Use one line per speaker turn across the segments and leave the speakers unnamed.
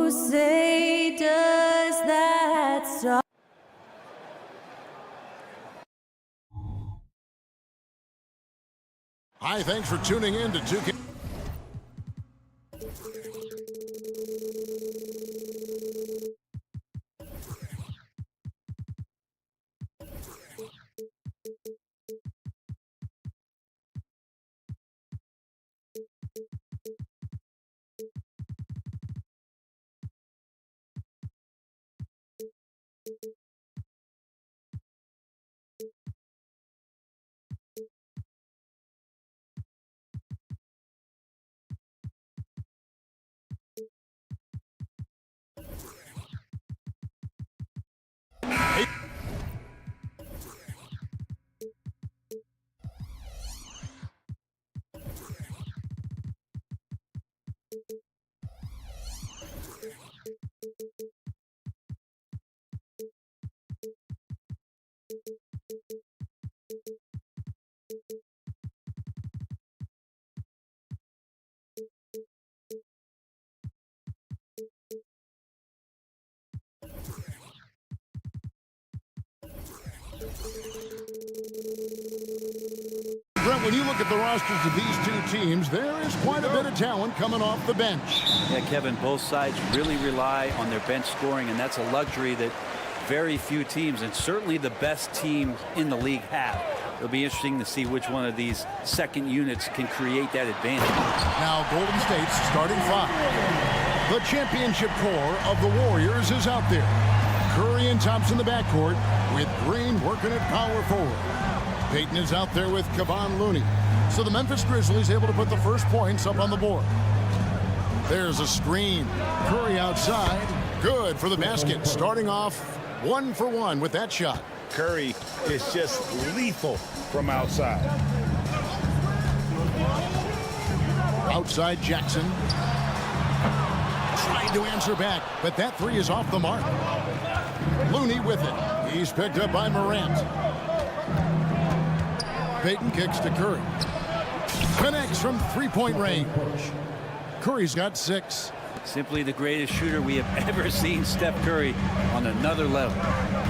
Who say does that stop?
Hi, thanks for tuning in to 2K. Brent, when you look at the rosters of these two teams, there is quite a bit of talent coming off the bench.
Yeah, Kevin, both sides really rely on their bench scoring, and that's a luxury that very few teams, and certainly the best teams in the league, have. It'll be interesting to see which one of these second units can create that advantage.
Now Golden State's starting five. The championship core of the Warriors is out there. Curry and Thompson in the backcourt, with Green working at power forward. Payton is out there with Kevon Looney. So the Memphis Grizzlies able to put the first points up on the board. There's a screen. Curry outside. Good for the basket. Starting off 1 for 1 with that shot.
Curry is just lethal from outside.
Outside Jackson. Trying to answer back, but that three is off the mark. Looney with it. He's picked up by Morant. Payton kicks to Curry. Connects from three-point range. Curry's got 6.
Simply the greatest shooter we have ever seen, Steph Curry, on another level.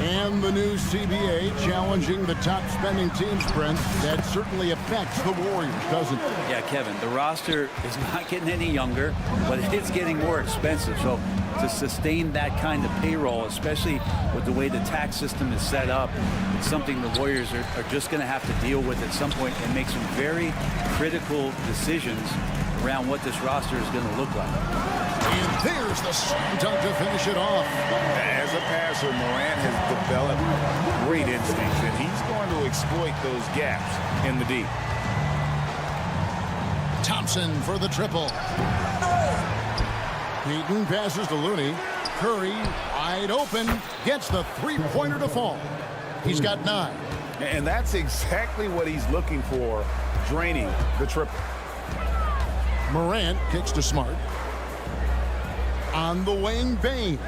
And the new CBA challenging the top spending teams, Brent. That certainly affects the Warriors, doesn't it?
Yeah, Kevin, the roster is not getting any younger, but it's getting more expensive. So to sustain that kind of payroll, especially with the way the tax system is set up, it's something the Warriors are just going to have to deal with at some point and make some very critical decisions around what this roster is going to look like.
And there's the slam dunk to finish it off.
As a passer, Morant has developed great instincts, and he's going to exploit those gaps in the D.
Thompson for the triple. Payton passes to Looney. Curry, wide open, gets the three-pointer to fall. He's got 9.
And that's exactly what he's looking for, draining the triple.
Morant kicks to Smart. On the wing, Bane.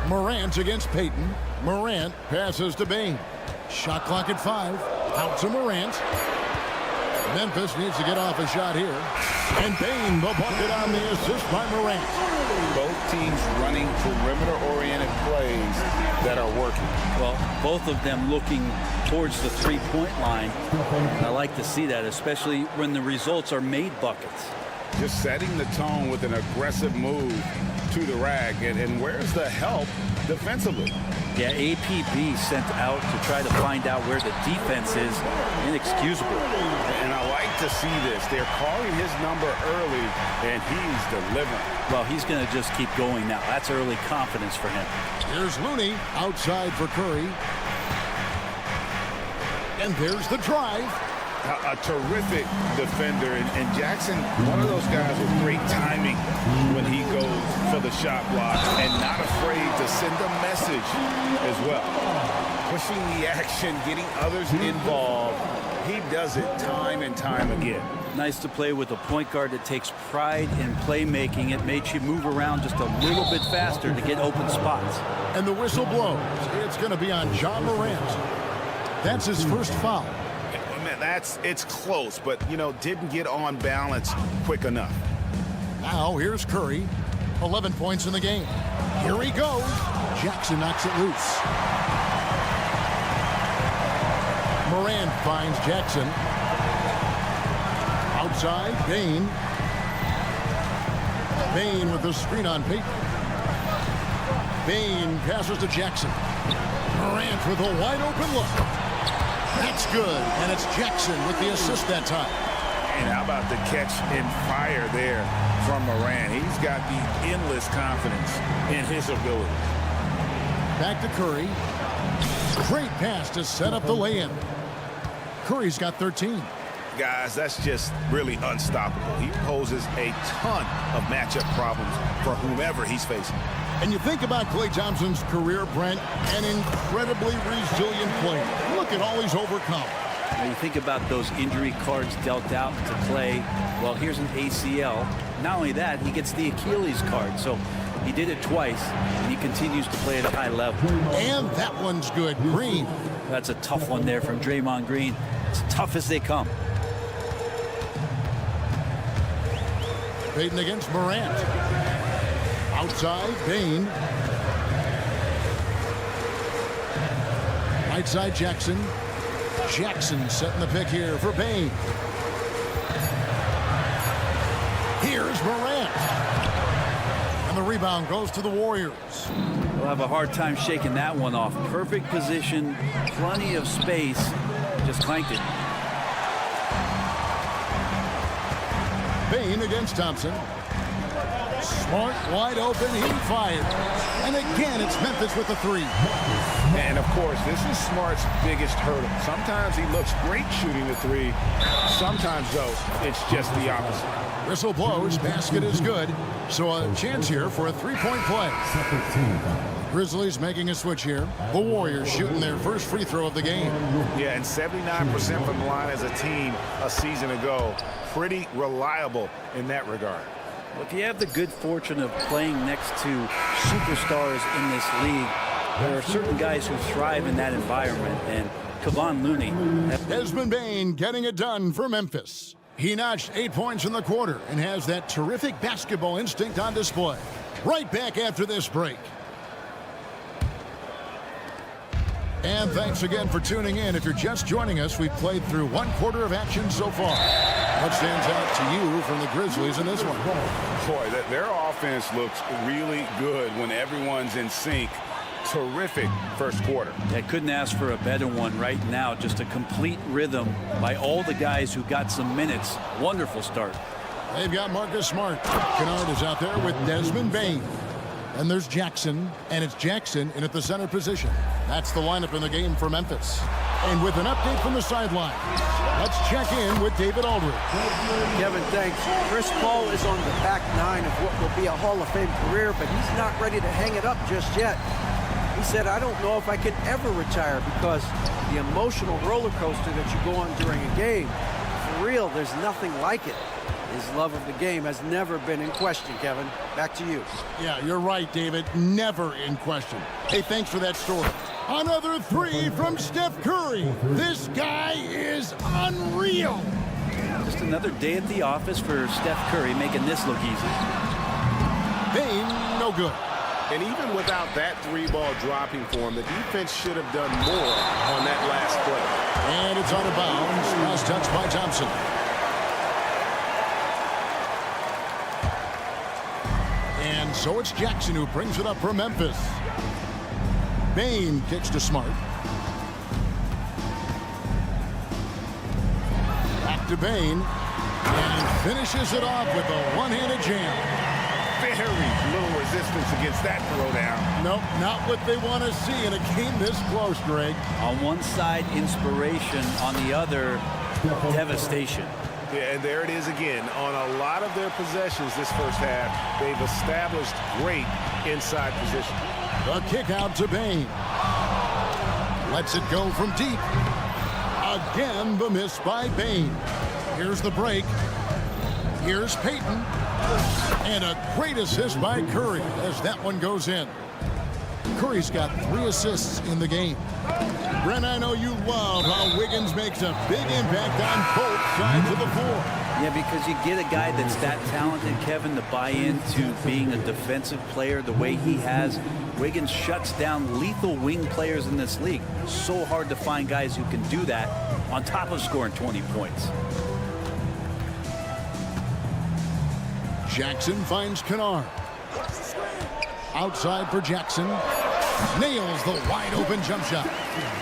Morant against Payton. Morant passes to Bane. Shot clock at 5. Out to Morant. Memphis needs to get off a shot here. And Bane, the bucket on the assist by Morant.
Both teams running perimeter-oriented plays that are working.
Well, both of them looking towards the three-point line. I like to see that, especially when the results are made buckets.
Just setting the tone with an aggressive move to the rack. And where's the help defensively?
Yeah, APB sent out to try to find out where the defense is. Inexcusable.
And I like to see this. They're calling his number early, and he's delivering.
Well, he's going to just keep going now. That's early confidence for him.
Here's Looney outside for Curry. And there's the drive.
A terrific defender, and Jackson, one of those guys with great timing when he goes for the shot block and not afraid to send a message as well. Pushing the action, getting others involved. He does it time and time again.
Nice to play with a point guard that takes pride in playmaking. It makes you move around just a little bit faster to get open spots.
And the whistle blows. It's going to be on John Morant. That's his first foul.
It's close, but, didn't get on balance quick enough.
Now here's Curry. 11 points in the game. Here he goes. Jackson knocks it loose. Morant finds Jackson. Outside, Bain. Bain with the screen on Peyton. Bain passes to Jackson. Morant with a wide open look. That's good, and it's Jackson with the assist that time.
And how about the catch and fire there from Morant? He's got the endless confidence in his ability.
Back to Curry. Great pass to set up the lay-in. Curry's got 13.
Guys, that's just really unstoppable. He poses a ton of matchup problems for whomever he's facing.
And you think about Klay Thompson's career, Brent, an incredibly resilient player. Look at all he's overcome.
Now you think about those injury cards dealt out to Klay. Well, here's an ACL. Not only that, he gets the Achilles card. So he did it twice, and he continues to play at a high level.
And that one's good. Green.
That's a tough one there from Draymond Green. It's tough as they come.
Payton against Morant. Outside, Bain. Right side, Jackson. Jackson setting the pick here for Bain. Here's Morant. And the rebound goes to the Warriors.
They'll have a hard time shaking that one off. Perfect position, plenty of space. Just clanked it.
Bain against Thompson. Smart, wide open, he fires. And again, it's Memphis with the three.
And, of course, this is Smart's biggest hurdle. Sometimes he looks great shooting the three. Sometimes, though, it's just the opposite.
Whistle blows, basket is good. So a chance here for a three-point play. Grizzlies making a switch here. The Warriors shooting their first free throw of the game.
Yeah, and 79% from the line as a team a season ago. Pretty reliable in that regard.
If you have the good fortune of playing next to superstars in this league, there are certain guys who thrive in that environment, and Kevon Looney.
Desmond Bain getting it done for Memphis. He notched 8 points in the quarter and has that terrific basketball instinct on display. Right back after this break. And thanks again for tuning in. If you're just joining us, we've played through one quarter of action so far. What stands out to you from the Grizzlies in this one?
Boy, their offense looks really good when everyone's in sync. Terrific first quarter.
I couldn't ask for a better one right now. Just a complete rhythm by all the guys who got some minutes. Wonderful start.
They've got Marcus Smart. Kennard is out there with Desmond Bain. And there's Jackson, and it's Jackson in at the center position. That's the lineup in the game for Memphis. And with an update from the sideline, let's check in with David Aldridge.
Kevin, thanks. Chris Paul is on the back nine of what will be a Hall of Fame career, but he's not ready to hang it up just yet. He said, I don't know if I can ever retire because the emotional roller coaster that you go on during a game, for real, there's nothing like it. His love of the game has never been in question, Kevin. Back to you.
Yeah, you're right, David. Never in question. Hey, thanks for that story. Another three from Steph Curry. This guy is unreal.
Just another day at the office for Steph Curry, making this look easy.
Bain, no good.
And even without that three-ball dropping for him, the defense should have done more on that last play.
And it's out of bounds. Last touch by Thompson. And so it's Jackson who brings it up for Memphis. Bain kicks to Smart. Back to Bain. And finishes it off with a one-handed jam.
Very little resistance against that throwdown.
Nope, not what they want to see in a game this close, Greg.
On one side, inspiration. On the other, devastation.
Yeah, and there it is again. On a lot of their possessions this first half, they've established great inside position.
The kick out to Bain. Lets it go from deep. Again, the miss by Bain. Here's the break. Here's Peyton. And a great assist by Curry as that one goes in. Curry's got 3 assists in the game. Brent, I know you love how Wiggins makes a big impact on both sides of the floor.
Yeah, because you get a guy that's that talented, Kevin, to buy into being a defensive player the way he has. Wiggins shuts down lethal wing players in this league. So hard to find guys who can do that on top of scoring 20 points.
Jackson finds Kennard. Outside for Jackson. Nails the wide-open jump shot.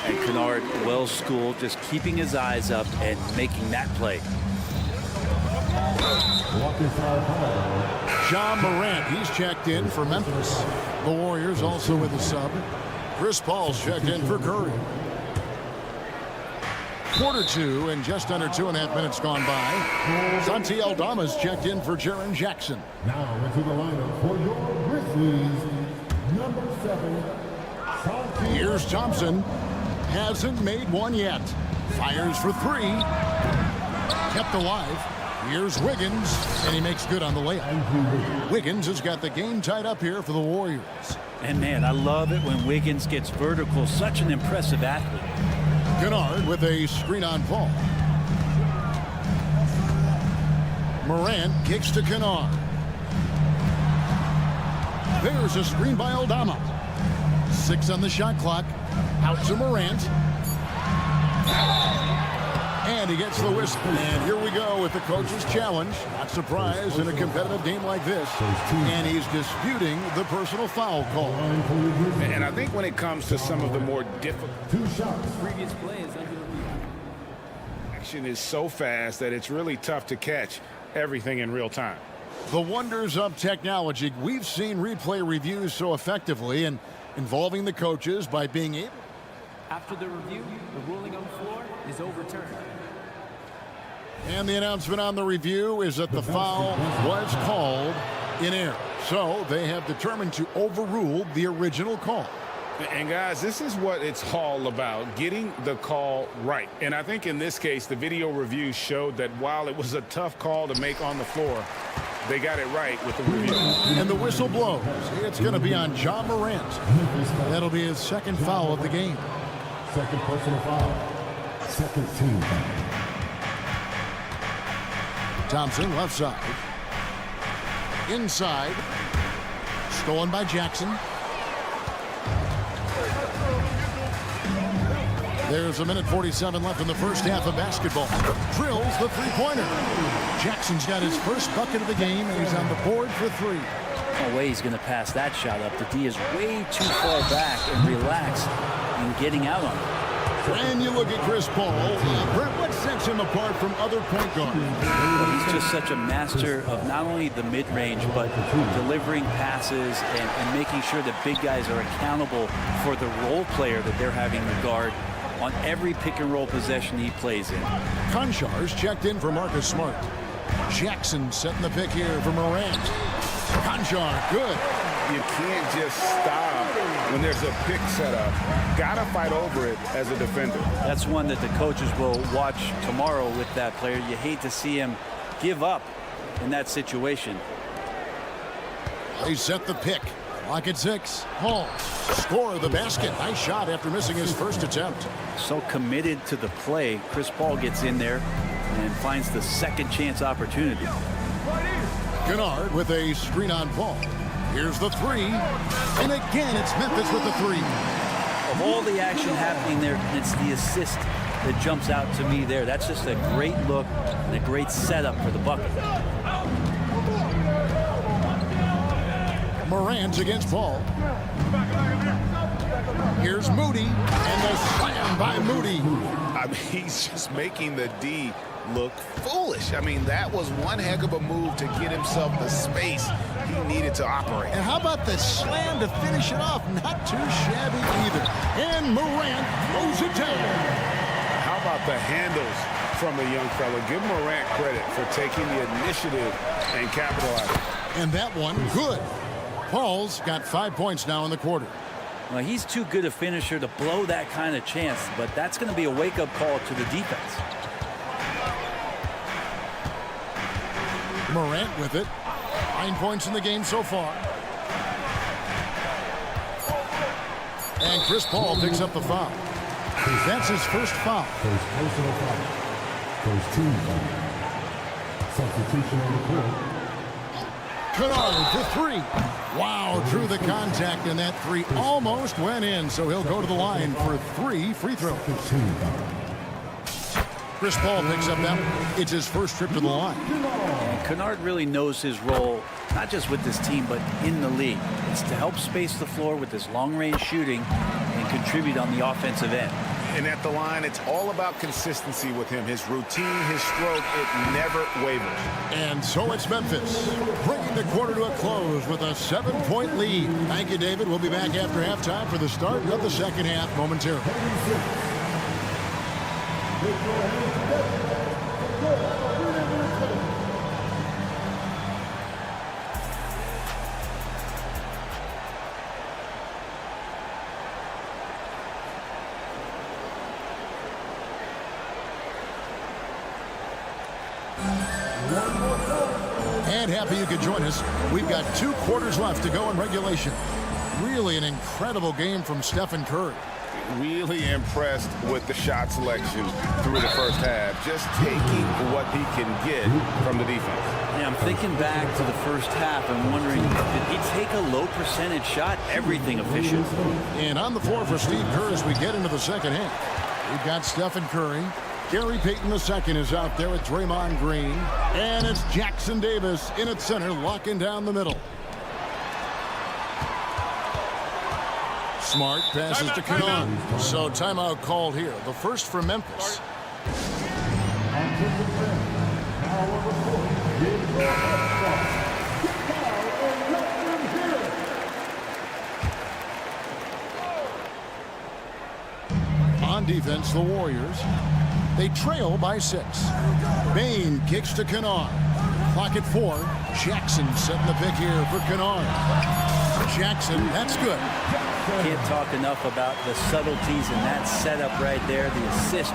And Kennard, well schooled, just keeping his eyes up and making that play.
John Morant, he's checked in for Memphis. The Warriors also with a sub. Chris Paul's checked in for Curry. Quarter two and just under 2.5 minutes gone by. Santi Aldama's checked in for Jaren Jackson.
Now into the lineup for your Grizzlies, number 7, Santi.
Here's Thompson. Hasn't made one yet. Fires for three. Kept alive. Here's Wiggins, and he makes good on the layup. Wiggins has got the game tied up here for the Warriors.
And man, I love it when Wiggins gets vertical. Such an impressive athlete.
Kennard with a screen on Paul. Morant kicks to Kennard. There's a screen by Aldama. 6 on the shot clock. Out to Morant. And he gets the whistle. And here we go with the coach's challenge. Not surprised in a competitive game like this. And he's disputing the personal foul call.
And I think when it comes to some of the more difficult
2 shots.
Previous play is under the review.
action is so fast that it's really tough to catch everything in real time.
The wonders of technology. We've seen replay reviews so effectively and involving the coaches by being able.
After the review, the ruling on the floor is overturned.
And the announcement on the review is that the foul was called in error. So they have determined to overrule the original call.
And guys, this is what it's all about, getting the call right. And I think in this case, the video review showed that while it was a tough call to make on the floor, they got it right with the review.
And the whistle blows. It's going to be on John Morant. That'll be his second foul of the game.
Second personal foul. Second team foul.
Thompson left side. Inside. Stolen by Jackson. There's 1:47 left in the first half of basketball. Drills the three-pointer. Jackson's got his first bucket of the game, and he's on the board for 3.
No way he's going to pass that shot up. The D is way too far back and relaxed in getting out on it.
And you look at Chris Paul. Brent, what sets him apart from other point guards?
Well, he's just such a master of not only the mid-range, but delivering passes and making sure that big guys are accountable for the role player that they're having to guard on every pick-and-roll possession he plays in.
Konchar's checked in for Marcus Smart. Jackson setting the pick here for Morant. Konchar, good.
You can't just stop when there's a pick set up. Gotta fight over it as a defender.
That's one that the coaches will watch tomorrow with that player. You hate to see him give up in that situation.
They set the pick. Lock at 6. Hall. Score the basket. Nice shot after missing his first attempt.
So committed to the play. Chris Paul gets in there and finds the second chance opportunity.
Kennard with a screen on Paul. Here's the 3. And again, it's Memphis with the 3.
Of all the action happening there, it's the assist that jumps out to me there. That's just a great look and a great setup for the bucket.
Morant against Paul. Here's Moody, and the slam by Moody.
I mean, he's just making the D look foolish. I mean, that was one heck of a move to get himself the space he needed to operate.
And how about the slam to finish it off? Not too shabby either. And Morant throws it down.
How about the handles from the young fella? Give Morant credit for taking the initiative and capitalizing.
And that one, good. Paul's got 5 points now in the quarter.
Well, he's too good a finisher to blow that kind of chance, but that's going to be a wake-up call to the defense.
Morant with it. 9 points in the game so far. And Chris Paul picks up the foul. That's his first foul.
First personal foul. First team foul. Substitution on the court.
Kennard for three. Wow, drew the contact, and that three almost went in, so he'll go to the line for 3 free throws.
Team foul.
Chris Paul picks up that one. It's his first trip to the line.
And Kennard really knows his role, not just with this team, but in the league. It's to help space the floor with his long-range shooting and contribute on the offensive end.
And at the line, it's all about consistency with him. His routine, his stroke, it never wavers.
And so it's Memphis, bringing the quarter to a close with a 7-point lead. Thank you, David. We'll be back after halftime for the start of the second half momentarily. And happy you could join us. We've got 2 quarters left to go in regulation. Really an incredible game from Stephen Curry.
Really impressed with the shot selection through the first half. Just taking what he can get from the defense.
Yeah, I'm thinking back to the first half and wondering, did he take a low percentage shot? Everything efficient.
And on the floor for Steve Kerr as we get into the second half. We've got Stephen Curry. Gary Payton II is out there with Draymond Green. And it's Jackson Davis in at center, locking down the middle. Smart passes to Kennard. So timeout called here. The first for Memphis. On defense, the Warriors. They trail by 6. Bain kicks to Kennard. Clock at 4. Jackson setting the pick here for Kennard. Jackson, that's good.
Can't talk enough about the subtleties in that setup right there. The assist,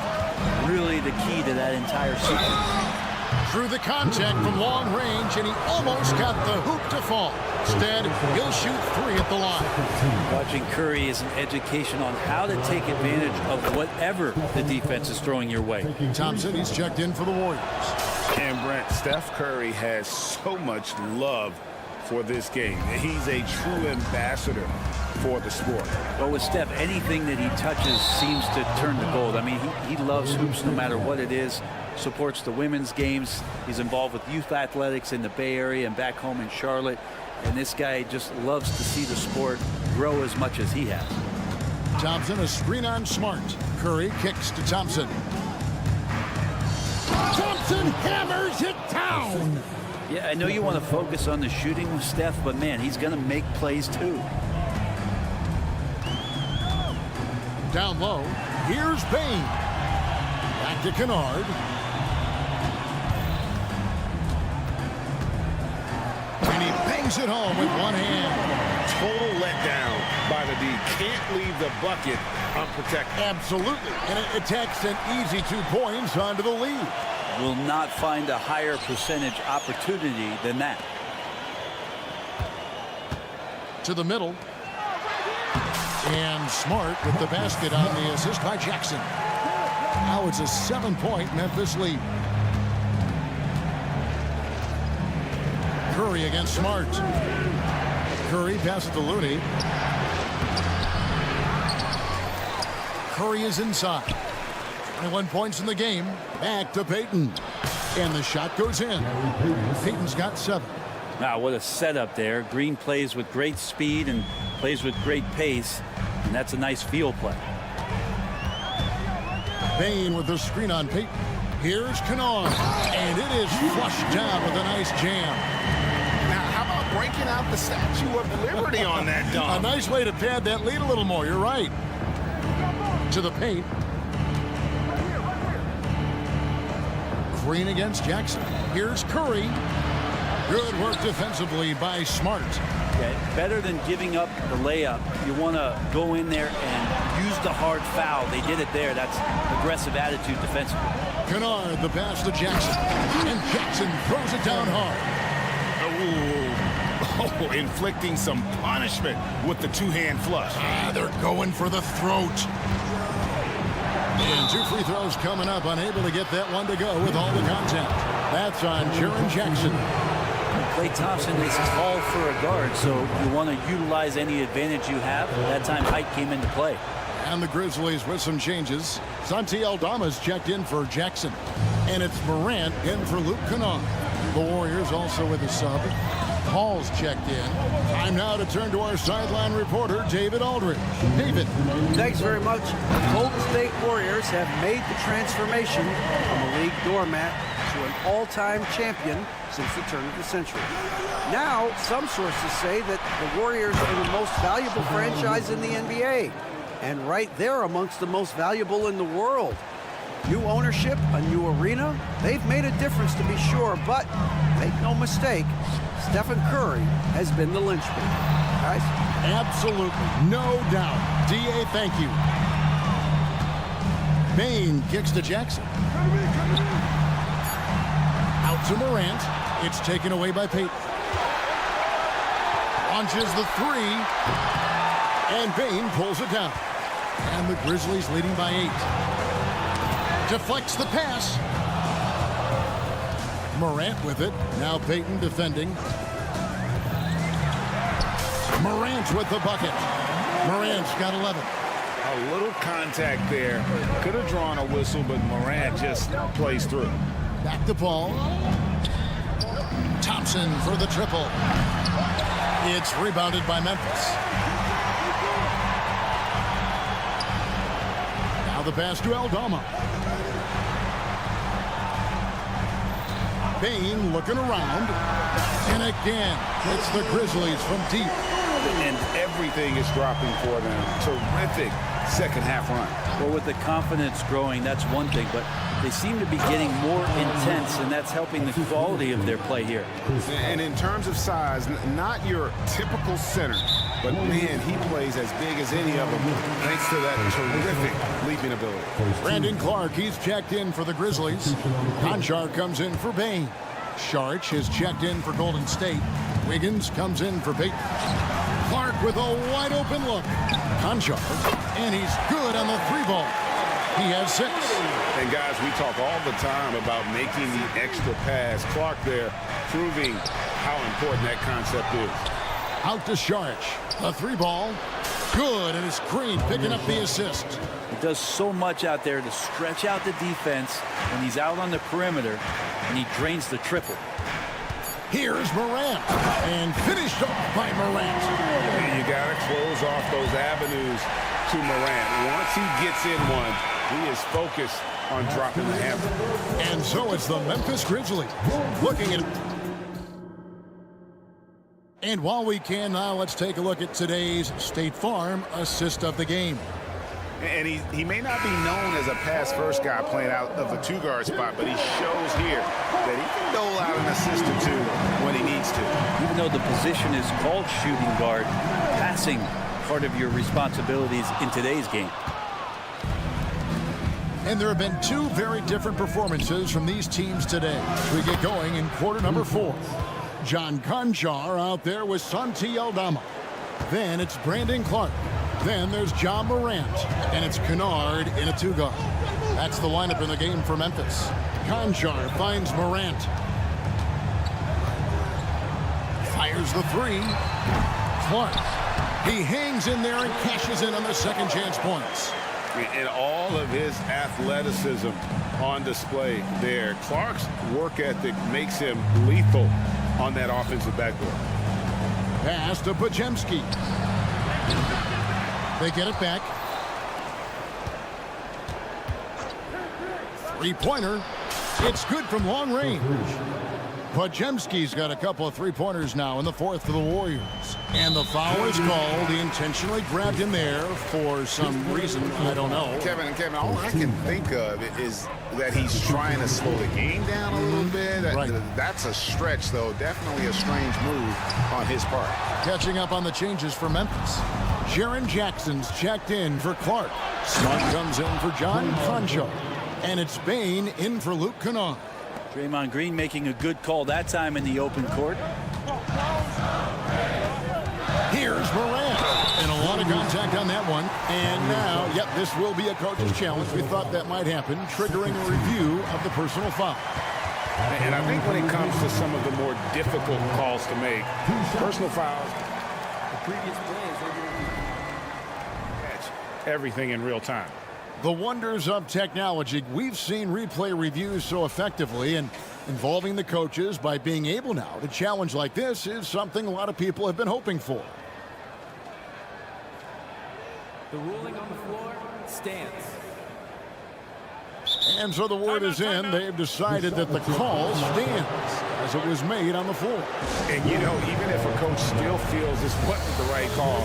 really the key to that entire sequence.
Through the contact from long range, and he almost got the hoop to fall. Instead, he'll shoot 3 at the line.
Watching Curry is an education on how to take advantage of whatever the defense is throwing your way.
Thompson, he's checked in for the Warriors.
And Brent, Steph Curry has so much love for this game. He's a true ambassador for the sport.
Well, with Steph, anything that he touches seems to turn to gold. I mean, he loves hoops no matter what it is. Supports the women's games. He's involved with youth athletics in the Bay Area and back home in Charlotte. And this guy just loves to see the sport grow as much as he has.
Thompson, a screen on Smart. Curry kicks to Thompson. Thompson hammers it down.
Yeah, I know you want to focus on the shooting with Steph, but man, he's going to make plays too.
Down low, here's Bain. Back to Kennard. And he bangs it home with one hand.
Total letdown by the D. Can't leave the bucket unprotected.
Absolutely. And it takes an easy 2 points onto the lead.
Will not find a higher percentage opportunity than that.
To the middle. And Smart with the basket on the assist by Jackson. Now it's a 7-point Memphis lead. Curry against Smart. Curry passes to Looney. Curry is inside. 21 points in the game. Back to Payton. And the shot goes in. Payton's got 7.
Wow, what a setup there. Green plays with great speed and plays with great pace. And that's a nice field play.
Bain with the screen on Payton. Here's Kennard. And it is flushed down with a nice jam.
Now, how about breaking out the Statue of Liberty on that dunk?
A nice way to pad that lead a little more. You're right. To the paint. Green against Jackson. Here's Curry. Good work defensively by Smart.
Okay, better than giving up the layup. You want to go in there and use the hard foul. They did it there. That's aggressive attitude defensively.
Kennard, the pass to Jackson. And Jackson throws it down hard.
Oh, inflicting some punishment with the 2-hand flush.
They're going for the throat. And 2 free throws coming up, unable to get that one to go with all the contact. That's on Jaren Jackson.
Klay Thompson is tall for a guard, so you want to utilize any advantage you have. That time height came into play.
And the Grizzlies with some changes. Santi Aldama's checked in for Jackson. And it's Morant in for Luke Kennard. The Warriors also with a sub. Hall's checked in. Time now to turn to our sideline reporter, David Aldridge. David.
Thanks very much. The Golden State Warriors have made the transformation from a league doormat to an all-time champion since the turn of the century. Now, some sources say that the Warriors are the most valuable franchise in the NBA. And right there amongst the most valuable in the world. New ownership, a new arena, they've made a difference to be sure, but make no mistake, Stephen Curry has been the linchpin. Guys?
Absolutely, no doubt. D.A., thank you. Bane kicks to Jackson. Out to Morant. It's taken away by Payton. Launches the 3. And Bane pulls it down. And the Grizzlies leading by 8. Deflects the pass. Morant with it. Now Payton defending. Morant with the bucket. Morant's got 11.
A little contact there. Could have drawn a whistle, but Morant just plays through.
Back to Paul. Thompson for the triple. It's rebounded by Memphis. Now the pass to Aldama. Bane looking around. And again, it's the Grizzlies from deep.
And everything is dropping for them. Terrific second half run.
Well, with the confidence growing, that's one thing, but they seem to be getting more intense, and that's helping the quality of their play here.
And in terms of size, not your typical center, but man, he plays as big as any of them thanks to that terrific leaping ability.
Brandon Clark, he's checked in for the Grizzlies. Conchar comes in for Bane. Sharch is checked in for Golden State. Wiggins comes in for Payton. Clark with a wide open look. Conchar, and he's good on the 3-ball. He has 6.
And guys, we talk all the time about making the extra pass. Clark there proving how important that concept is.
Out to Sharch. The 3-ball. Good, and it's Green picking up the assist.
He does so much out there to stretch out the defense when he's out on the perimeter, and he drains the triple.
Here's Morant, and finished off by Morant.
And you got to close off those avenues to Morant. Once he gets in one, he is focused on dropping the hammer.
And so it's the Memphis Grizzlies looking at. And while we can now, let's take a look at today's State Farm assist of the game.
And he may not be known as a pass-first guy playing out of the 2-guard spot, but he shows here that he can dole out an assist or 2 when he needs to.
Even though the position is called shooting guard, passing part of your responsibilities in today's game.
And there have been 2 very different performances from these teams today as we get going in quarter number 4. John Conchar out there with Santi Aldama. Then it's Brandon Clark. Then there's John Morant, and it's Kennard in a 2-guard. That's the lineup in the game for Memphis. Conchar finds Morant. Fires the 3. Clark. He hangs in there and cashes in on the second chance points.
And all of his athleticism on display there. Clark's work ethic makes him lethal on that offensive backboard.
Pass to Podziemski. They get it back. 3-pointer. It's good from long range. Podziemski's got a couple of 3-pointers now in the 4th for the Warriors. And the foul is called. He intentionally grabbed him there for some reason. I don't know.
Kevin, all I can think of is that he's trying to slow the game down a little bit.
Right.
That's a stretch, though. Definitely a strange move on his part.
Catching up on the changes for Memphis. Jaren Jackson's checked in for Clark. Smart comes in for John Conchar. And it's Bane in for Luke Kennard.
Draymond Green making a good call that time in the open court.
Here's Morant. And a lot of contact on that one. And now, yep, this will be a coach's challenge. We thought that might happen, triggering a review of the personal foul.
And I think when it comes to some of the more difficult calls to make, personal fouls,
The previous play is over.
catch everything in real time.
The wonders of technology. We've seen replay reviews so effectively, and involving the coaches by being able now to challenge like this is something a lot of people have been hoping for.
The ruling on the floor stands.
And so the word is in. They've decided that the call stands as it was made on the floor.
And, you know, even if a coach still feels this wasn't the right call,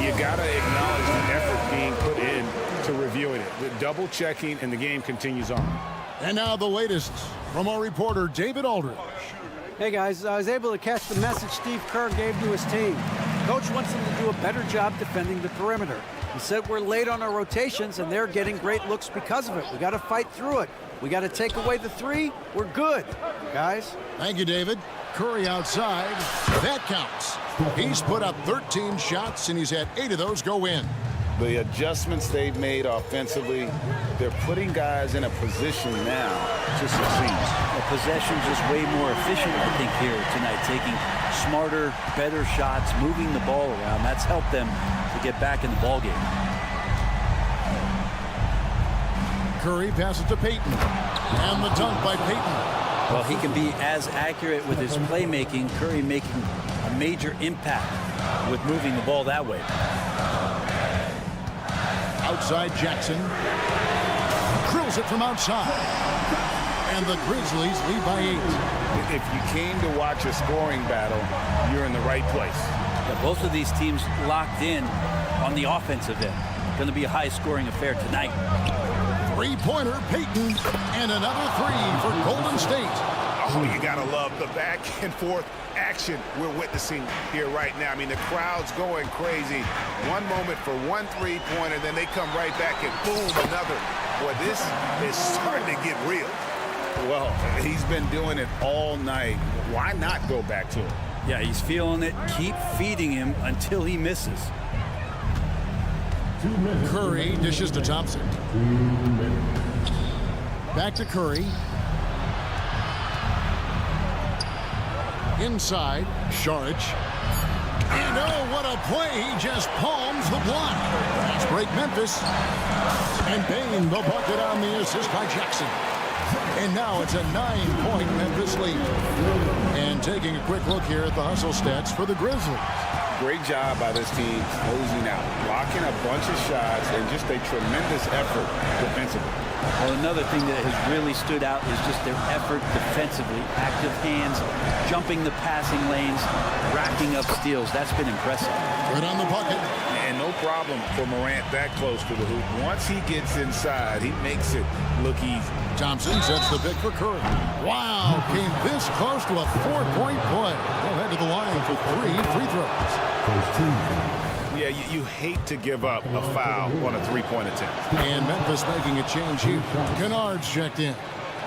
you got to acknowledge the effort being put in to reviewing it. The double checking, and the game continues on.
And now the latest from our reporter, David Aldridge.
Hey guys, I was able to catch the message Steve Kerr gave to his team. Coach wants them to do a better job defending the perimeter. He said we're late on our rotations and they're getting great looks because of it. We got to fight through it. We got to take away the three. We're good, guys.
Thank you, David. Curry outside. That counts. He's put up 13 shots, and he's had 8 of those go in.
The adjustments they've made offensively, they're putting guys in a position now to succeed.
The possession just way more efficient, I think, here tonight, taking smarter, better shots, moving the ball around. That's helped them to get back in the ball game.
Curry passes to Payton. And the dunk by Payton.
Well, he can be as accurate with his playmaking. Curry making a major impact with moving the ball that way.
Outside Jackson. Drills it from outside. And the Grizzlies lead by 8.
If you came to watch a scoring battle, you're in the right place.
Yeah, both of these teams locked in on the offensive end. Going to be a high-scoring affair tonight.
Three-pointer, Payton. And another 3 for Golden State.
Oh, you got to love the back and forth action we're witnessing here right now. I mean, the crowd's going crazy. One moment for one three-pointer, then they come right back and boom, another. Boy, this is starting to get real. Well, he's been doing it all night. Why not go back to it?
Yeah, he's feeling it. Keep feeding him until he misses.
Curry dishes to Thompson. Back to Curry. Inside, Saric. And oh, what a play. He just palms the block. Fast break Memphis. And Bain the bucket on the assist by Jackson. And now it's a 9-point Memphis lead. And taking a quick look here at the hustle stats for the Grizzlies.
Great job by this team closing out, blocking a bunch of shots, and just a tremendous effort defensively.
Well, another thing that has really stood out is just their effort defensively. Active hands, jumping the passing lanes, racking up steals. That's been impressive.
Good on the bucket.
And no problem for Morant that close to the hoop. Once he gets inside, he makes it look easy.
Thompson sets the pick for Curry. Wow, came this close to a 4-point play. They'll head to the line for 3 free throws.
Yeah, you hate to give up a foul on a three-point attempt.
And Memphis making a change here. Kennard's checked in.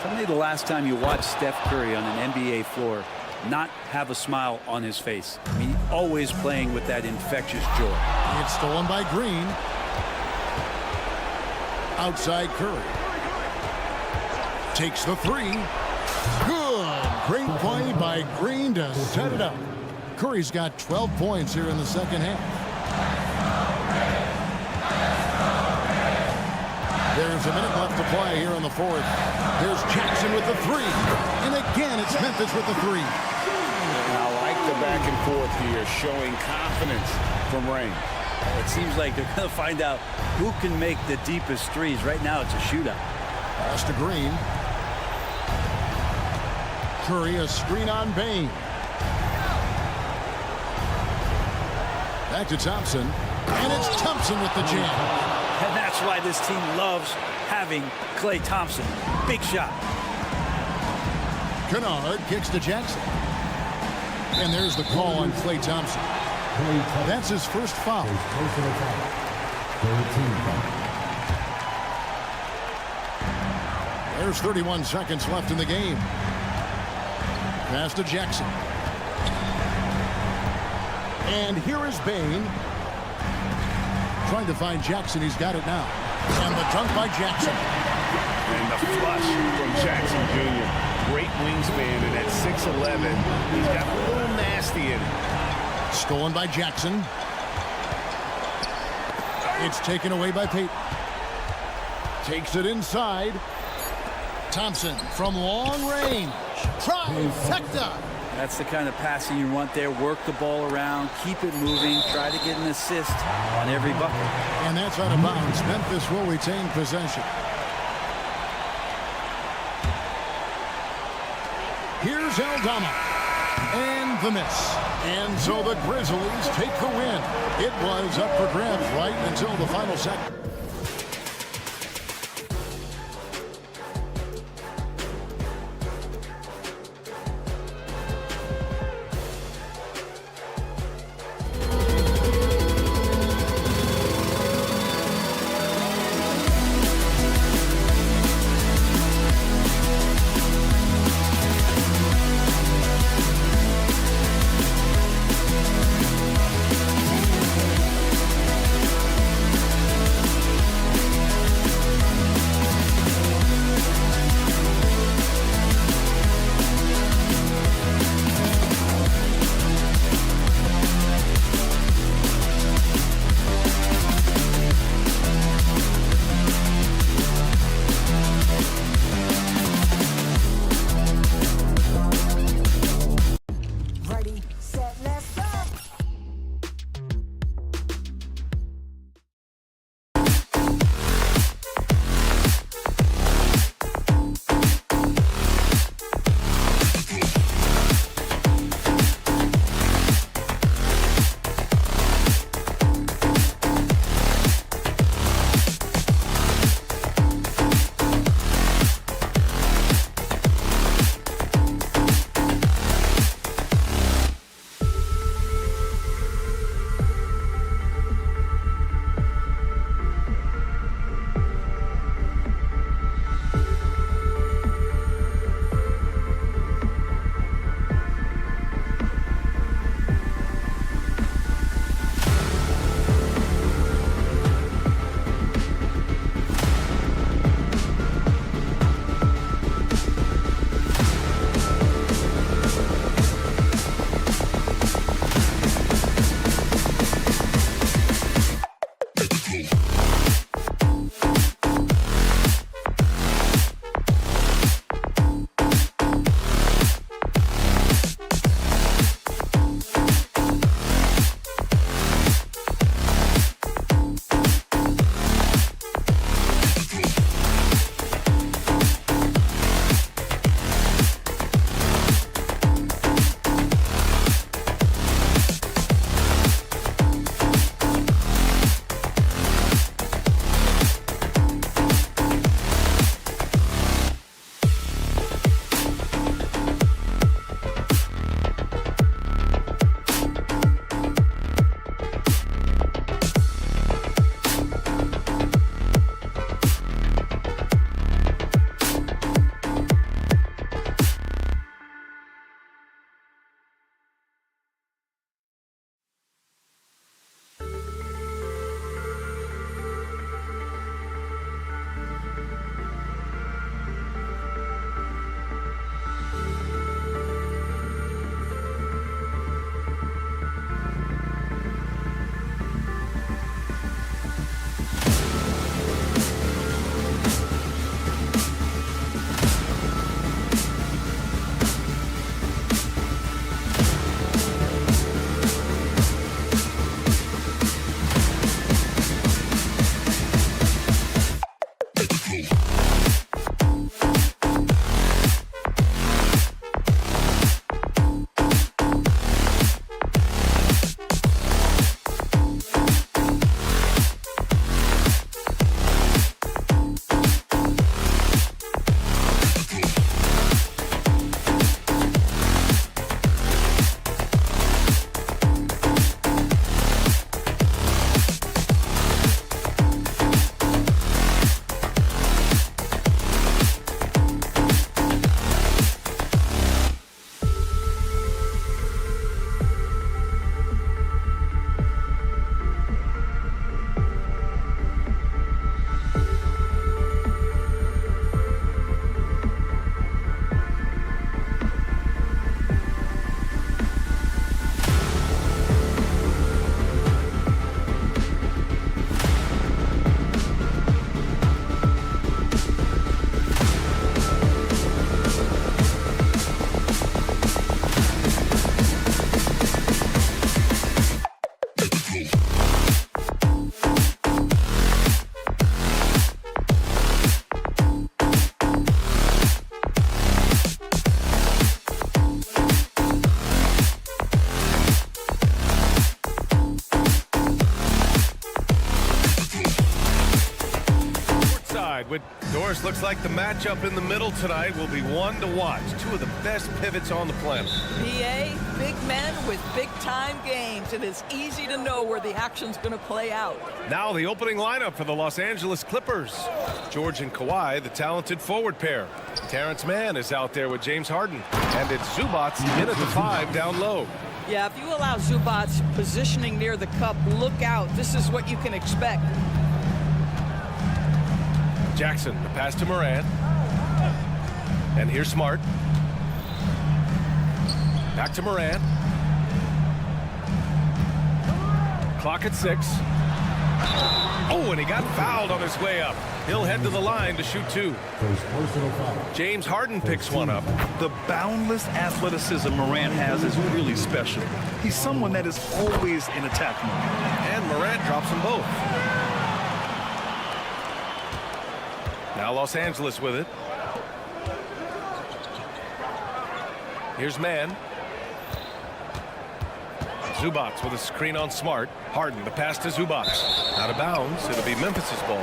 Tell me the last time you watched Steph Curry on an NBA floor not have a smile on his face. I mean, always playing with that infectious joy.
It's stolen by Green. Outside Curry. Takes the 3. Good. Great play by Green to set it up. Curry's got 12 points here in the second half. There's a minute left to play here in the fourth. There's Jackson with the 3. And again, it's Memphis with the 3.
I like the back and forth here, showing confidence from Rain.
It seems like they're going to find out who can make the deepest threes. Right now, it's a shootout.
Pass to Green. Curry, a screen on Bain. Back to Thompson. And it's Thompson with the jam.
And that's why this team loves having Klay Thompson. Big shot.
Kennard kicks to Jackson. And there's the call on Klay Thompson. That's his first foul. There's 31 seconds left in the game. Pass to Jackson. And here is Bain. Trying to find Jackson. He's got it now. And the dunk by Jackson.
And the flush from Jackson Jr. Great wingspan, and at 6'11", he's got a little nasty in it.
Stolen by Jackson. It's taken away by Payton. Takes it inside. Thompson from long range. Trifecta.
That's the kind of passing you want there. Work the ball around, keep it moving, try to get an assist on every bucket.
And that's out of bounds. Memphis will retain possession. Here's Eldorado. And the miss. And so the Grizzlies take the win. It was up for grabs right until the final second.
looks like the matchup in the middle tonight will be one to watch. Two of the best pivots on the planet.
PA, big men with big-time games. It is easy to know where the action's going to play out.
Now the opening lineup for the Los Angeles Clippers. George and Kawhi, the talented forward pair. Terrence Mann is out there with James Harden. And it's Zubats in at the 5 down low.
Yeah, if you allow Zubats positioning near the cup, look out. This is what you can expect.
Jackson, the pass to Morant. And here's Smart. Back to Morant. Clock at 6. Oh, and he got fouled on his way up. He'll head to the line to shoot 2. James Harden picks one up.
The boundless athleticism Morant has is really special. He's someone that is always in attack mode.
And Morant drops them both. Now Los Angeles with it. Here's Mann. Zubats with a screen on Smart. Harden, the pass to Zubats. Out of bounds. It'll be Memphis' ball.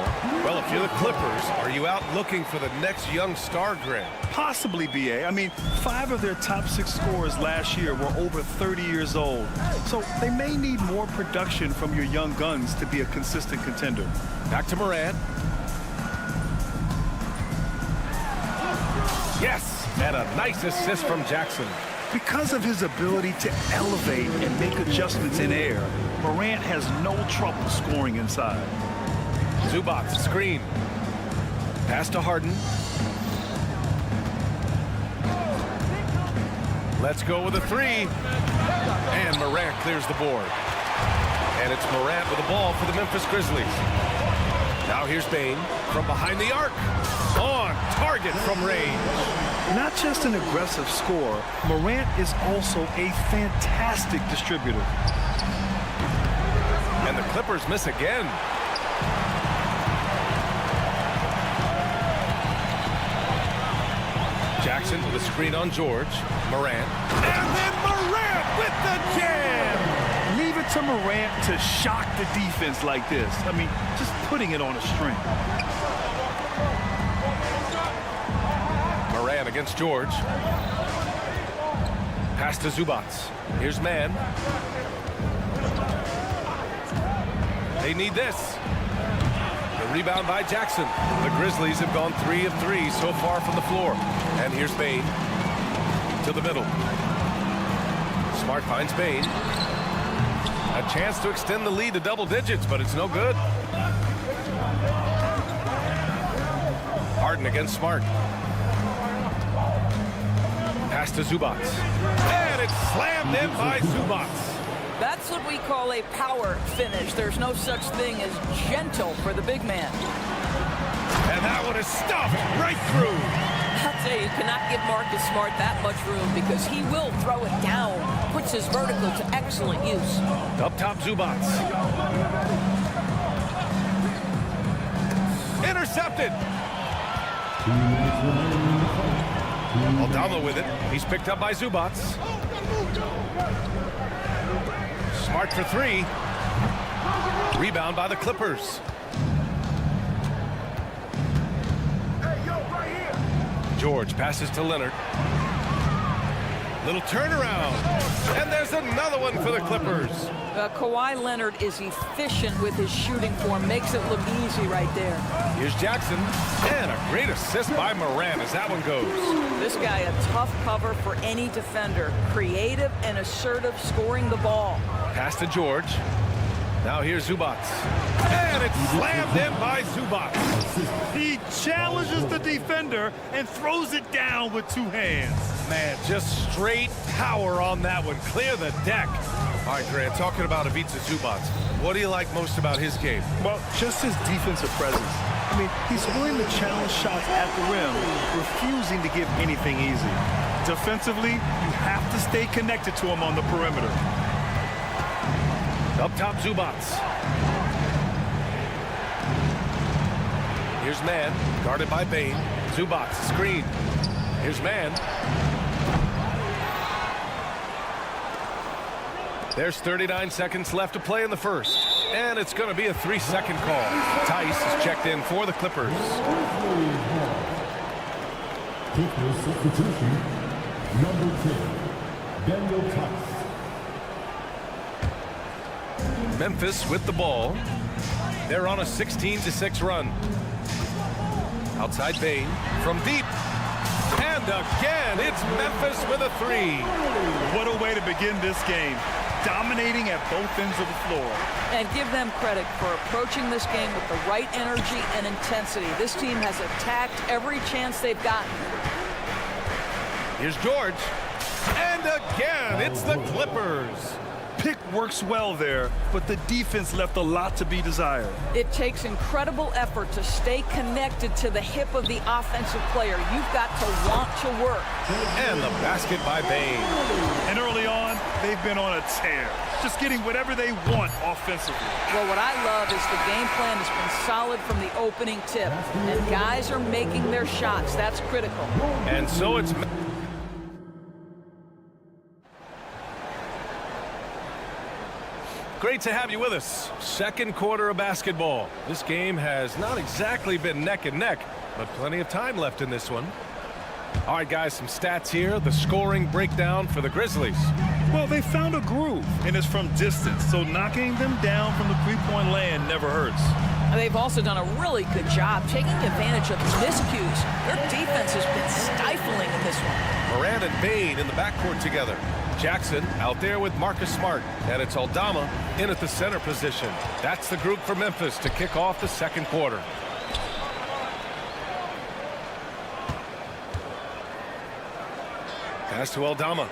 Well, if you're the Clippers, are you out looking for the next young star, Grant?
Possibly, BA. I mean, 5 of their top 6 scorers last year were over 30 years old. So they may need more production from your young guns to be a consistent contender.
Back to Morant. Yes, and a nice assist from Jackson.
Because of his ability to elevate and make adjustments in air, Morant has no trouble scoring inside.
Zubats, screen. Pass to Harden. Let's go with a 3. And Morant clears the board. And it's Morant with the ball for the Memphis Grizzlies. Now here's Bane from behind the arc. On target from range.
Not just an aggressive scorer, Morant is also a fantastic distributor.
And the Clippers miss again. Jackson with a screen on George. Morant. And then Morant with the jam!
Leave it to Morant to shock the defense like this. I mean, just putting it on a string.
Morant against George. Pass to Zubats. Here's Mann. They need this. The rebound by Jackson. The Grizzlies have gone 3 of 3 so far from the floor. And here's Bane to the middle. Smart finds Bane. A chance to extend the lead to double digits, but it's no good. Harden against Smart. Pass to Zubats. And it's slammed in by Zubats.
That's what we call a power finish. There's no such thing as gentle for the big man.
And that one is stuffed right through.
I'll tell you, you cannot give Marcus Smart that much room because he will throw it down. Puts his vertical to excellent use.
Up top, Zubats. Intercepted. Aldama with it. He's picked up by Zubats. Smart for 3. Rebound by the Clippers. George passes to Leonard. Little turnaround. And there's another one for the Clippers.
Kawhi Leonard is efficient with his shooting form. Makes it look easy right there.
Here's Jackson. And a great assist by Morant as that one goes.
This guy, a tough cover for any defender. Creative and assertive scoring the ball.
Pass to George. Now here's Zubats. And it's slammed in by Zubats.
He challenges the defender and throws it down with 2 hands.
Man, just straight power on that one. Clear the deck. All right, Grant, talking about Ivica Zubats, what do you like most about his game?
Well, just his defensive presence. I mean, he's willing to challenge shots at the rim, refusing to give anything easy. Defensively, you have to stay connected to him on the perimeter.
Up top, Zubats. Here's Mann, guarded by Bane. Zubats, screen. Here's Mann. There's 39 seconds left to play in the first. And it's going to be a 3-second call. Tice is checked in for the Clippers.
Fifth substitution, number 10, Daniel Tice.
Memphis with the ball. They're on a 16-6 run. Outside Bain from deep. And again, it's Memphis with a 3.
What a way to begin this game. Dominating at both ends of the floor.
And give them credit for approaching this game with the right energy and intensity. This team has attacked every chance they've gotten.
Here's George. And again, it's the Clippers.
Pick works well there, but the defense left a lot to be desired.
It takes incredible effort to stay connected to the hip of the offensive player. You've got to want to work.
And the basket by Bain.
And early on, they've been on a tear, just getting whatever they want offensively.
Well, what I love is the game plan has been solid from the opening tip, and guys are making their shots. That's critical.
And so it's... Great to have you with us. Second quarter of basketball. This game has not exactly been neck and neck, but plenty of time left in this one. All right, guys, some stats here. The scoring breakdown for the Grizzlies.
Well, they found a groove, and it's from distance, so knocking them down from the three-point land never hurts.
They've also done a really good job taking advantage of miscues. Their defense has been stifling in this one.
Moran and Bain in the backcourt together. Jackson out there with Marcus Smart, and it's Aldama in at the center position. That's the group for Memphis to kick off the second quarter. Pass to Aldama.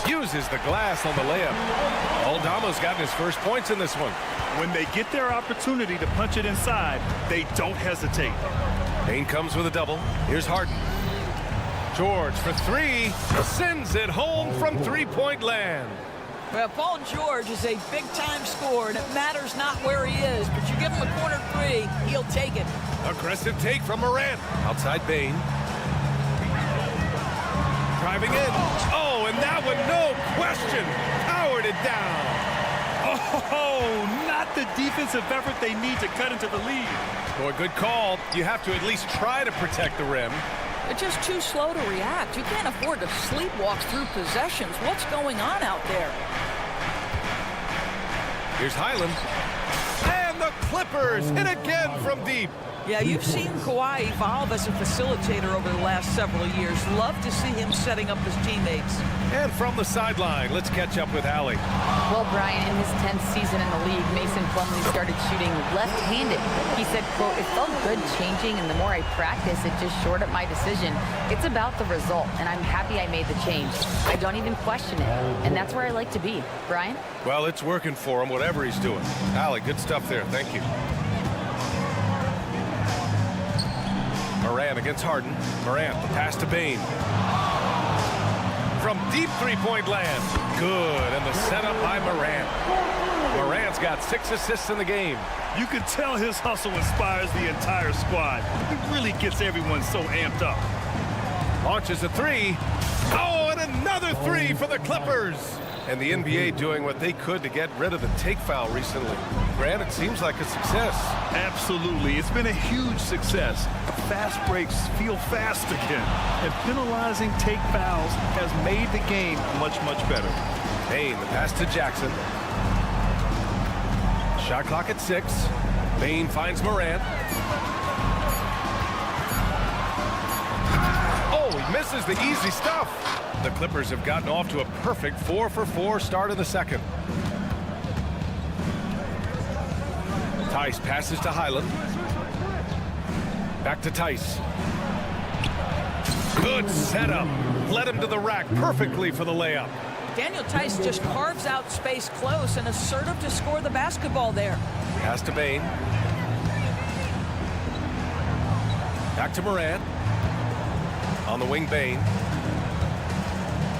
Uses the glass on the layup. Aldama's gotten his first points in this one.
When they get their opportunity to punch it inside, they don't hesitate.
Bain comes with a double. Here's Harden. George for 3, sends it home from three-point land.
Well, Paul George is a big-time scorer, and it matters not where he is, but you give him a corner 3, he'll take it.
Aggressive take from Moran. Outside Bain. Driving in. Oh, and that one, no question, powered it down.
Oh, not the defensive effort they need to cut into the lead.
Boy, good call. You have to at least try to protect the rim.
They're just too slow to react. You can't afford to sleepwalk through possessions. What's going on out there?
Here's Highland. And the Clippers hit again from deep.
Yeah, you've seen Kawhi evolve as a facilitator over the last several years. Love to see him setting up his teammates.
And from the sideline, let's catch up with Allie.
Well, Brian, in his 10th season in the league, Mason Plumlee started shooting left-handed. He said, quote, "It felt good changing, and the more I practice, it just shored up my decision. It's about the result, and I'm happy I made the change. I don't even question it, and that's where I like to be." Brian?
Well, it's working for him, whatever he's doing. Allie, good stuff there. Thank you. Moran against Harden. Moran, the pass to Bain. From deep three-point land. Good, and the setup by Moran. Moran's got 6 assists in the game.
You can tell his hustle inspires the entire squad. It really gets everyone so amped up.
Launches a 3. Oh, and another 3 for the Clippers. And the NBA doing what they could to get rid of the take foul recently. Grant, it seems like a success.
Absolutely. It's been a huge success. Fast breaks feel fast again. And penalizing take fouls has made the game much, much better.
Bain, the pass to Jackson. Shot clock at 6. Bain finds Moran. Oh, he misses the easy stuff. The Clippers have gotten off to a perfect 4-for-4 start in the second. Tice passes to Highland. Back to Tice. Good setup. Led him to the rack perfectly for the layup.
Daniel Tice just carves out space close and assertive to score the basketball there.
Pass to Bain. Back to Moran. On the wing, Bain.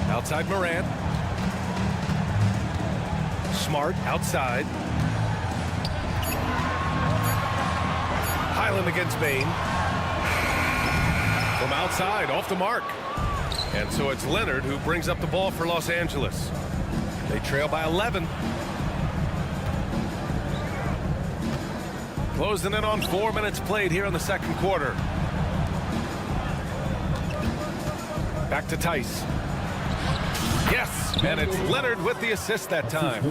Outside Moran. Smart outside. Highland against Bain. From outside, off the mark. And so it's Leonard who brings up the ball for Los Angeles. They trail by 11. Closing in on 4 minutes played here in the second quarter. Back to Tice. Yes, and it's Leonard with the assist that time.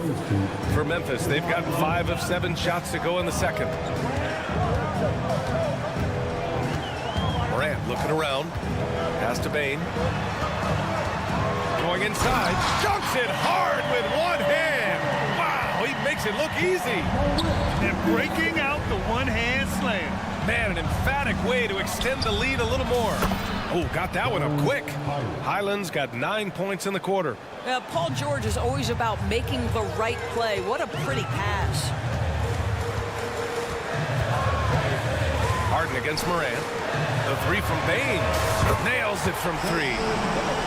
For Memphis, they've got 5 of 7 shots to go in the second. Morant looking around. Pass to Bane. Going inside. Dunks it hard with one hand. Wow, he makes it look easy.
And breaking out the one-hand slam.
Man, an emphatic way to extend the lead a little more. Oh, got that one up quick. Highlands got 9 points in the quarter.
Paul George is always about making the right play. What a pretty pass.
Harden against Morant. The 3 from Bane. Nails it from 3.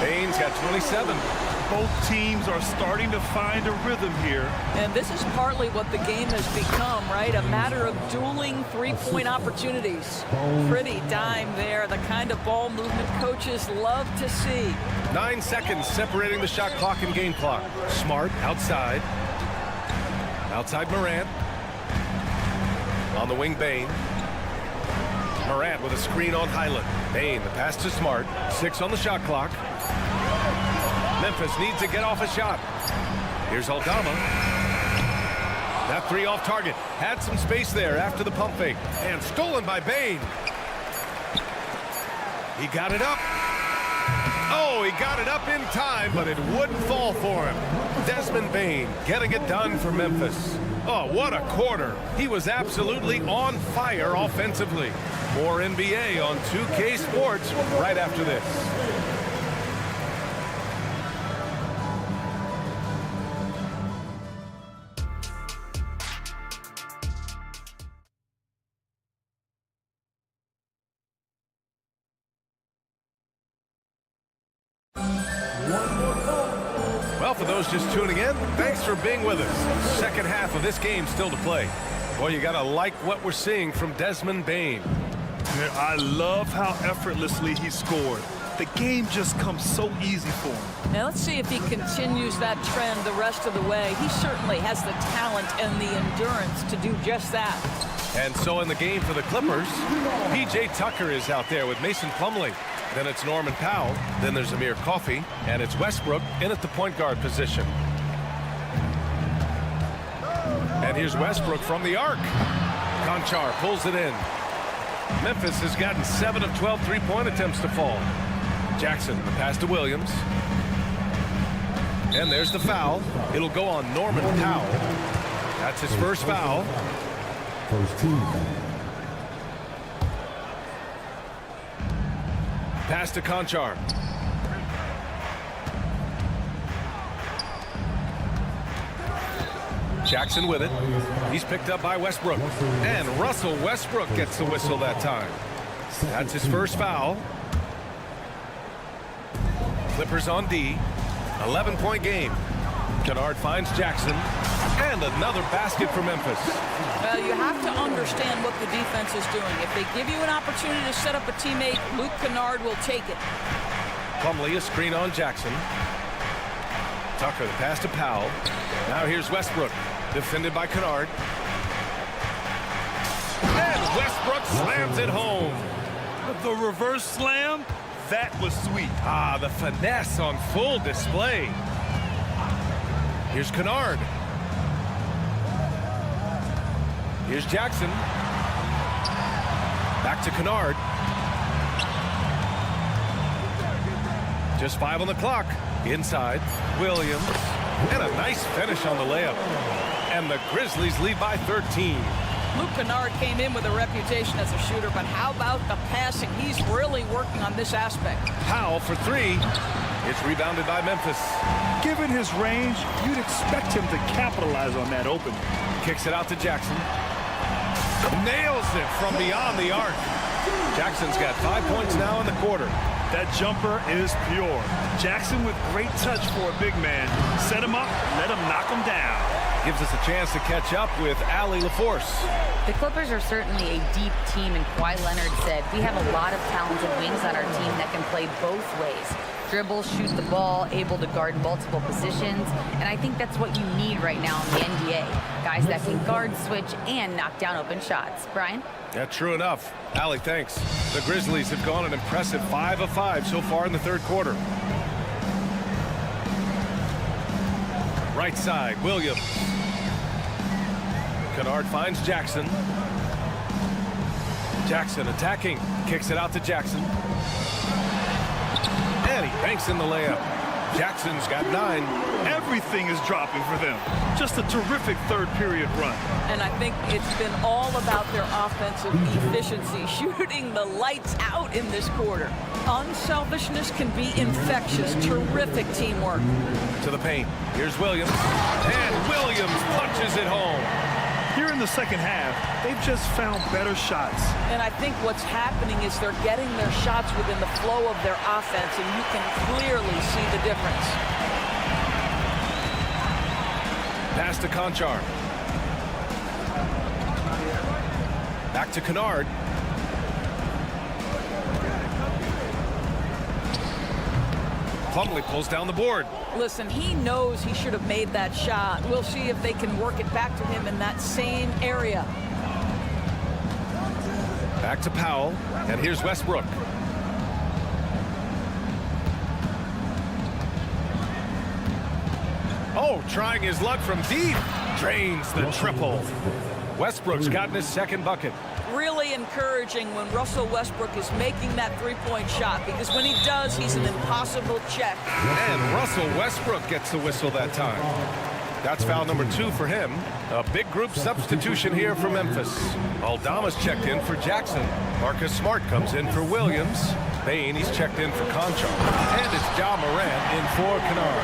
Bane's got 27.
Both teams are starting to find a rhythm here.
And this is partly what the game has become, right? A matter of dueling three-point opportunities. Pretty dime there, the kind of ball movement coaches love to see.
9 seconds separating the shot clock and game clock. Smart outside. Outside Morant. On the wing, Bane. Morant with a screen on Highland. Bane, the pass to Smart. 6 on the shot clock. Memphis needs to get off a shot. Here's Aldama. That 3 off target. Had some space there after the pump fake. And stolen by Bane. He got it up. Oh, he got it up in time, but it wouldn't fall for him. Desmond Bane getting it done for Memphis. Oh, what a quarter. He was absolutely on fire offensively. More NBA on 2K Sports right after this. Well, for those just tuning in, thanks for being with us. Second half of this game still to play. Boy, you gotta like what we're seeing from Desmond Bane.
Yeah, I love how effortlessly he scored. The game just comes so easy for him.
Now let's see if he continues that trend the rest of the way. He certainly has the talent and the endurance to do just that.
And so in the game for the Clippers, P.J. Tucker is out there with Mason Plumlee. Then it's Norman Powell. Then there's Amir Coffey. And it's Westbrook in at the point guard position. And here's Westbrook from the arc. Conchar pulls it in. Memphis has gotten 7 of 12 three-point attempts to fall. Jackson, the pass to Williams. And there's the foul. It'll go on Norman Powell. That's his first foul.
First team.
Pass to Conchar. Jackson with it. He's picked up by Westbrook. And Russell Westbrook gets the whistle that time. That's his first foul. Clippers on D. 11-point game. Kennard finds Jackson. And another basket for Memphis.
Well, you have to understand what the defense is doing. If they give you an opportunity to set up a teammate, Luke Kennard will take it.
Plumlee, a screen on Jackson. Tucker, the pass to Powell. Now here's Westbrook, defended by Kennard. And Westbrook slams it home.
The reverse slam, that was sweet.
Ah, the finesse on full display. Here's Kennard. Here's Jackson. Back to Kennard. Just 5 on the clock. Inside, Williams. And a nice finish on the layup. And the Grizzlies lead by 13.
Luke Kennard came in with a reputation as a shooter, but how about the passing? He's really working on this aspect.
Powell for 3. It's rebounded by Memphis.
Given his range, you'd expect him to capitalize on that opening.
Kicks it out to Jackson. Nails it from beyond the arc. Jackson's got 5 points now in the quarter.
That jumper is pure. Jackson with great touch for a big man. Set him up, let him knock him down.
Gives us a chance to catch up with Allie LaForce.
The Clippers are certainly a deep team, and Kawhi Leonard said, we have a lot of talented wings on our team that can play both ways. Dribble, shoot the ball, able to guard multiple positions. And I think that's what you need right now in the NBA. Guys that can guard, switch, and knock down open shots. Brian?
Yeah, true enough. Allie, thanks. The Grizzlies have gone an impressive 5 of 5 so far in the third quarter. Right side, Williams. Kennard finds Jackson. Jackson attacking, kicks it out to Jackson. And he banks in the layup. Jackson's got 9.
Everything is dropping for them. Just a terrific third period run.
And I think it's been all about their offensive efficiency, shooting the lights out in this quarter. Unselfishness can be infectious. Terrific teamwork.
To the paint. Here's Williams. And Williams punches it home.
Here in the second half, they've just found better shots.
And I think what's happening is they're getting their shots within the flow of their offense, and you can clearly see the difference.
Pass to Conchar. Back to Kennard. Plumlee pulls down the board.
Listen, he knows he should have made that shot. We'll see if they can work it back to him in that same area.
Back to Powell, and here's Westbrook. Oh, trying his luck from deep. Drains the triple. Westbrook's gotten his second bucket.
Really encouraging when Russell Westbrook is making that three-point shot, because when he does, he's an impossible check.
And Russell Westbrook gets the whistle that time. That's foul number 2 for him. A big group substitution here for Memphis. Aldama's checked in for Jackson. Marcus Smart comes in for Williams. Bain, he's checked in for Conchar. And it's Ja Morant in for Kennard.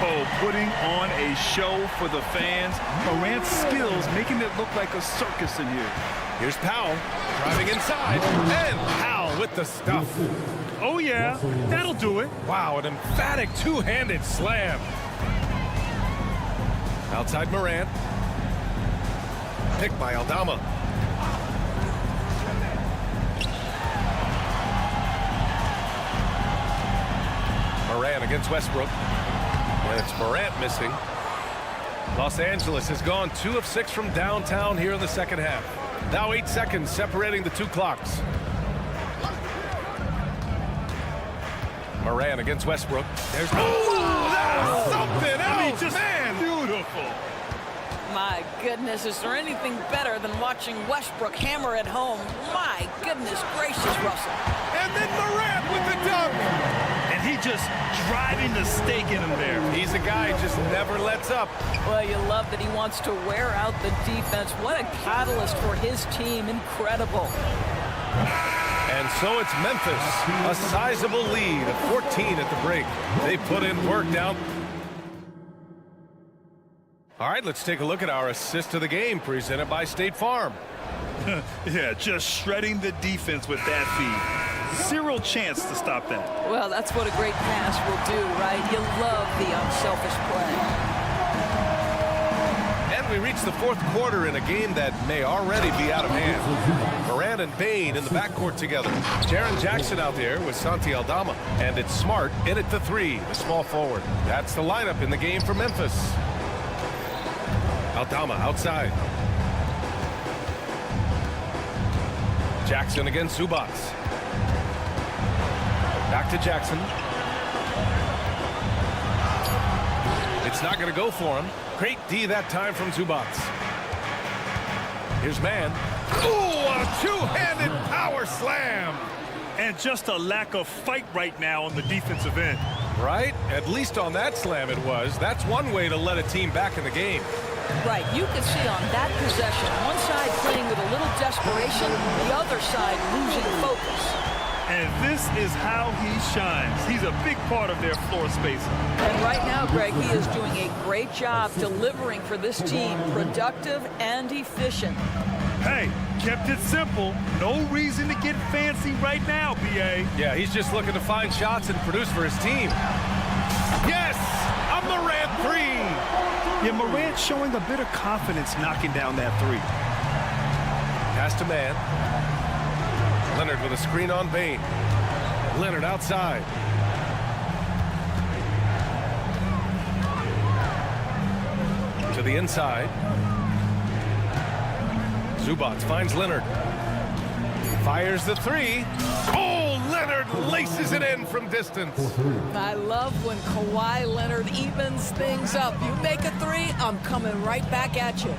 Oh, putting on a show for the fans. Morant's skills making it look like a circus in here.
Here's Powell driving inside, and Powell with the stuff.
Oh yeah, that'll do it.
Wow, an emphatic two-handed slam. Outside Morant. Picked by Aldama. Morant against Westbrook. And it's Morant missing. Los Angeles has gone 2 of 6 from downtown here in the second half. Now 8 seconds separating the 2 clocks. Morant against Westbrook. There's that's something else,
just
man.
Beautiful.
My goodness, is there anything better than watching Westbrook hammer at home? My goodness gracious, Russell.
And then Morant with the dunk.
And he just driving the stake in him there.
He's a guy who just never lets up.
Well, you love that he wants to wear out the defense. What a catalyst for his team. Incredible.
And so it's Memphis, a sizable lead of 14 at the break. They put in work down. All right, let's take a look at our assist of the game presented by State Farm.
Yeah, just shredding the defense with that feed. Zero chance to stop that.
Well, that's what a great pass will do, right? You love the unselfish play.
And we reach the 4th quarter in a game that may already be out of hand. Morant and Bain in the backcourt together. Jaren Jackson out there with Santi Aldama. And it's Smart in at the 3, the small forward. That's the lineup in the game for Memphis. Aldama outside. Jackson against Zubats. Back to Jackson. It's not going to go for him. Great D that time from Zubats. Here's Mann. Ooh, a two-handed power slam.
And just a lack of fight right now on the defensive end.
Right? At least on that slam it was. That's one way to let a team back in the game.
Right, you can see on that possession, one side playing with a little desperation, the other side losing focus.
And this is how he shines. He's a big part of their floor spacing.
And right now, Greg, he is doing a great job delivering for this team, productive and efficient.
Hey, kept it simple. No reason to get fancy right now, B.A.
Yeah, he's just looking to find shots and produce for his team. Yes! A Morant 3!
Yeah, Morant showing a bit of confidence knocking down that 3.
Pass to Mann. Leonard with a screen on Bain. Leonard outside. the inside. Zubac finds Leonard. Fires the three. Oh, Leonard laces it in from distance.
I love when Kawhi Leonard evens things up. You make a three, I'm coming right back at you.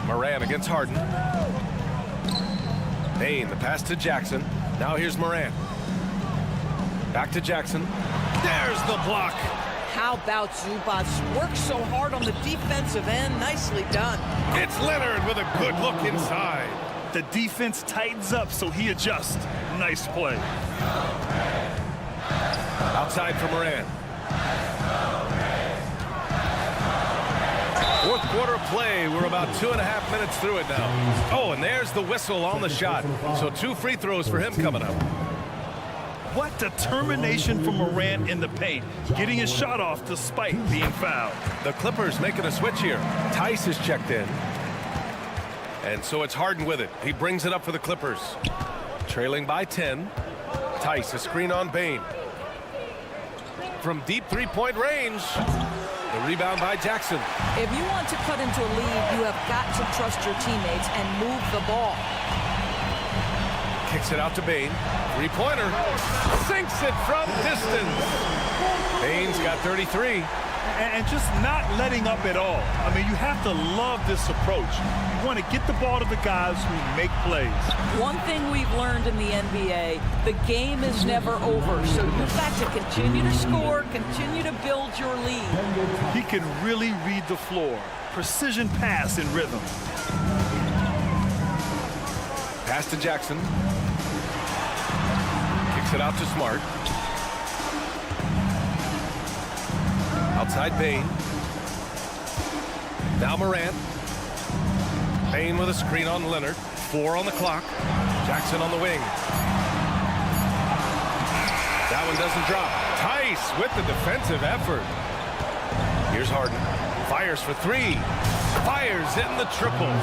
Moran against Harden. Bane, the pass to Jackson. Now here's Moran. Back to Jackson. There's the block.
How about Zubac? Works so hard on the defensive end. Nicely done.
It's Leonard with a good look inside.
The defense tightens up, so he adjusts. Nice play.
Outside for Moran. Fourth quarter of play. We're about 2.5 minutes through it now. Oh, and there's the whistle on the shot. So 2 free throws for him coming up.
What determination from Morant in the paint, getting his shot off despite being fouled.
The Clippers making a switch here. Tice is checked in. And so it's Harden with it. He brings it up for the Clippers. Trailing by 10. Tice, a screen on Bane. From deep three-point range. The rebound by Jackson.
If you want to cut into a lead, you have got to trust your teammates and move the ball.
Kicks it out to Bane. Three-pointer. Sinks it from distance. Bane's got 33.
And just not letting up at all. I mean, you have to love this approach. You want to get the ball to the guys who make plays.
One thing we've learned in the NBA, the game is never over. So you've got to continue to score, continue to build your lead.
He can really read the floor. Precision pass in rhythm.
Pass to Jackson. Kicks it out to Smart. Outside Bane. Now Morant. Bane with a screen on Leonard. 4 on the clock. Jackson on the wing. That one doesn't drop. Tice with the defensive effort. Here's Harden. Fires for 3. Fires in the triple.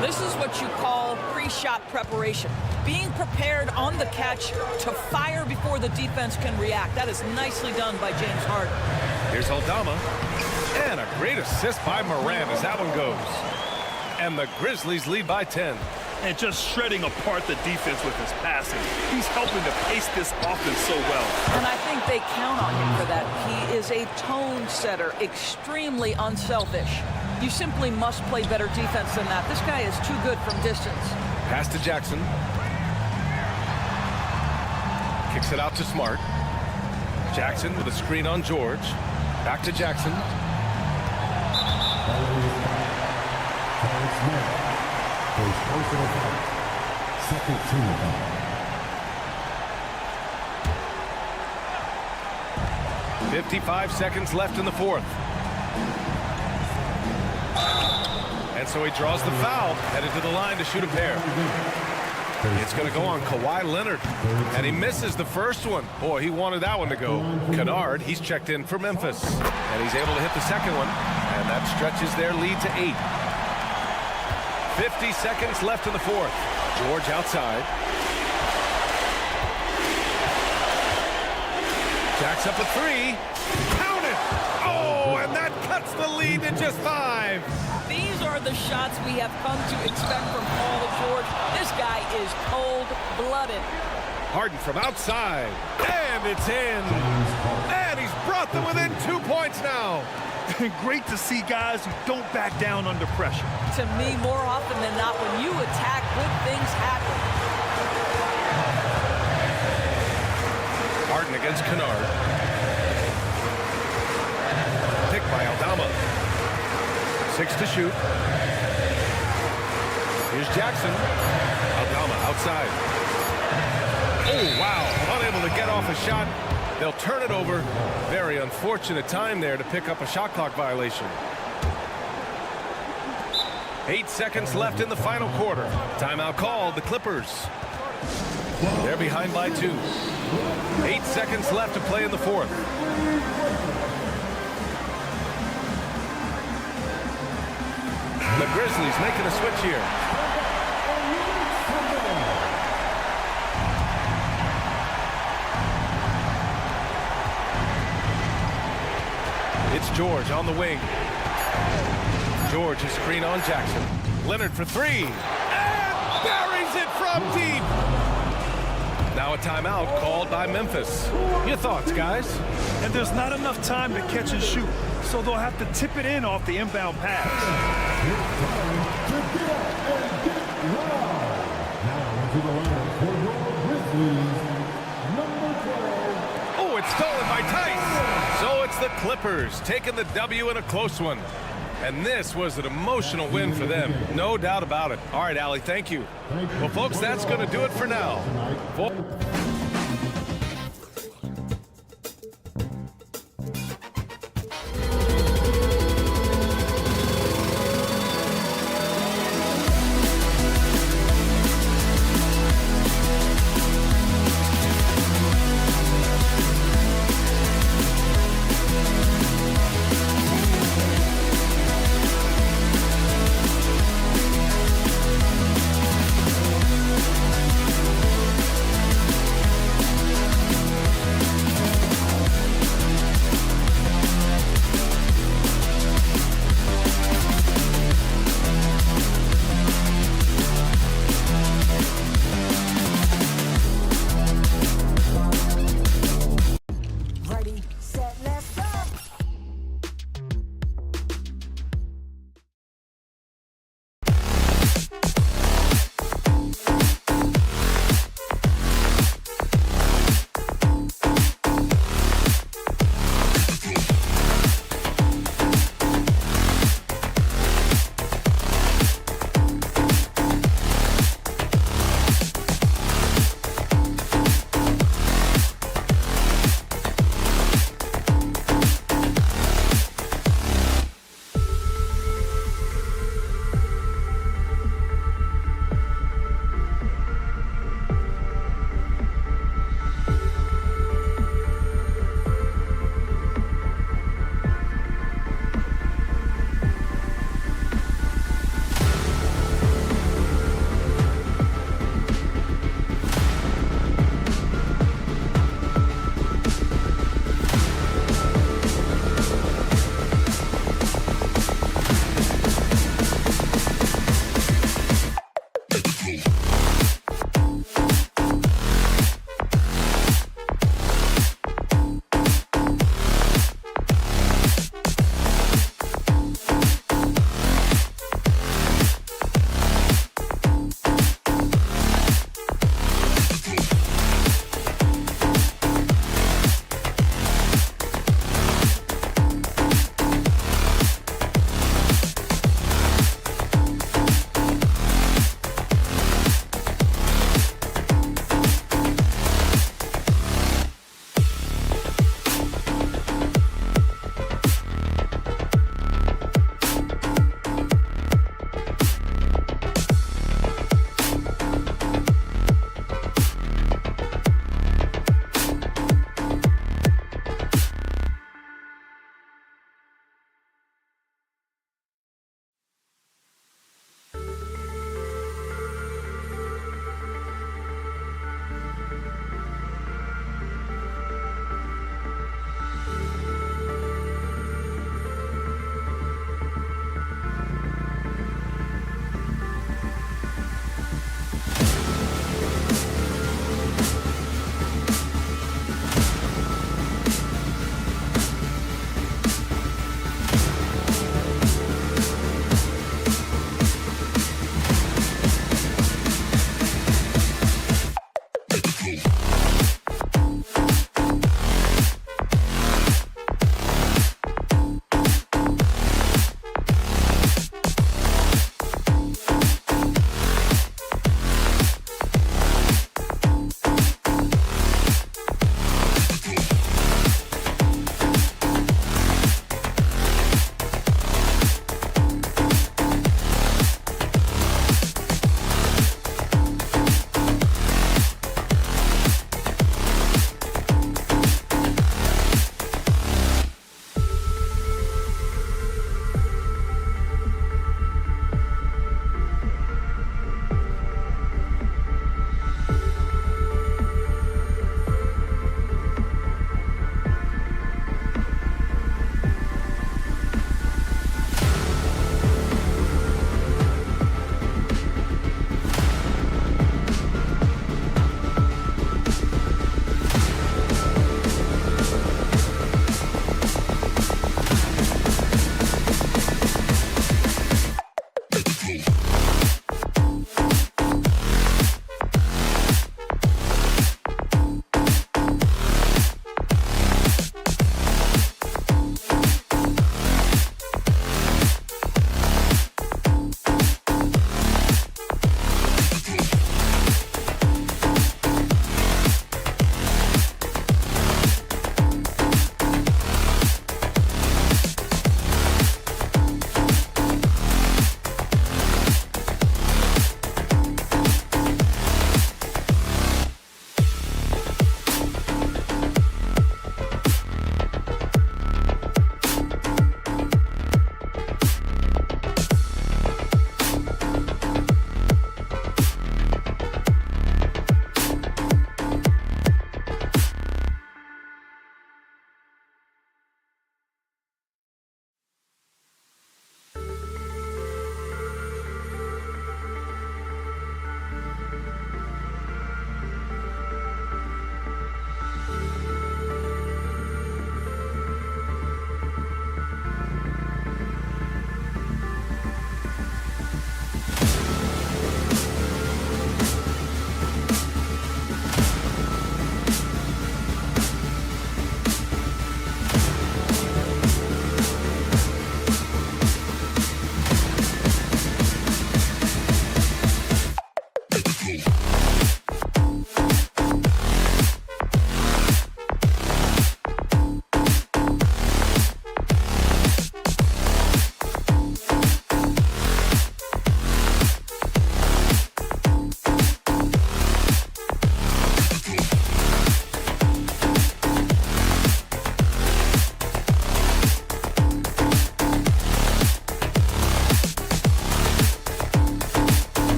This is what you call pre-shot preparation. Being prepared on the catch to fire before the defense can react. That is nicely done by James Harden.
Here's Aldama. And a great assist by Moran as that one goes. And the Grizzlies lead by 10.
And just shredding apart the defense with his passing. He's helping to pace this offense so well.
And I think they count on him for that. He is a tone setter, extremely unselfish. You simply must play better defense than that. This guy is too good from distance.
Pass to Jackson. Kicks it out to Smart. Jackson with a screen on George. Back to Jackson.
Second team foul.
55 seconds left in the fourth. And so he draws the foul, headed to the line to shoot a pair. It's going to go on Kawhi Leonard, and he misses the first one. Boy, he wanted that one to go. Kennard, he's checked in for Memphis, and he's able to hit the second one, and that stretches their lead to 8. 50 seconds left in the fourth. George outside. Jacks up a 3. Count it! Oh, and that cuts the lead to just 5.
These are the shots we have come to expect from Paul George. This guy is cold-blooded.
Harden from outside, and it's in. And he's brought them within 2 points now.
Great to see guys who don't back down under pressure.
To me, more often than not, when you attack, good things happen.
Harden against Kennard. Picked by Aldama. 6 to shoot. Here's Jackson. Aldama outside. Oh, wow. Unable to get off a shot. They'll turn it over. Very unfortunate time there to pick up a shot clock violation. 8 seconds left in the final quarter. Timeout called. The Clippers. They're behind by 2. 8 seconds left to play in the fourth. The Grizzlies making a switch here. George on the wing. George is screen on Jackson. Leonard for three. And buries it from deep. Now a timeout called by Memphis. Your thoughts, guys?
And there's not enough time to catch and shoot, so they'll have to tip it in off the inbound pass.
Now into the line for your Grizzlies, number 12.
Oh, it's stolen by Tice. So it's the Clippers taking the W in a close one. And this was an emotional win for them, no doubt about it. All right, Allie, thank you. Well, folks, that's going to do it for now.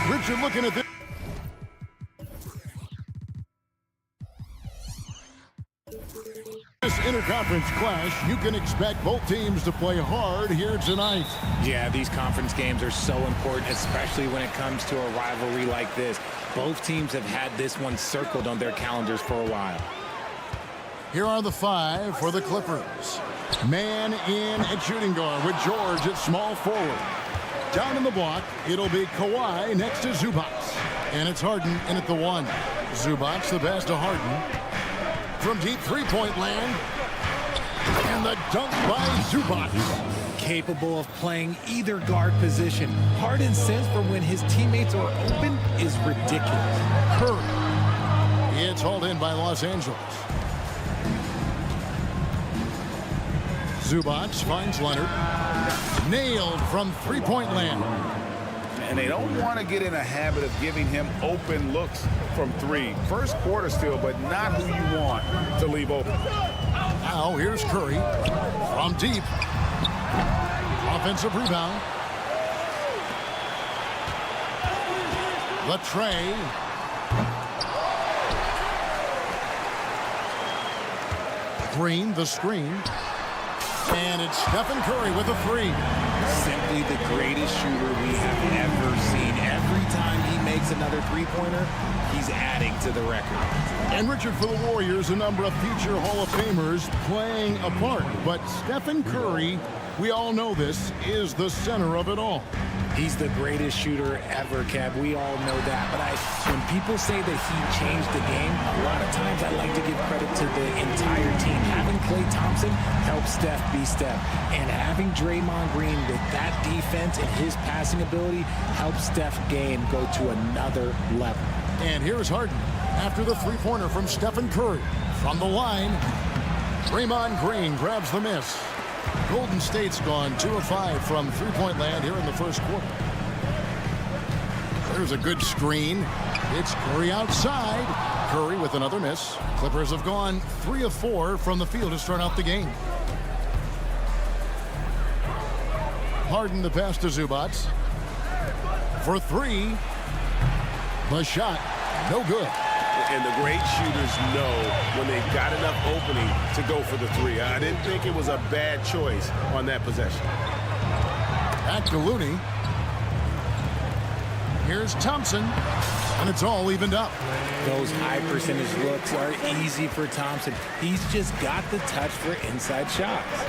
Richard looking at this. This interconference clash, you can expect both teams to play hard here tonight.
Yeah, these conference games are so important, especially when it comes to a rivalry like this. Both teams have had this one circled on their calendars for a while.
Here are the 5 for the Clippers. Man in at shooting guard with George at small forward. Down in the block, it'll be Kawhi next to Zubac. And it's Harden in at the 1. Zubac the pass to Harden. From deep three-point land. And the dunk by Zubac.
Capable of playing either guard position. Harden's sense for when his teammates are open is ridiculous.
Curry. It's hauled in by Los Angeles. Zubac finds Leonard. Nailed from three-point land.
And they don't want to get in a habit of giving him open looks from 3. First quarter still, but not who you want to leave open.
Now here's Curry from deep. Offensive rebound. The tray. Green, the screen. And it's Stephen Curry with a 3.
Simply the greatest shooter we have ever seen. Every time he makes another three-pointer, he's adding to the record.
And Richard, for the Warriors, a number of future Hall of Famers playing a part. But Stephen Curry, we all know this, is the center of it all.
He's the greatest shooter ever, Kev. We all know that. But when people say that he changed the game, a lot of times I like to give credit to the entire team. Having Klay Thompson help Steph be Steph. And having Draymond Green with that defense and his passing ability helps Steph's game go to another level.
And here's Harden after the three-pointer from Stephen Curry. From the line, Draymond Green grabs the miss. Golden State's gone 2 of 5 from three-point land here in the first quarter. There's a good screen. It's Curry outside. Curry with another miss. Clippers have gone 3 of 4 from the field to start out the game. Harden the pass to Zubac. For 3. The shot, no good.
And the great shooters know when they've got enough opening to go for the 3. I didn't think it was a bad choice on that possession.
Back to Looney. Here's Thompson, and it's all evened up.
Those high percentage looks are easy for Thompson. He's just got the touch for inside shots.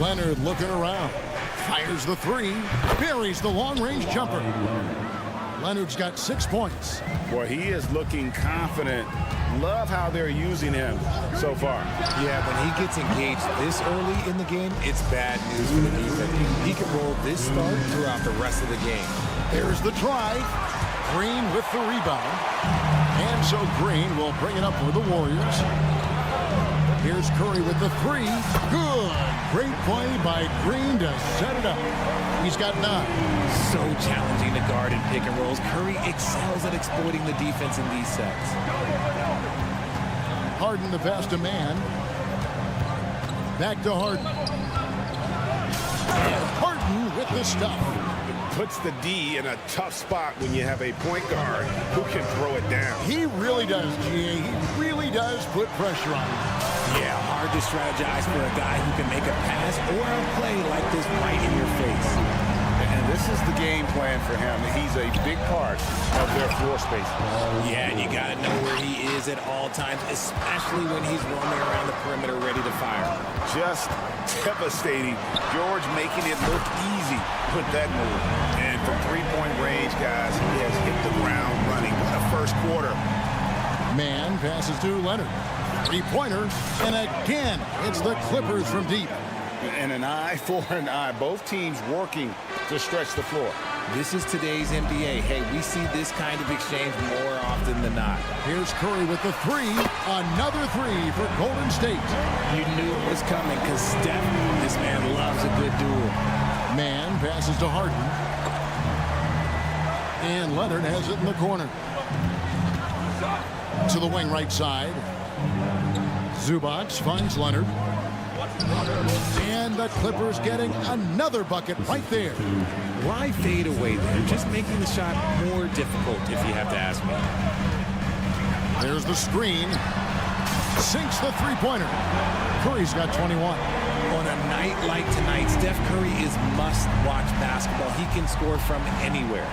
Leonard looking around. Fires the 3. Buries the long-range jumper. Leonard's got 6 points.
Boy, he is looking confident. Love how they're using him so far.
Yeah, when he gets engaged this early in the game, it's bad news for the defense. He can roll this start throughout the rest of the game.
There's the drive. Green with the rebound. And so Green will bring it up for the Warriors. Here's Curry with the 3. Good. Great play by Green to set it up. He's got 9.
So challenging to guard in pick and rolls. Curry excels at exploiting the defense in these sets.
Harden the pass to man. Back to Harden. And Harden with the stuff.
Puts the D in a tough spot when you have a point guard who can throw it down.
He really does, GA. He really does put pressure on him.
Yeah, hard to strategize for a guy who can make a pass or a play like this right in your face.
And this is the game plan for him. He's a big part of their floor space.
Yeah, and you got to know where he is at all times, especially when he's roaming around the perimeter ready to fire.
Just devastating. George making it look easy with that move. And from three-point range, guys, he has hit the ground running in the first quarter.
Man passes to Leonard. Three-pointer, and again, it's the Clippers from deep.
And an eye for an eye. Both teams working to stretch the floor.
This is today's NBA. Hey, we see this kind of exchange more often than not.
Here's Curry with the 3. Another 3 for Golden State.
You knew it was coming because Steph, this man loves a good duel.
Man passes to Harden. And Leonard has it in the corner. To the wing right side. Zubac finds Leonard. And the Clippers getting another bucket right there.
Why fade away there? Just making the shot more difficult, if you have to ask me.
There's the screen. Sinks the three-pointer. Curry's got 21.
On a night like tonight, Steph Curry is must-watch basketball. He can score from anywhere.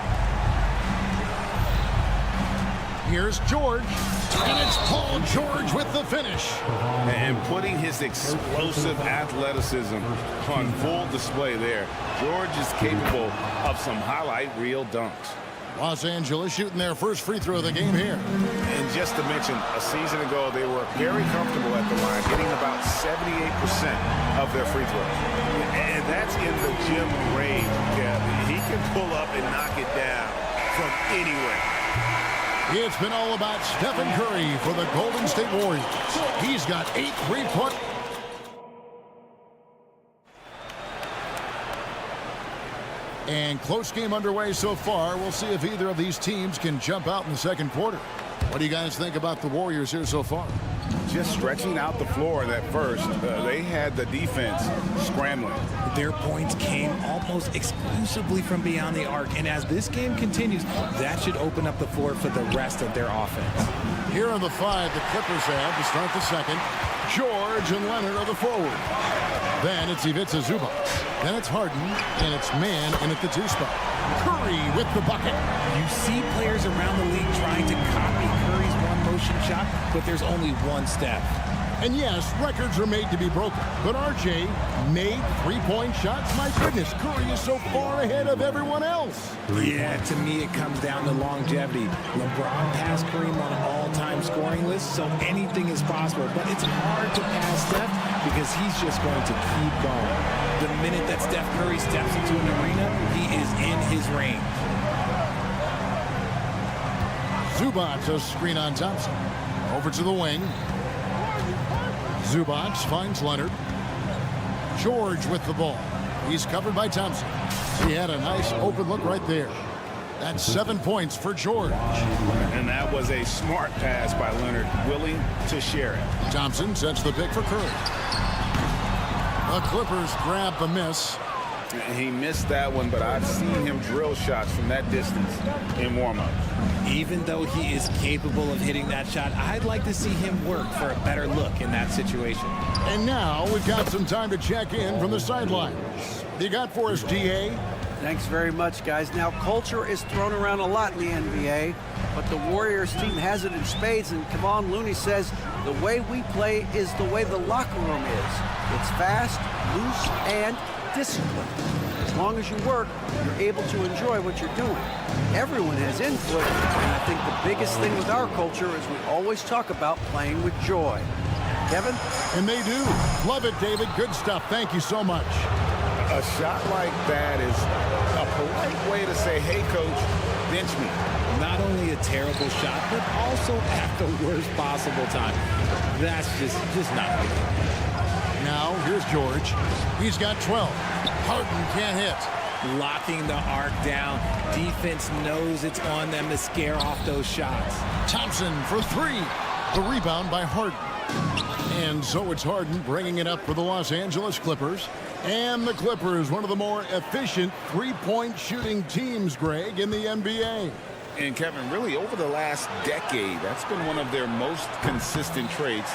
Here's George, and it's Paul George with the finish.
And putting his explosive athleticism on full display there. George is capable of some highlight reel dunks.
Los Angeles shooting their first free throw of the game here.
And just to mention, a season ago, they were very comfortable at the line, hitting about 78% of their free throws. And that's in the gym range, Kevin. He can pull up and knock it down from anywhere.
It's been all about Stephen Curry for the Golden State Warriors. He's got 8 3-point. And close game underway so far. We'll see if either of these teams can jump out in the second quarter. What do you guys think about the Warriors here so far?
Just stretching out the floor in that first. They had the defense scrambling.
Their points came almost exclusively from beyond the arc. And as this game continues, that should open up the floor for the rest of their offense.
Here on the 5, the Clippers have to start the second. George and Leonard are the forward. Then it's Ivica Zubac. Then it's Harden, and it's man in at the 2 spot. Curry with the bucket.
You see players around the league trying to copy Curry's one-motion shot, but there's only one step.
And yes, records are made to be broken. But RJ made 3-point shots. My goodness, Curry is so far ahead of everyone else.
Yeah, to me it comes down to longevity. LeBron passed Kareem on an all-time scoring list, so anything is possible. But it's hard to pass Steph because he's just going to keep going. The minute that Steph Curry steps into an arena, he is in his range.
Zubac, a screen on Thompson. Over to the wing. Zubac finds Leonard. George with the ball. He's covered by Thompson. He had a nice open look right there. That's 7 points for George.
And that was a smart pass by Leonard, willing to share it.
Thompson sets the pick for Curry. The Clippers grab the miss.
He missed that one, but I've seen him drill shots from that distance in warm-up.
Even though he is capable of hitting that shot, I'd like to see him work for a better look in that situation.
And now we've got some time to check in from the sidelines. You got for us, DA?
Thanks very much, guys. Now, culture is thrown around a lot in the NBA, but the Warriors team has it in spades, and Kevon Looney says the way we play is the way the locker room is. It's fast, loose, and disciplined. As long as you work, you're able to enjoy what you're doing. Everyone has input, and I think the biggest thing with our culture is we always talk about playing with joy. Kevin?
And they do. Love it, David. Good stuff. Thank you so much.
A shot like that is a polite way to say, hey, coach, bench me.
Not only a terrible shot, but also at the worst possible time. That's just not good.
Now, here's George. He's got 12. Harden can't hit.
Locking the arc down. Defense knows it's on them to scare off those shots.
Thompson for 3. The rebound by Harden. And so it's Harden bringing it up for the Los Angeles Clippers. And the Clippers, one of the more efficient three-point shooting teams, Greg, in the NBA.
And Kevin, really over the last decade, that's been one of their most consistent traits.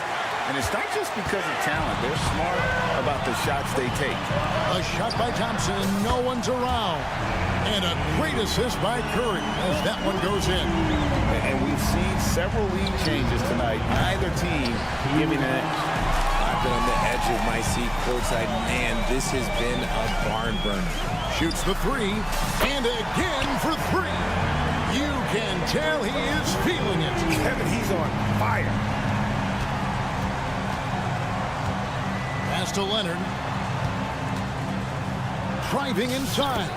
And it's not just because of talent. They're smart about the shots they take.
A shot by Thompson, no one's around. And a great assist by Curry as that one goes in.
And we've seen several lead changes tonight. Neither team giving an edge.
I've been on the edge of my seat courtside. Man, this has been a barn burner.
Shoots the 3, and again for 3. You can tell he is feeling it.
Kevin, he's on fire.
Pass to Leonard. Driving inside.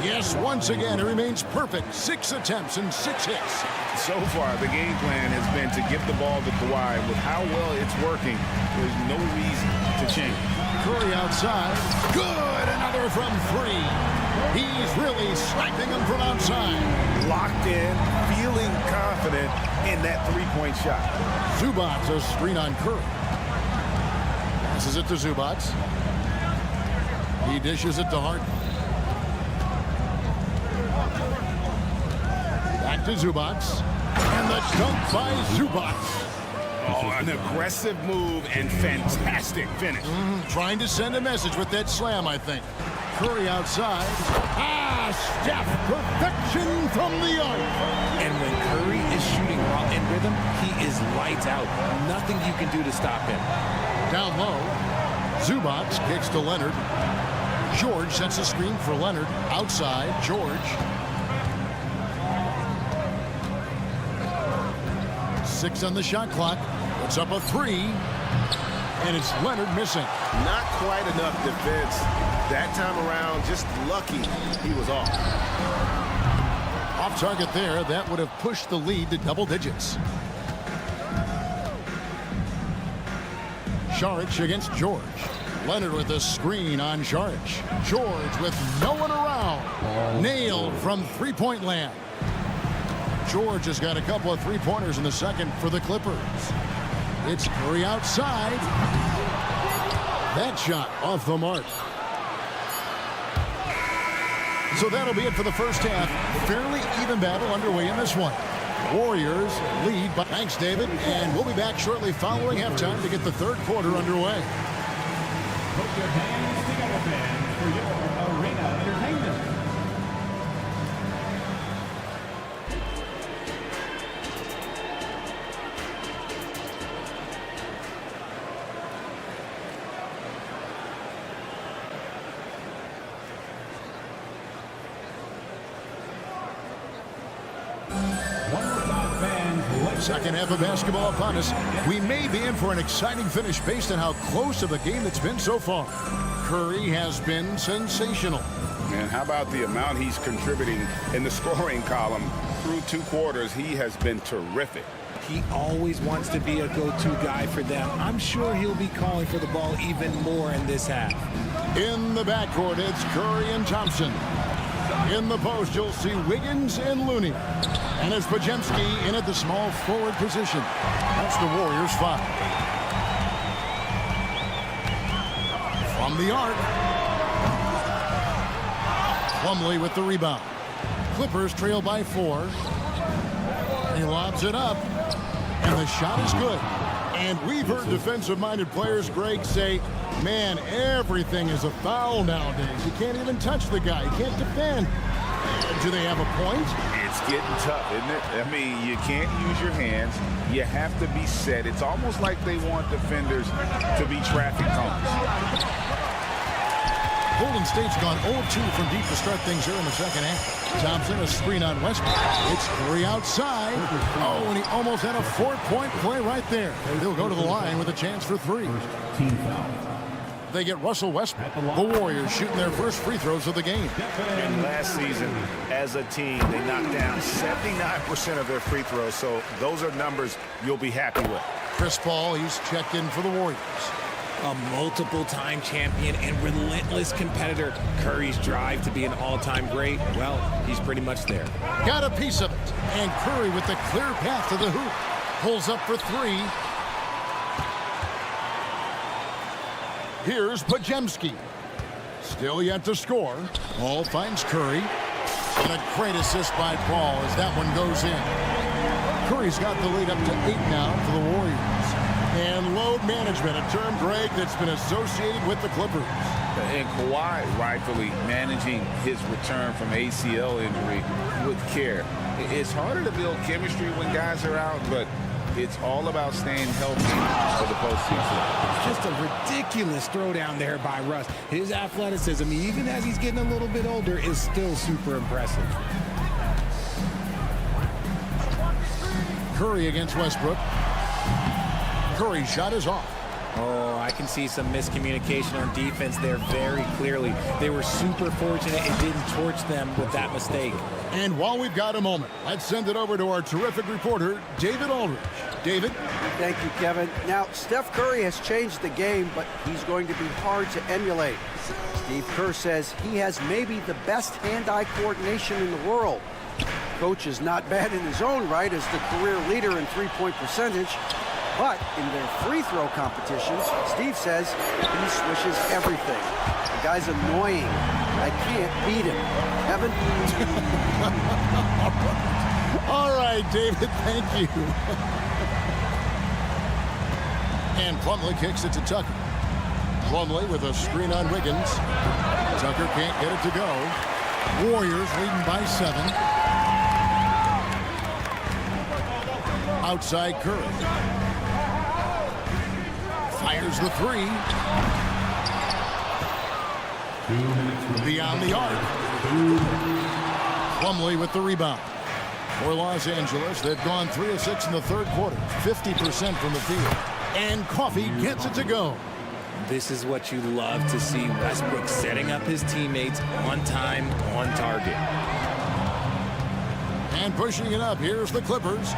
Yes, once again, it remains perfect. 6 attempts and 6 hits.
So far, the game plan has been to give the ball to Kawhi. With how well it's working, there's no reason to change.
Curry outside. Good, another from 3. He's really sniping him from outside.
Locked in, feeling confident in that three-point shot.
Zubac, a screen on Curry. Passes it to Zubac. He dishes it to Harden. Back to Zubac. And the dunk by Zubac.
Oh, an aggressive move and fantastic finish.
Trying to send a message with that slam, I think. Curry outside. Steph, perfection from the arc.
And when Curry is shooting while in rhythm, he is lights out. Nothing you can do to stop him.
Down low. Zubac kicks to Leonard. George sets a screen for Leonard. Outside, George. 6 on the shot clock. Puts up a 3. And it's Leonard missing.
Not quite enough defense that time around. Just lucky he was off.
Off target there. That would have pushed the lead to double digits. Saric against George. Leonard with a screen on Saric. George with no one around. Nailed from three-point land. George has got a couple of three-pointers in the second for the Clippers. It's Curry outside. That shot off the mark. So that'll be it for the first half. Fairly even battle underway in this one. Warriors lead by... Thanks, David. And we'll be back shortly following halftime to get the third quarter underway.
Put your hands together, fans, for your arena entertainment.
Second half of basketball upon us. We may be in for an exciting finish based on how close of a game it's been so far. Curry has been sensational.
And how about the amount he's contributing in the scoring column? Through 2 quarters, he has been terrific.
He always wants to be a go-to guy for them. I'm sure he'll be calling for the ball even more in this half.
In the backcourt, it's Curry and Thompson. In the post, you'll see Wiggins and Looney. And it's Podziemski in at the small forward position. That's the Warriors' 5. From the arc. Plumlee with the rebound. Clippers trail by 4. He lobs it up. And the shot is good. And we've heard defensive-minded players, Greg, say, man, everything is a foul nowadays. You can't even touch the guy. You can't defend. Do they have a point?
It's getting tough, isn't it? I mean, you can't use your hands. You have to be set. It's almost like they want defenders to be traffic cones.
Golden State's gone 0-2 from deep to start things here in the second half. Thompson, a screen on Westbrook. It's Curry outside. Oh, and he almost had a 4-point play right there. He'll go to the line with a chance for 3. They get Russell Westbrook. The Warriors shooting their first free throws of the game.
And last season, as a team, they knocked down 79% of their free throws. So those are numbers you'll be happy with.
Chris Paul, he's checked in for the Warriors.
A multiple-time champion and relentless competitor. Curry's drive to be an all-time great, well, he's pretty much there.
Got a piece of it. And Curry with the clear path to the hoop. Pulls up for 3. Here's Podziemski. Still yet to score. Paul finds Curry. And a great assist by Paul as that one goes in. Curry's got the lead up to 8 now for the Warriors. And load management, a term, Greg, that's been associated with the Clippers.
And Kawhi rightfully managing his return from ACL injury with care. It's harder to build chemistry when guys are out, but it's all about staying healthy for the postseason.
Just a ridiculous throwdown there by Russ. His athleticism, even as he's getting a little bit older, is still super impressive.
Curry against Westbrook. Curry's shot is off.
Oh, I can see some miscommunication on defense there very clearly. They were super fortunate it didn't torch them with that mistake.
And while we've got a moment, let's send it over to our terrific reporter, David Aldridge. David?
Thank you, Kevin. Now, Steph Curry has changed the game, but he's going to be hard to emulate. Steve Kerr says he has maybe the best hand-eye coordination in the world. Coach is not bad in his own right as the career leader in three-point percentage. But in their free throw competitions, Steve says he swishes everything. The guy's annoying. I can't beat him. Evan?
All right, David, thank you. And Plumlee kicks it to Tucker. Plumlee with a screen on Wiggins. Tucker can't get it to go. Warriors leading by 7. Outside Curry. Fires the 3. Beyond the arc. Plumlee with the rebound. For Los Angeles, they've gone 3 of 6 in the third quarter. 50% from the field. And Coffey gets it to go.
This is what you love to see. Westbrook setting up his teammates on time, on target.
And pushing it up. Here's the Clippers.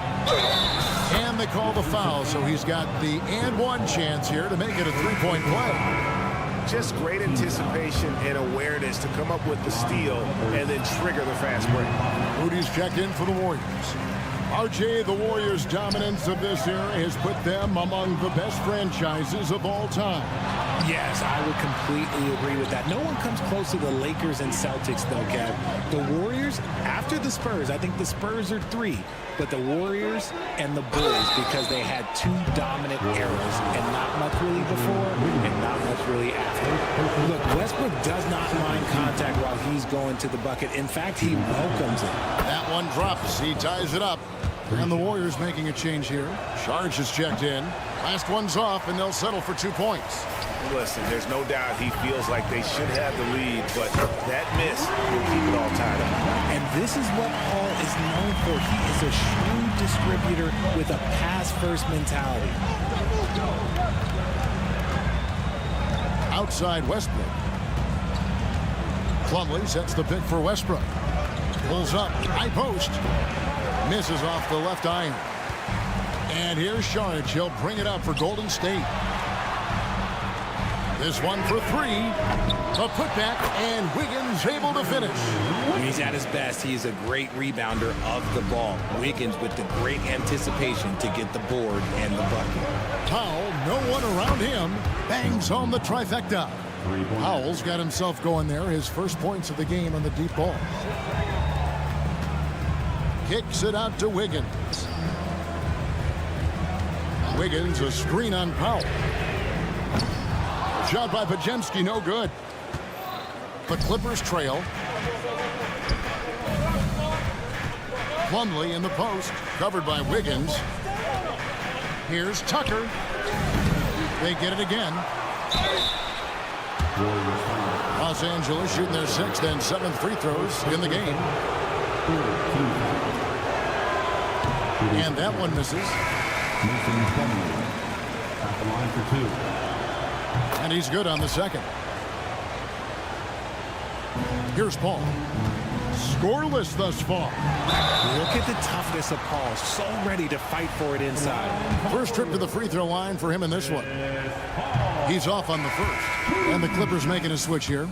And they call the foul, so he's got the and one chance here to make it a three-point play.
Just great anticipation and awareness to come up with the steal and then trigger the fast break.
Moody's checked in for the Warriors. RJ, the Warriors' dominance of this era has put them among the best franchises of all time.
Yes, I would completely agree with that. No one comes close to the Lakers and Celtics, though, Kev. The Warriors, after the Spurs, I think the Spurs are 3, but the Warriors and the Bulls, because they had 2 dominant eras and not much really before and not much really after. Look, Westbrook does not mind contact while he's going to the bucket. In fact, he welcomes it.
That one drops. He ties it up. And the Warriors making a change here. Sharge has checked in. Last one's off, and they'll settle for 2 points.
Listen, there's no doubt he feels like they should have the lead, but that miss will keep it all tied up.
And this is what Paul is known for. He is a shrewd distributor with a pass-first mentality.
Outside Westbrook. Plumlee sets the pick for Westbrook. Pulls up, high post. Misses off the left iron. And here's Sharge. He'll bring it up for Golden State. This one for 3. A putback, and Wiggins able to finish.
When he's at his best, he is a great rebounder of the ball. Wiggins with the great anticipation to get the board and the bucket.
Powell, no one around him, bangs home the trifecta. Powell's got himself going there. His first points of the game on the deep ball. Kicks it out to Wiggins. Wiggins, a screen on Powell. Shot by Pajemski, no good. The Clippers trail. Plumlee in the post, covered by Wiggins. Here's Tucker. They get it again. Los Angeles shooting their 6th and 7th free throws in the game. And that one misses.
At the line for 2.
And he's good on the second. Here's Paul. Scoreless thus far.
Look at the toughness of Paul. So ready to fight for it inside.
First trip to the free throw line for him in this one. He's off on the first. And the Clippers making a switch here.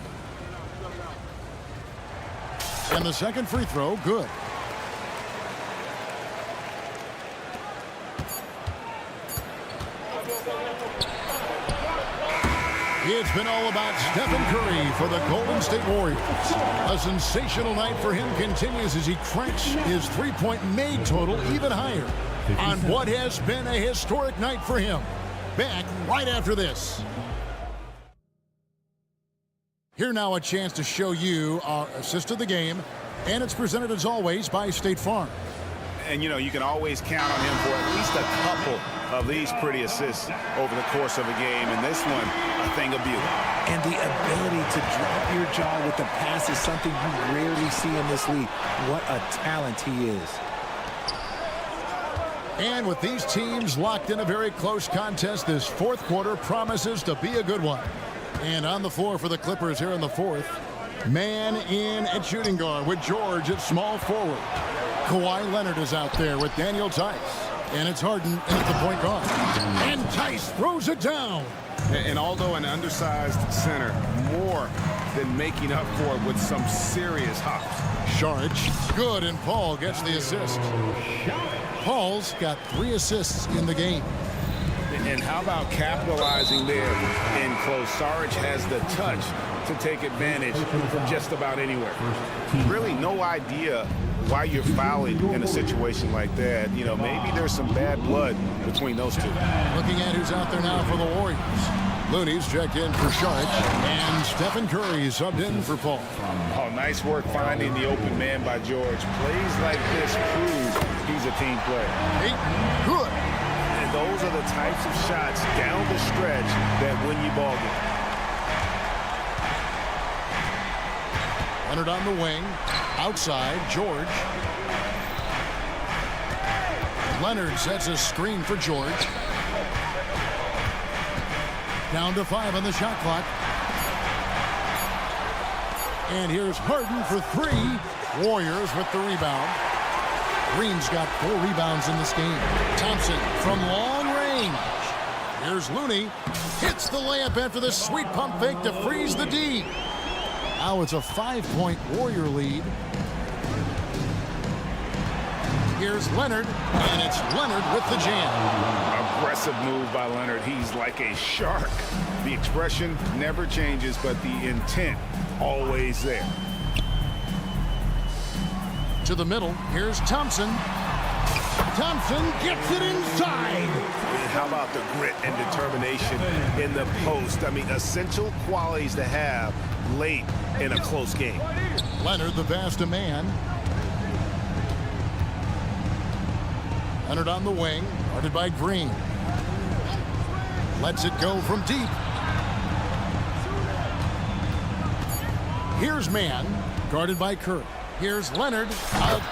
And the second free throw, good. It's been all about Stephen Curry for the Golden State Warriors. A sensational night for him continues as he cranks his three-point made total even higher on what has been a historic night for him. Back right after this. Here now a chance to show you our assist of the game, and it's presented as always by State Farm.
And, you know, you can always count on him for at least a couple of these pretty assists over the course of a game. And this one, a thing of beauty.
And the ability to drop your jaw with the pass is something you rarely see in this league. What a talent he is.
And with these teams locked in a very close contest, this fourth quarter promises to be a good one. And on the floor for the Clippers here in the fourth, man in at shooting guard with George at small forward. Kawhi Leonard is out there with Daniel Tice. And it's Harden in at the point guard. And Tice throws it down.
And although an undersized center, more than making up for it with some serious hops.
Sharge, good, and Paul gets the assist. Paul's got 3 assists in the game.
And how about capitalizing there in close? Sarge has the touch to take advantage from just about anywhere. Really no idea why you're fouling in a situation like that. You know, maybe there's some bad blood between those two.
Looking at who's out there now for the Warriors. Looney's checked in for Sharp, and Stephen Curry subbed in for Paul.
Oh, nice work finding the open man by George. Plays like this prove he's a team player.
Good.
And those are the types of shots down the stretch that win you ball games.
Leonard on the wing. Outside, George. Leonard sets a screen for George. Down to 5 on the shot clock. And here's Harden for 3. Warriors with the rebound. Green's got 4 rebounds in this game. Thompson from long range. Here's Looney. Hits the layup after the sweet pump fake to freeze the D. Now it's a 5-point Warrior lead. Here's Leonard, and it's Leonard with the jam.
Aggressive move by Leonard. He's like a shark. The expression never changes, but the intent always there.
To the middle, here's Thompson. Thompson gets it inside.
And how about the grit and determination in the post? I mean, essential qualities to have late in a close game.
Leonard, the best man. Leonard on the wing, guarded by Green. Lets it go from deep. Here's Mann, guarded by Curry. Here's Leonard,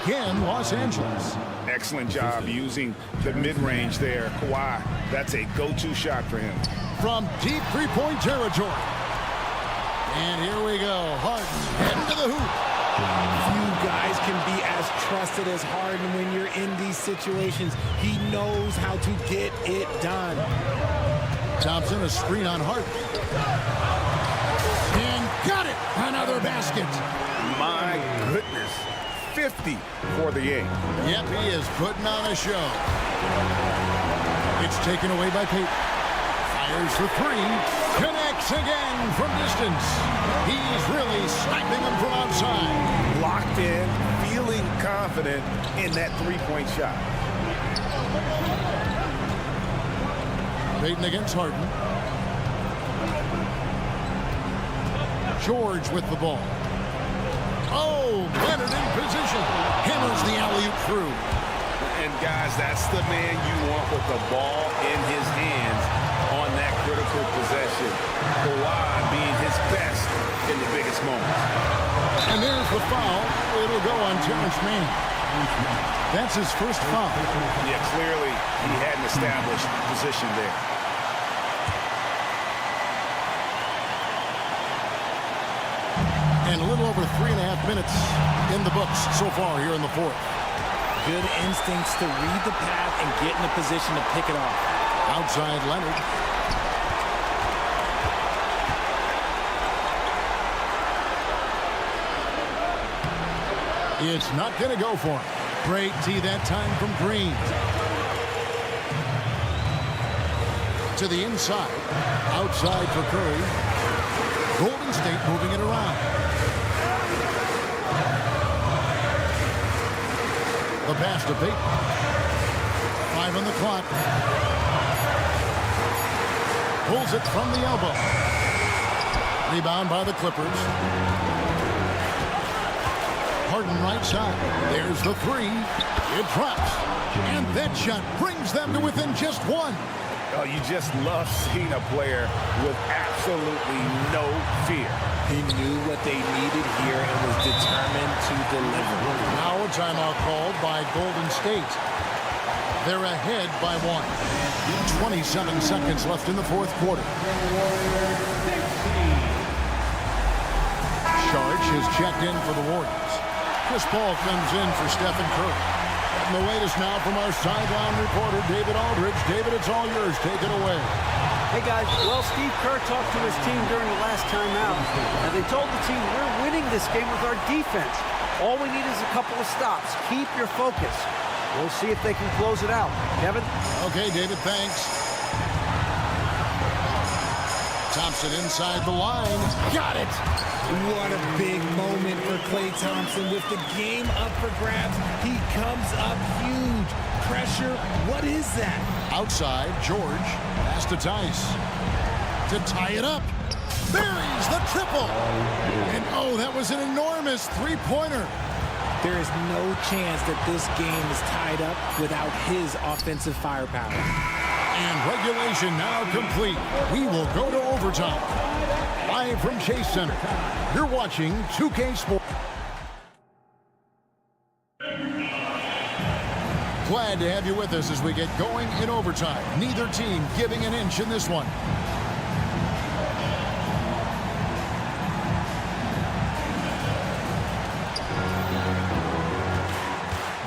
again, Los Angeles.
Excellent job using the mid-range there. Kawhi, that's a go-to shot for him.
From deep three-point territory. And here we go. Harden heading to the hoop.
Few guys can be as trusted as Harden when you're in these situations. He knows how to get it done.
Thompson, a screen on Harden. And got it. Another basket.
My goodness. 50 for the 8.
Yep, he is putting on a show. It's taken away by Payton. Fires for 3. Connects again from distance. He's really sniping them from outside.
Locked in, feeling confident in that three-point shot.
Payton against Harden. George with the ball. Oh, Leonard in position. Hammers the alley-oop through.
And guys, that's the man you want with the ball in his hands on that critical possession. Kawhi being his best in the biggest moments.
And there's the foul. It'll go on Terrence Mann. That's his first foul.
Yeah, clearly he had an established position there.
And a little over 3.5 minutes in the books so far here in the fourth.
Good instincts to read the path and get in a position to pick it off.
Outside Leonard. It's not going to go for him. Great tee that time from Green. To the inside. Outside for Curry. Golden State moving it around. The pass to Payton. 5 on the clock. Pulls it from the elbow. Rebound by the Clippers. Harden right side. There's the 3. It drops. And that shot brings them to within just 1.
Oh, you just love seeing a player with absolutely no fear.
He knew what they needed here and was determined to deliver.
Now a timeout called by Golden State. They're ahead by 1. 27 seconds left in the fourth quarter. Sharch is checked in for the Warriors. Chris Paul comes in for Stephen Curry. And the latest now from our sideline reporter, David Aldridge. David, it's all yours. Take it away.
Hey, guys. Well, Steve Kerr talked to his team during the last timeout, and they told the team, we're winning this game with our defense. All we need is a couple of stops. Keep your focus. We'll see if they can close it out. Kevin?
Okay, David, thanks. Thompson inside the line. Got it!
What a big moment for Klay Thompson. With the game up for grabs, he comes up huge. Pressure, what is that?
Outside, George. Pass to Tice. To tie it up. Buries the triple. And oh, that was an enormous three-pointer.
There is no chance that this game is tied up without his offensive firepower.
And regulation now complete. We will go to overtime. Live from Chase Center, you're watching 2K Sports. Glad to have you with us as we get going in overtime. Neither team giving an inch in this one.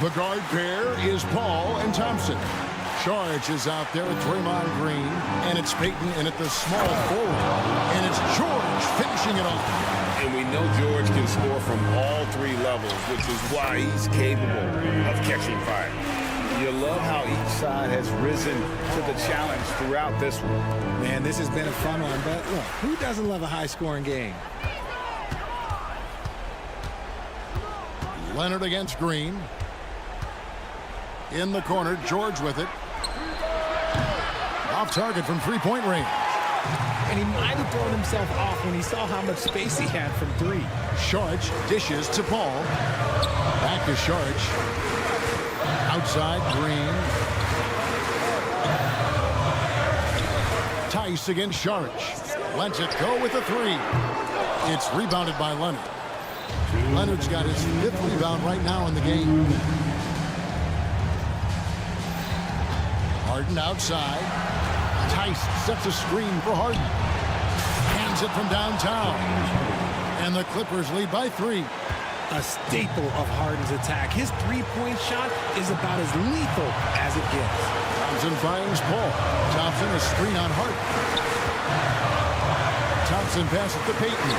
The guard pair is Paul and Thompson. Charge is out there with Draymond Green, and it's Payton in at the small forward. And it's George finishing it off.
And we know George can score from all three levels, which is why he's capable of catching fire. You love how each side has risen to the challenge throughout this one.
Man, this has been a fun one, but look, who doesn't love a high-scoring game?
Leonard against Green. In the corner, George with it. Off target from three-point range.
And he might have thrown himself off when he saw how much space he had from three.
Sharch dishes to Paul. Back to Sharch. Outside, Green. Tice against Sharch. Lets it go with a three. It's rebounded by Leonard. Leonard's got his 5th rebound right now in the game. Harden outside. Tice sets a screen for Harden. Hands it from downtown. And the Clippers lead by 3.
A staple of Harden's attack. His three-point shot is about as lethal as it gets.
Thompson finds Paul. Thompson a screen on Harden. Thompson passes to Payton.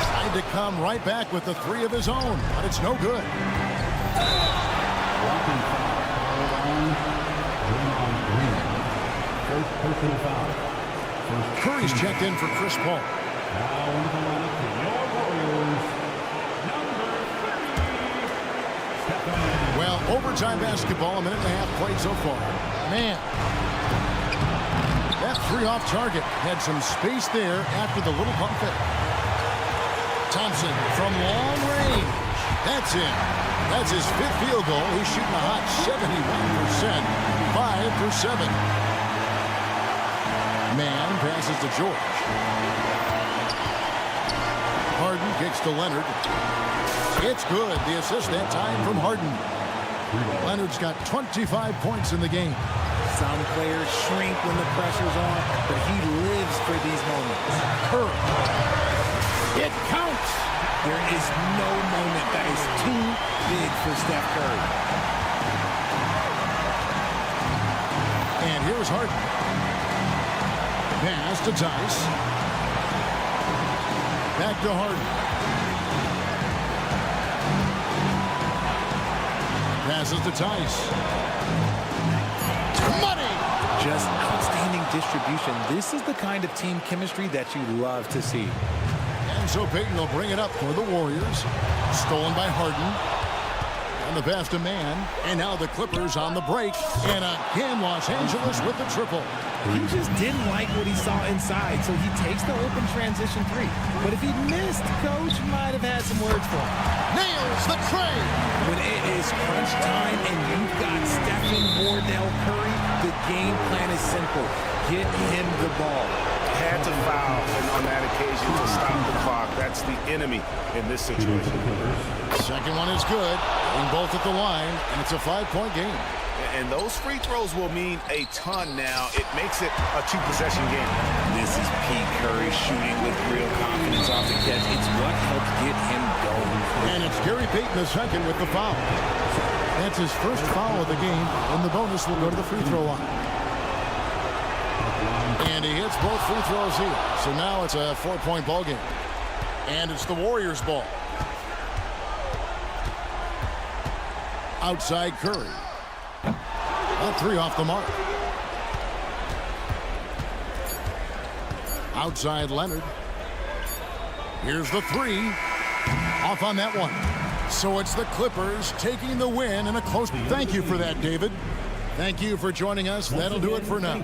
Tried to come right back with the 3 of his own, but it's no good. Curry's checked in for Chris Paul. Well, overtime basketball, a minute and a half played so far. Man, that 3 off target had some space there after the little pump fake. Thompson from long range. That's it. That's his 5th field goal. He's shooting a hot 71%. 5 for 7. Man passes to George. Harden kicks to Leonard. It's good. The assist that time from Harden. Leonard's got 25 points in the game.
Some players shrink when the pressure's on, but he lives for these moments.
Curry. It counts.
There is no moment that is too big for Steph Curry.
And here's Harden. Pass to Tice. Back to Harden. Passes to Tice. Money!
Just outstanding distribution. This is the kind of team chemistry that you love to see.
And so Payton will bring it up for the Warriors. Stolen by Harden. And the pass to Man. And now the Clippers on the break. And again, Los Angeles with the triple.
He just didn't like what he saw inside, so he takes the open transition 3. But if he missed, Coach might have had some words for him.
Nails the tray.
When it is crunch time and you've got Stephen Wardell Curry, the game plan is simple. Get him the ball.
Had to foul on that occasion to stop the clock. That's the enemy in this situation.
Second one is good. Being both at the line, and it's a 5-point game.
And those free throws will mean a ton now. It makes it a 2-possession game.
This is Pete Curry shooting with real confidence off the catch. It's what helps get him going.
And it's Gary Payton the second with the foul. That's his first foul of the game, and the bonus will go to the free throw line. And he hits both free throws here. So now it's a 4-point ball game. And it's the Warriors' ball. Outside Curry. That 3 off the mark. Outside Leonard. Here's the three. Off on that one. So it's the Clippers taking the win in a close. Thank you for that, David. Thank you for joining us. That'll do it for now.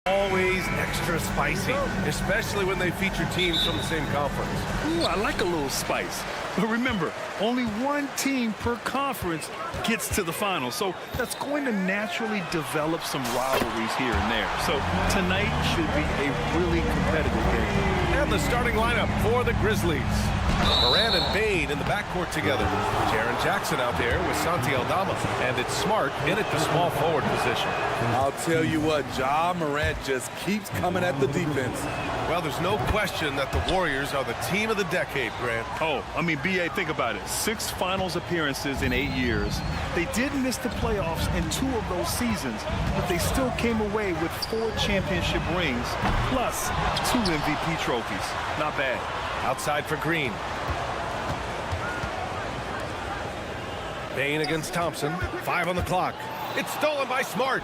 Always extra spicy, especially when they feature teams from the same conference.
Ooh, I like a little spice. But remember, only one team per conference gets to the final. So that's going to naturally develop some rivalries here and there. So tonight should be a really competitive game.
And the starting lineup for the Grizzlies. Morant and Bane in the backcourt together. Jaren Jackson out there with Santi Aldama. And it's Smart in at the small forward position.
I'll tell you what, Ja Morant just keeps coming at the defense.
Well, there's no question that the Warriors are the team of the decade, Grant.
Oh, I mean, B.A., think about it. 6 finals appearances in 8 years. They did miss the playoffs in 2 of those seasons, but they still came away with 4 championship rings, plus 2 MVP trophies. Not bad.
Outside for Green. Bane against Thompson. 5 on the clock. It's stolen by Smart.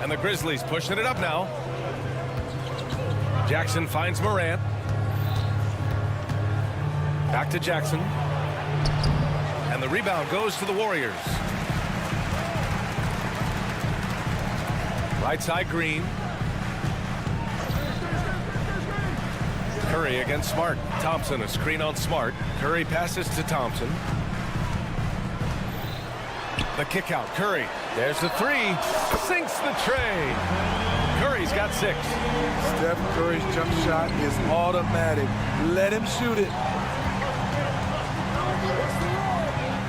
And the Grizzlies pushing it up now. Jackson finds Morant. Back to Jackson. And the rebound goes to the Warriors. Right side, Green. Curry against Smart. Thompson, a screen on Smart. Curry passes to Thompson. The kick out, Curry. There's the 3. Sinks the tray. Curry's got 6.
Steph Curry's jump shot is automatic. Let him shoot it.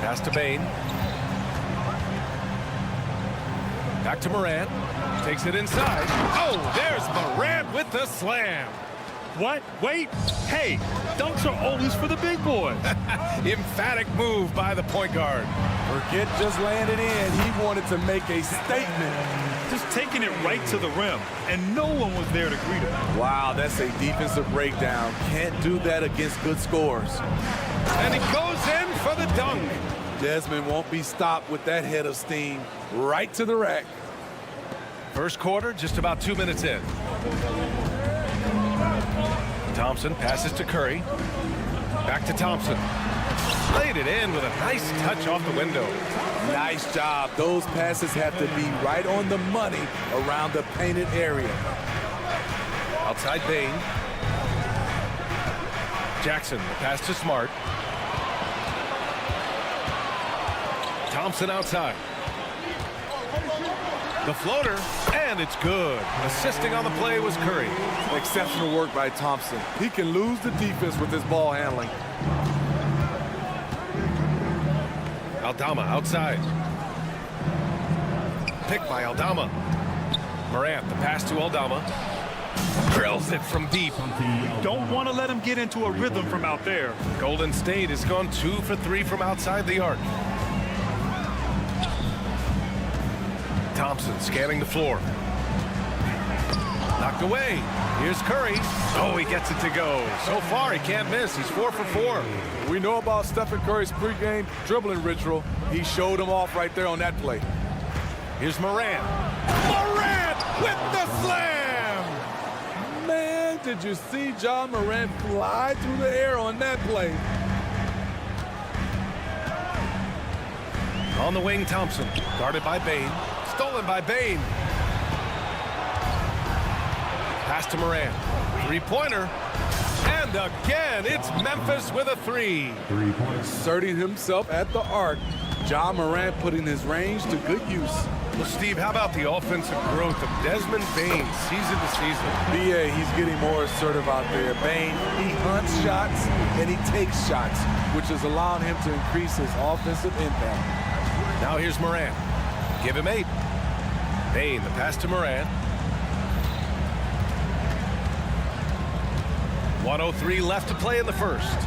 Pass to Bane. Back to Morant. Takes it inside. Oh, there's Morant with the slam.
What? Wait. Hey, dunks are always for the big boy.
Emphatic move by the point guard.
Forget just laying it in. He wanted to make a statement.
Just taking it right to the rim, and no one was there to greet him.
Wow, that's a defensive breakdown. Can't do that against good scores.
And he goes in for the dunk.
Desmond won't be stopped with that head of steam. Right to the rack.
First quarter, just about 2 minutes in. Thompson passes to Curry. Back to Thompson. Laid it in with a nice touch off the window.
Nice job. Those passes have to be right on the money around the painted area.
Outside Bane. Jackson, the pass to Smart. Thompson outside. The floater, and it's good. Assisting on the play was Curry.
Exceptional work by Thompson. He can lose the defense with his ball handling.
Aldama outside. Pick by Aldama. Morant, the pass to Aldama. Drills it from deep.
Don't want to let him get into a rhythm from out there.
Golden State has gone 2 for 3 from outside the arc. Thompson scanning the floor. Knocked away. Here's Curry. Oh, he gets it to go. So far, he can't miss. He's 4 for 4.
We know about Stephen Curry's pregame dribbling ritual. He showed him off right there on that play.
Here's Morant. Morant with the slam!
Man, did you see Ja Morant fly through the air on that play?
On the wing, Thompson. Guarded by Bane. Stolen by Bane. Pass to Morant. 3-pointer. And again, it's Memphis with a 3.
Asserting himself at the arc. Ja Morant putting his range to good use.
Well, Steve, how about the offensive growth of Desmond Bane season to season?
B.A., he's getting more assertive out there. Bane, he hunts shots and he takes shots, which is allowing him to increase his offensive impact.
Now here's Morant. Give him 8. Bane, the pass to Morant. 1:03 left to play in the first.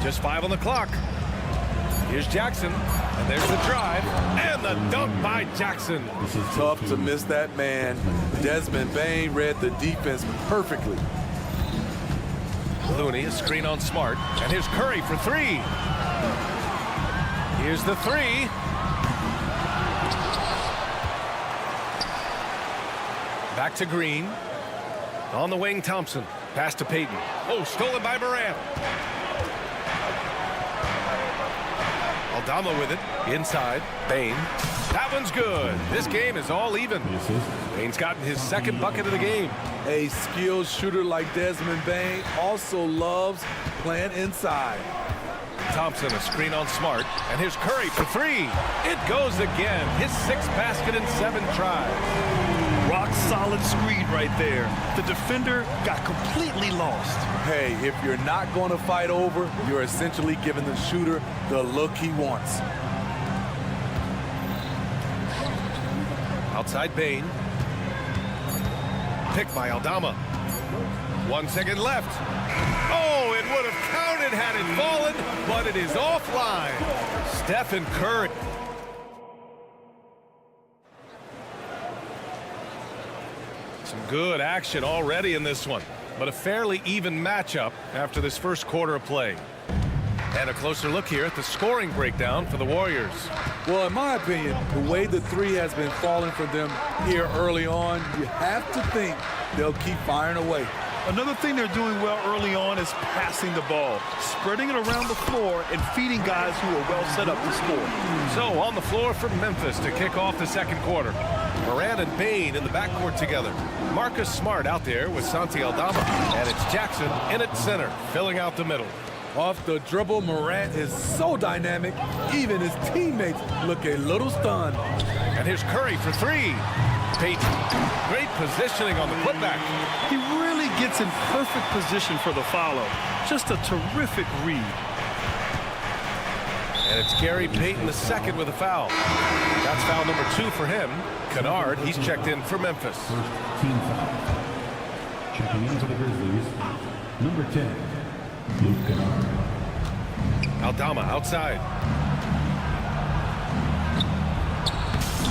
Just 5 on the clock. Here's Jackson, and there's the drive, and the dunk by Jackson.
Tough to miss that man. Desmond Bane read the defense perfectly.
Looney, a screen on Smart, and here's Curry for 3. Here's the 3. Back to Green. On the wing, Thompson. Pass to Payton. Oh, stolen by Morant. Aldama with it. Inside. Bain. That one's good. This game is all even. Bain's gotten his second bucket of the game.
A skilled shooter like Desmond Bain also loves playing inside.
Thompson, a screen on Smart. And here's Curry for three. It goes again. His 6th basket in 7 tries.
Rock solid screen right there. The defender got completely lost.
Hey, if you're not going to fight over, you're essentially giving the shooter the look he wants.
Outside Bain. Picked by Aldama. 1 second left. Oh, it would have counted had it fallen, but it is offline. Stephen Curry. Some good action already in this one, but a fairly even matchup after this first quarter of play. And a closer look here at the scoring breakdown for the Warriors.
Well, in my opinion, the way the three has been falling for them here early on, you have to think they'll keep firing away.
Another thing they're doing well early on is passing the ball, spreading it around the floor and feeding guys who are well set up to score.
So on the floor for Memphis to kick off the second quarter. Morant and Bain in the backcourt together. Marcus Smart out there with Santi Aldama. And it's Jackson in at center, filling out the middle.
Off the dribble, Morant is so dynamic, even his teammates look a little stunned.
And here's Curry for three. Payton, great positioning on the putback.
He really gets in perfect position for the follow. Just a terrific read.
And it's Gary Payton the second with a foul. That's foul number 2 for him. Kennard, he's checked in for Memphis.
First team foul. Checking in for the Grizzlies, number 10, Luke Kennard.
Aldama outside.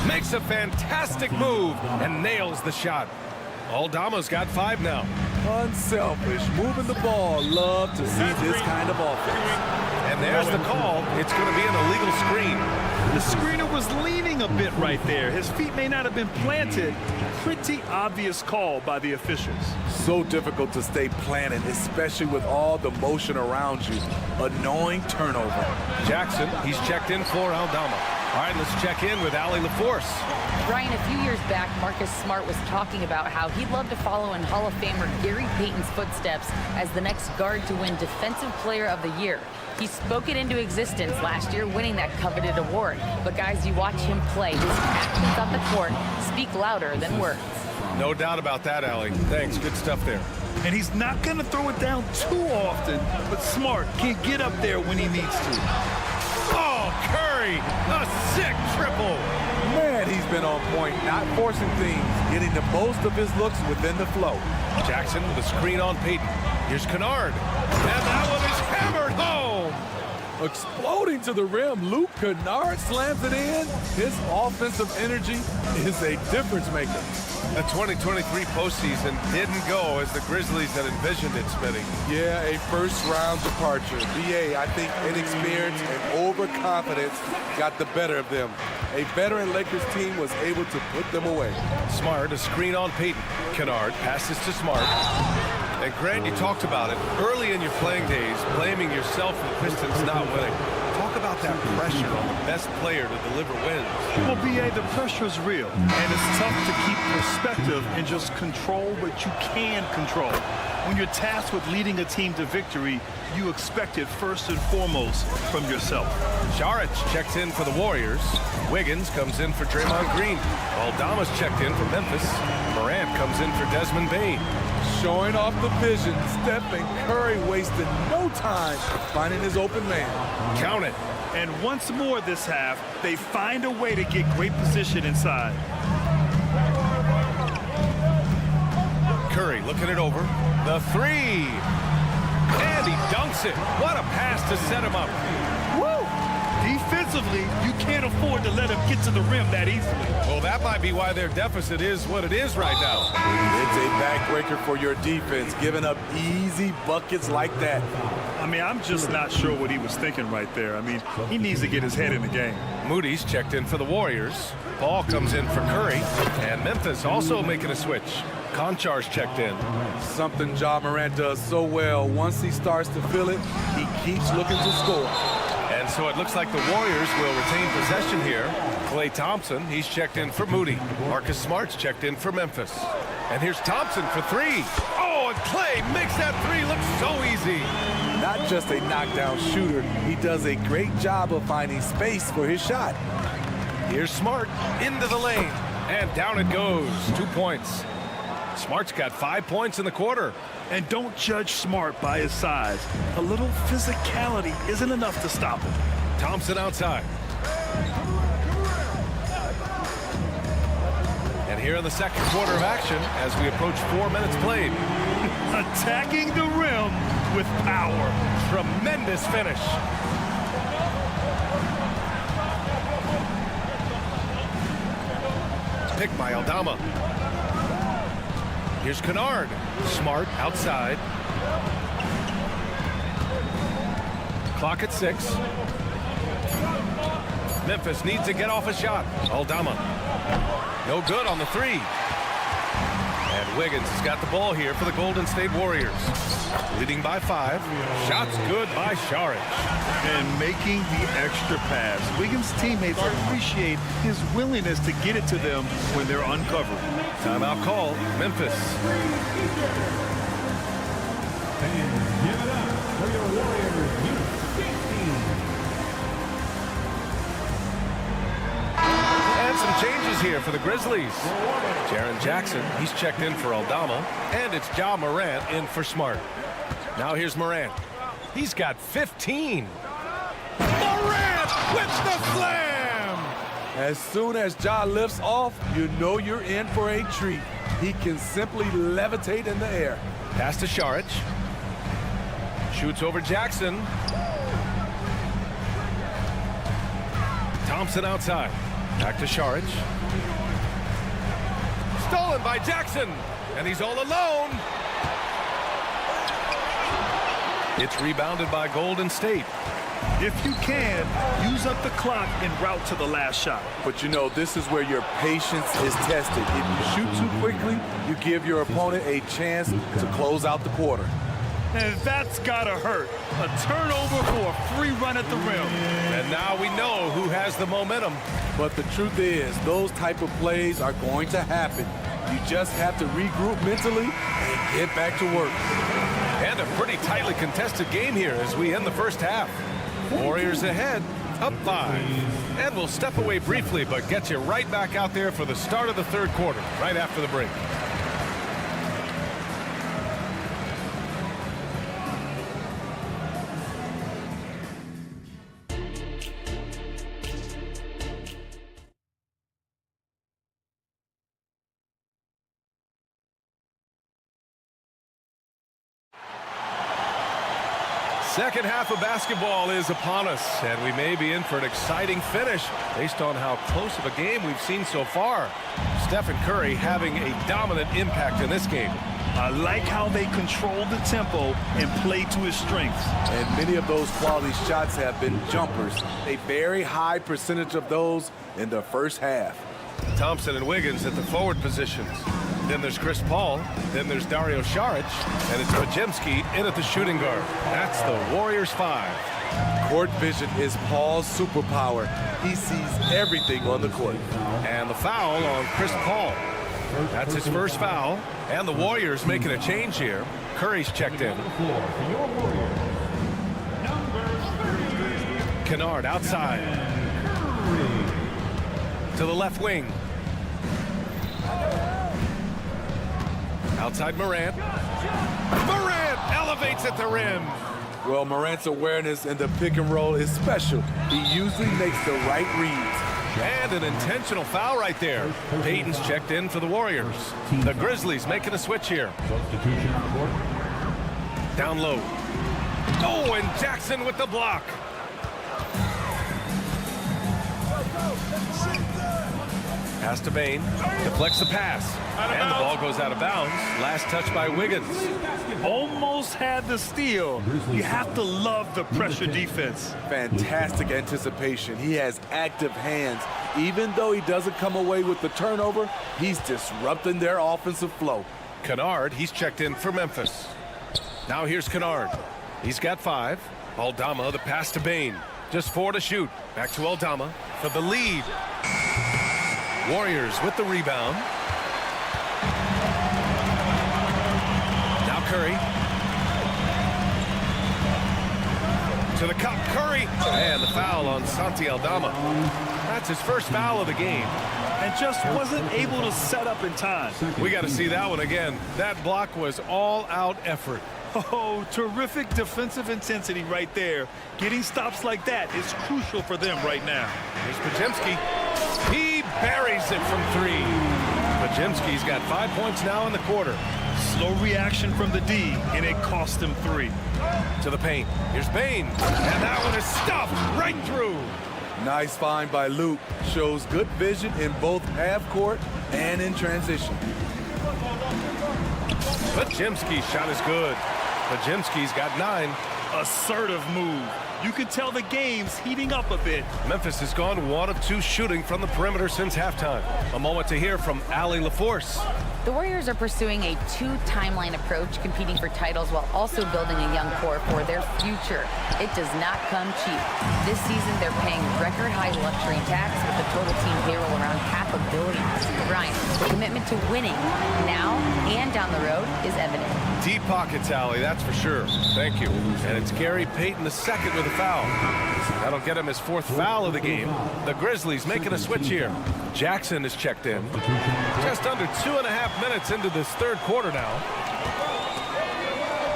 Makes a fantastic move and nails the shot. Aldama's got 5 now.
Unselfish, moving the ball. Love to see this kind of offense.
And there's the call. It's going to be an illegal screen.
The screener was leaning a bit right there. His feet may not have been planted. Pretty obvious call by the officials.
So difficult to stay planted, especially with all the motion around you. Annoying turnover.
Jackson, he's checked in for Aldama. All right, let's check in with Allie LaForce.
Ryan, a few years back, Marcus Smart was talking about how he'd love to follow in Hall of Famer Gary Payton's footsteps as the next guard to win Defensive Player of the Year. He spoke it into existence last year, winning that coveted award. But guys, you watch him play. His actions on the court speak louder than words.
No doubt about that, Allie. Thanks. Good stuff there.
And he's not going to throw it down too often, but Smart can get up there when he needs to.
Oh, Curry, a sick triple.
Man, he's been on point, not forcing things, getting the most of his looks within the flow.
Jackson with a screen on Payton. Here's Kennard. And that one is hammered home.
Exploding to the rim, Luke Kennard slams it in. His offensive energy is a difference maker.
The 2023 postseason didn't go as the Grizzlies had envisioned it, Smitty.
Yeah, a first-round departure. BA, I think inexperience and overconfidence got the better of them. A veteran Lakers team was able to put them away.
Smart, a screen on Payton. Kennard passes to Smart. And Grant, you talked about it early in your playing days, blaming yourself for the Pistons not winning. Talk about that pressure on the best player to deliver wins.
Well, B.A., the pressure's real, and it's tough to keep perspective and just control what you can control. When you're tasked with leading a team to victory, you expect it first and foremost from yourself.
Saric checks in for the Warriors. Wiggins comes in for Draymond Green. Aldama's checked in for Memphis. Morant comes in for Desmond Bain.
Showing off the vision, Stephen Curry wasted no time finding his open man.
Count it.
And once more this half, they find a way to get great position inside.
Curry looking it over. The three. And he dunks it. What a pass to set him up.
Woo! Defensively, you can't afford to let him get to the rim that easily.
Well, that might be why their deficit is what it is right now.
It's a backbreaker for your defense, giving up easy buckets like that.
I mean, I'm just not sure what he was thinking right there. I mean, he needs to get his head in the game.
Moody's checked in for the Warriors. Paul comes in for Curry. And Memphis also making a switch. Konchar's checked in.
Something Ja Morant does so well. Once he starts to feel it, he keeps looking to score.
And And so it looks like the Warriors will retain possession here. Klay Thompson, he's checked in for Moody. Marcus Smart's checked in for Memphis. And here's Thompson for three. Oh, and Klay makes that three look so easy.
Not just a knockdown shooter, he does a great job of finding space for his shot.
Here's Smart into the lane. And down it goes. 2 points. Smart's got 5 points in the quarter.
And don't judge Smart by his size. A little physicality isn't enough to stop him.
Thompson outside. And here in the second quarter of action as we approach 4 minutes played.
Attacking the rim with power.
Tremendous finish. Picked by Aldama. Here's Kennard. Smart outside. Clock at 6. Memphis needs to get off a shot. Aldama. No good on the three. And Wiggins has got the ball here for the Golden State Warriors. Leading by 5. Shots good by Saric.
And making the extra pass. Wiggins' teammates appreciate his willingness to get it to them when they're uncovered.
Timeout call, Memphis.
And give it up for your Warriors,
And some changes here for the Grizzlies. Jaren Jackson, he's checked in for Aldama. And it's Ja Morant in for Smart. Now here's Morant. He's got 15. Morant with the slam!
As soon as Ja lifts off, you know you're in for a treat. He can simply levitate in the air.
Pass to Saric. Shoots over Jackson. Thompson outside. Back to Saric. Stolen by Jackson. And he's all alone. It's rebounded by Golden State.
If you can, use up the clock en route to the last shot.
But you know, this is where your patience is tested. If you shoot too quickly, you give your opponent a chance to close out the quarter.
And that's gotta hurt. A turnover for a free run at the rim.
And now we know who has the momentum.
But the truth is, those type of plays are going to happen. You just have to regroup mentally and get back to work.
And a pretty tightly contested game here as we end the first half. Warriors ahead, up 5. And we'll step away briefly, but get you right back out there for the start of the third quarter, right after the break. Second half of basketball is upon us, and we may be in for an exciting finish based on how close of a game we've seen so far. Stephen Curry having a dominant impact in this game.
I like how they control the tempo and play to his strengths.
And many of those quality shots have been jumpers. A very high percentage of those in the first half.
Thompson and Wiggins at the forward positions. Then there's Chris Paul. Then there's Dario Saric. And it's Podziemski in at the shooting guard. That's the Warriors 5.
Court vision is Paul's superpower. He sees everything on the court.
And the foul on Chris Paul. That's his first foul. And the Warriors making a change here. Curry's checked in. Kennard outside. To the left wing. Outside Morant. Morant elevates at the rim.
Well, Morant's awareness in the pick and roll is special. He usually makes the right reads.
And an intentional foul right there. Payton's checked in for the Warriors. The Grizzlies making a switch here.
Substitution on the board.
Down low. Oh, and Jackson with the block. Pass to Bane. Deflects the pass. And the ball goes out of bounds. Last touch by Wiggins.
Almost had the steal. You have to love the pressure defense.
Fantastic anticipation. He has active hands. Even though he doesn't come away with the turnover, he's disrupting their offensive flow.
Kennard, he's checked in for Memphis. Now here's Kennard. He's got 5. Aldama, the pass to Bane. Just 4 to shoot. Back to Aldama for the lead. Warriors with the rebound. Now Curry. To the cup, Curry. And the foul on Santi Aldama. That's his first foul of the game.
And just wasn't able to set up in time.
We got to see that one again. That block was all-out effort.
Oh, terrific defensive intensity right there. Getting stops like that is crucial for them right now.
Here's Podziemski. He buries it from 3. Podziemski's got 5 points now in the quarter.
Slow reaction from the D, and it cost him 3.
To the paint. Here's Bain. And that one is stuffed right through.
Nice find by Luke. Shows good vision in both half court and in transition.
Podziemski's shot is good. Podziemski's got 9.
Assertive move. You can tell the game's heating up a bit.
Memphis has gone 1 of 2 shooting from the perimeter since halftime. A moment to hear from Allie LaForce.
The Warriors are pursuing a 2-timeline approach, competing for titles while also building a young core for their future. It does not come cheap. This season, they're paying record-high luxury tax with the total team payroll around $500 million. Ryan, the commitment to winning now and down the road is evident.
Deep pockets, Allie, that's for sure. Thank you. And it's Gary Payton II with a foul. That'll get him his 4th foul of the game. The Grizzlies making a switch here. Jackson is checked in. Just under 2.5 minutes into this 3rd quarter now.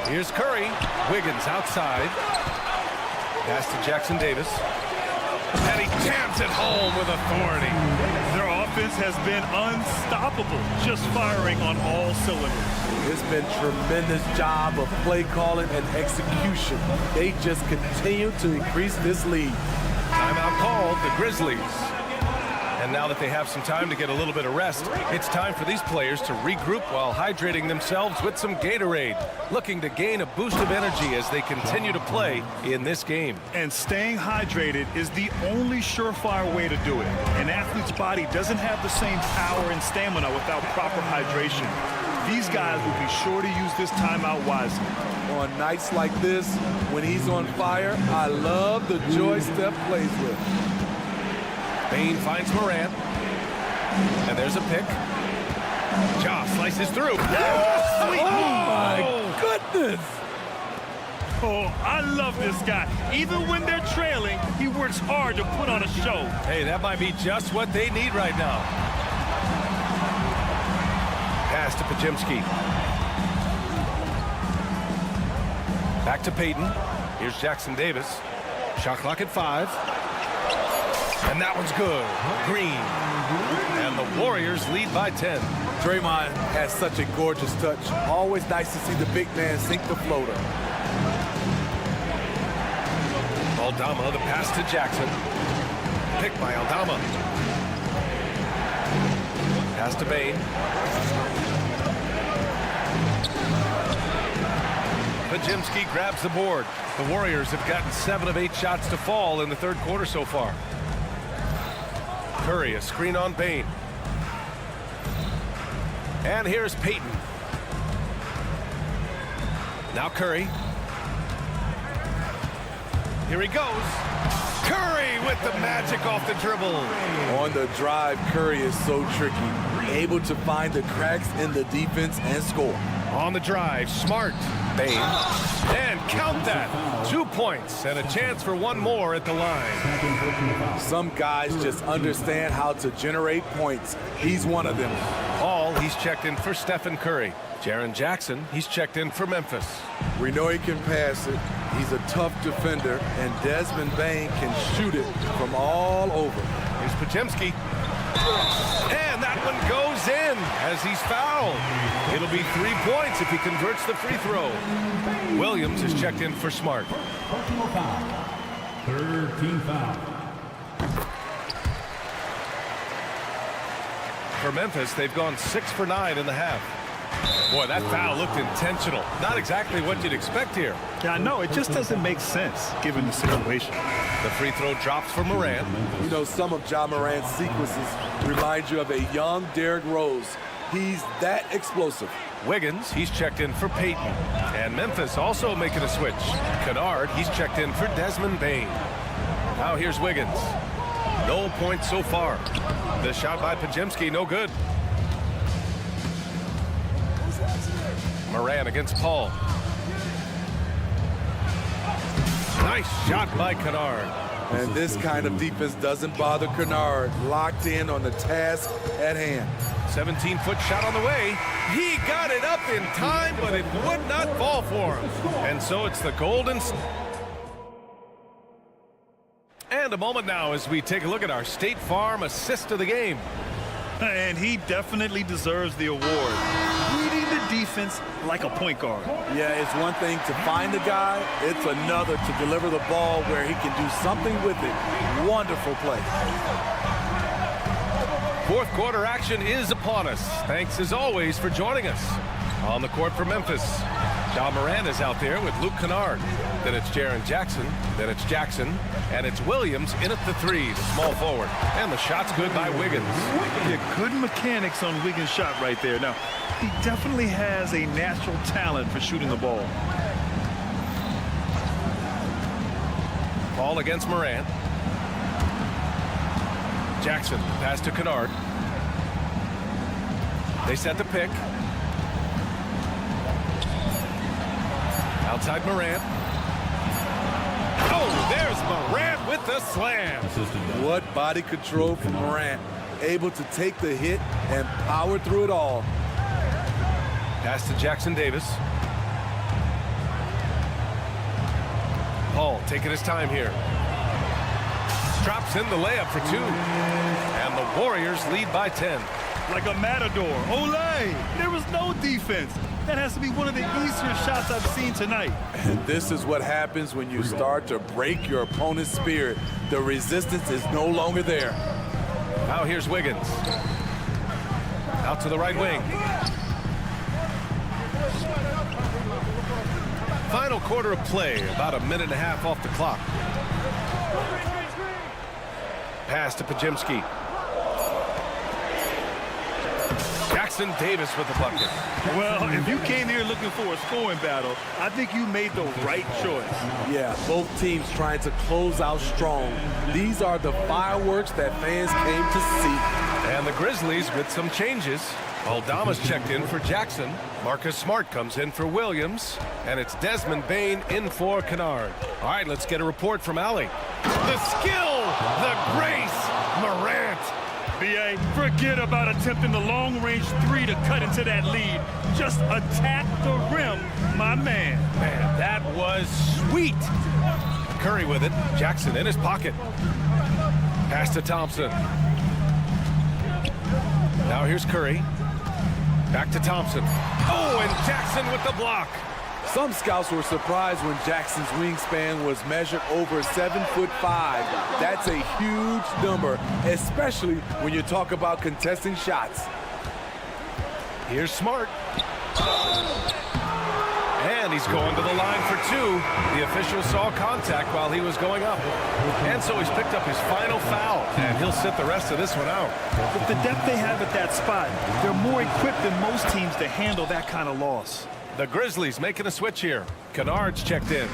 Here's Curry. Wiggins outside. Pass to Jackson Davis. And he jams it home with authority.
Their offense has been unstoppable, just firing on all cylinders.
It's been tremendous job of play calling and execution. They just continue to increase this lead.
Timeout called, the Grizzlies. And now that they have some time to get a little bit of rest, it's time for these players to regroup while hydrating themselves with some Gatorade, looking to gain a boost of energy as they continue to play in this game.
And staying hydrated is the only surefire way to do it. An athlete's body doesn't have the same power and stamina without proper hydration. These guys will be sure to use this timeout wisely.
On nights like this, when he's on fire, I love the joy Steph plays with.
Bain finds Morant. And there's a pick. Ja slices through.
Oh, my goodness. Oh, I love this guy. Even when they're trailing, he works hard to put on a show.
Hey, that might be just what they need right now. Pass to Podziemski. Back to Payton. Here's Jackson Davis. Shot clock at 5. And that one's good. Green. And the Warriors lead by 10.
Draymond has such a gorgeous touch. Always nice to see the big man sink the floater.
Aldama, the pass to Jackson. Picked by Aldama. Pass to Bain. Podziemski grabs the board. The Warriors have gotten 7 of 8 shots to fall in the 3rd quarter so far. Curry, a screen on Bain. And here's Payton. Now Curry. Here he goes. Curry with the magic off the dribble.
On the drive, Curry is so tricky. Able to find the cracks in the defense and score.
On the drive, Smart. Bain. And count that. 2 points and a chance for 1 more at the line.
Some guys just understand how to generate points. He's one of them.
Hall, he's checked in for Stephen Curry. Jaren Jackson, he's checked in for Memphis.
We know he can pass it. He's a tough defender, and Desmond Bain can shoot it from all over.
Here's Podziemski. And that one goes in as he's fouled. It'll be 3 points if he converts the free throw. Williams is checked in for Smart.
13 foul.
For Memphis, they've gone 6 for 9 in the half. Boy, that foul looked intentional. Not exactly what you'd expect here.
Yeah, I know. It just doesn't make sense given the situation.
The free throw drops for Morant.
You know, some of Ja Morant's sequences remind you of a young Derrick Rose. He's that explosive.
Wiggins, he's checked in for Payton. And Memphis also making a switch. Kennard, he's checked in for Desmond Bain. Now here's Wiggins. No points so far. The shot by Podziemski, no good. Moran against Paul. Nice shot by Kennard.
And this kind of defense doesn't bother Kennard. Locked in on the task at hand.
17-foot shot on the way. He got it up in time, but it would not fall for him. And so it's the Golden. And a moment now as we take a look at our State Farm assist of the game.
And he definitely deserves the award. Reading the defense like a point guard.
Yeah, it's one thing to find the guy. It's another to deliver the ball where he can do something with it. Wonderful play.
Fourth quarter action is upon us. Thanks as always for joining us. On the court for Memphis, Ja Morant is out there with Luke Kennard. Then it's Jaren Jackson. Then it's Jackson. And it's Williams in at the three, the small forward. And the shot's good by Wiggins.
Yeah, good mechanics on Wiggins' shot right there. Now, he definitely has a natural talent for shooting the ball.
Paul against Morant. Jackson, pass to Kennard. They set the pick. Outside Morant. Oh, there's Morant with the slam.
What body control from Morant. Able to take the hit and power through it all.
Pass to Jackson Davis. Paul taking his time here. Drops in the layup for two. And the Warriors lead by 10.
Like a matador. Olay! There was no defense. That has to be one of the easier shots I've seen tonight.
And this is what happens when you start to break your opponent's spirit. The resistance is no longer there.
Now here's Wiggins. Out to the right wing. Final quarter of play, about a minute and a half off the clock. Pass to Podziemski. Jackson Davis with the bucket.
Well, if you came here looking for a scoring battle, I think you made the right choice.
Yeah, both teams trying to close out strong. These are the fireworks that fans came to see.
And the Grizzlies with some changes. Aldama's checked in for Jackson. Marcus Smart comes in for Williams. And it's Desmond Bane in for Kennard. All right, let's get a report from Allie. The skill, the grace, Morant.
B.A., forget about attempting the long-range three to cut into that lead. Just attack the rim, my man.
Man, that was sweet. Curry with it. Jackson in his pocket. Pass to Thompson. Now here's Curry. Back to Thompson. Oh, and Jackson with the block.
Some scouts were surprised when Jackson's wingspan was measured over 7'5". That's a huge number, especially when you talk about contesting shots.
Here's Smart. And he's going to the line for two. The official saw contact while he was going up. And so he's picked up his final foul. And he'll sit the rest of this one out.
With the depth they have at that spot, they're more equipped than most teams to handle that kind of loss.
The Grizzlies making a switch here. Kennard's checked in.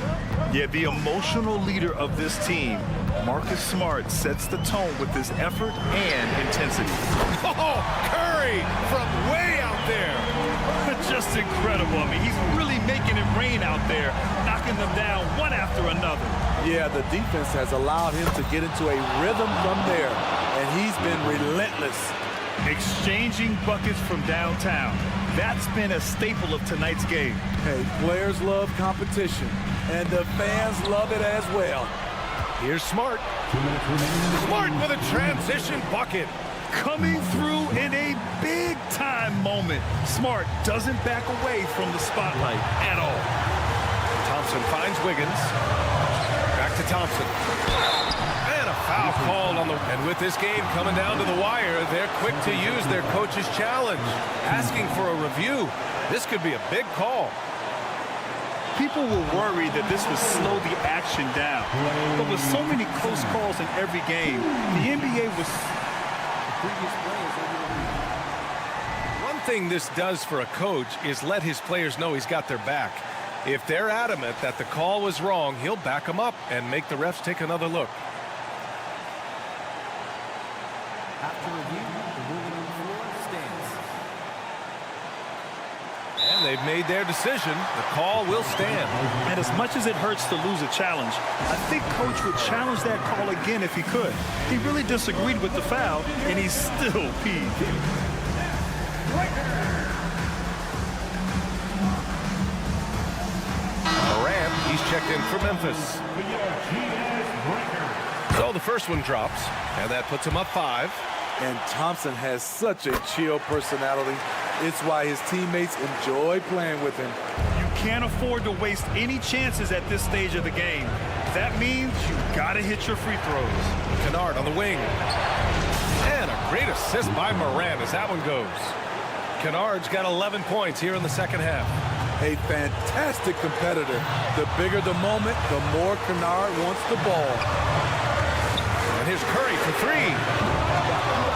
Yeah, the emotional leader of this team, Marcus Smart, sets the tone with his effort and intensity.
Oh, Curry from way out there.
Just incredible. I mean, he's really making it rain out there, knocking them down one after another.
Yeah, the defense has allowed him to get into a rhythm from there, and he's been relentless.
Exchanging buckets from downtown. That's been a staple of tonight's game.
Hey, players love competition, and the fans love it as well.
Here's Smart. Smart with a transition bucket.
Coming through in a big-time moment. Smart doesn't back away from the spotlight at all.
Thompson finds Wiggins. Back to Thompson. And a foul called on the... And with this game coming down to the wire, they're quick to use their coach's challenge. Asking for a review. This could be a big call.
People were worried that this would slow the action down. But with so many close calls in every game, the NBA was...
One thing this does for a coach is let his players know he's got their back. If they're adamant that the call was wrong, he'll back them up and make the refs take another look.
After review, the ruling on the floor stands.
And they've made their decision. The call will stand.
And as much as it hurts to lose a challenge, I think Coach would challenge that call again if he could. He really disagreed with the foul, and he's still peeved.
Morant, he's checked in for Memphis. So the first one drops, and that puts him up 5.
And Thompson has such a chill personality. It's why his teammates enjoy playing with him.
You can't afford to waste any chances at this stage of the game. That means you gotta hit your free throws.
Kennard on the wing. And a great assist by Morant as that one goes. Kennard's got 11 points here in the second half.
A fantastic competitor. The bigger the moment, the more Kennard wants the ball.
And here's Curry for 3.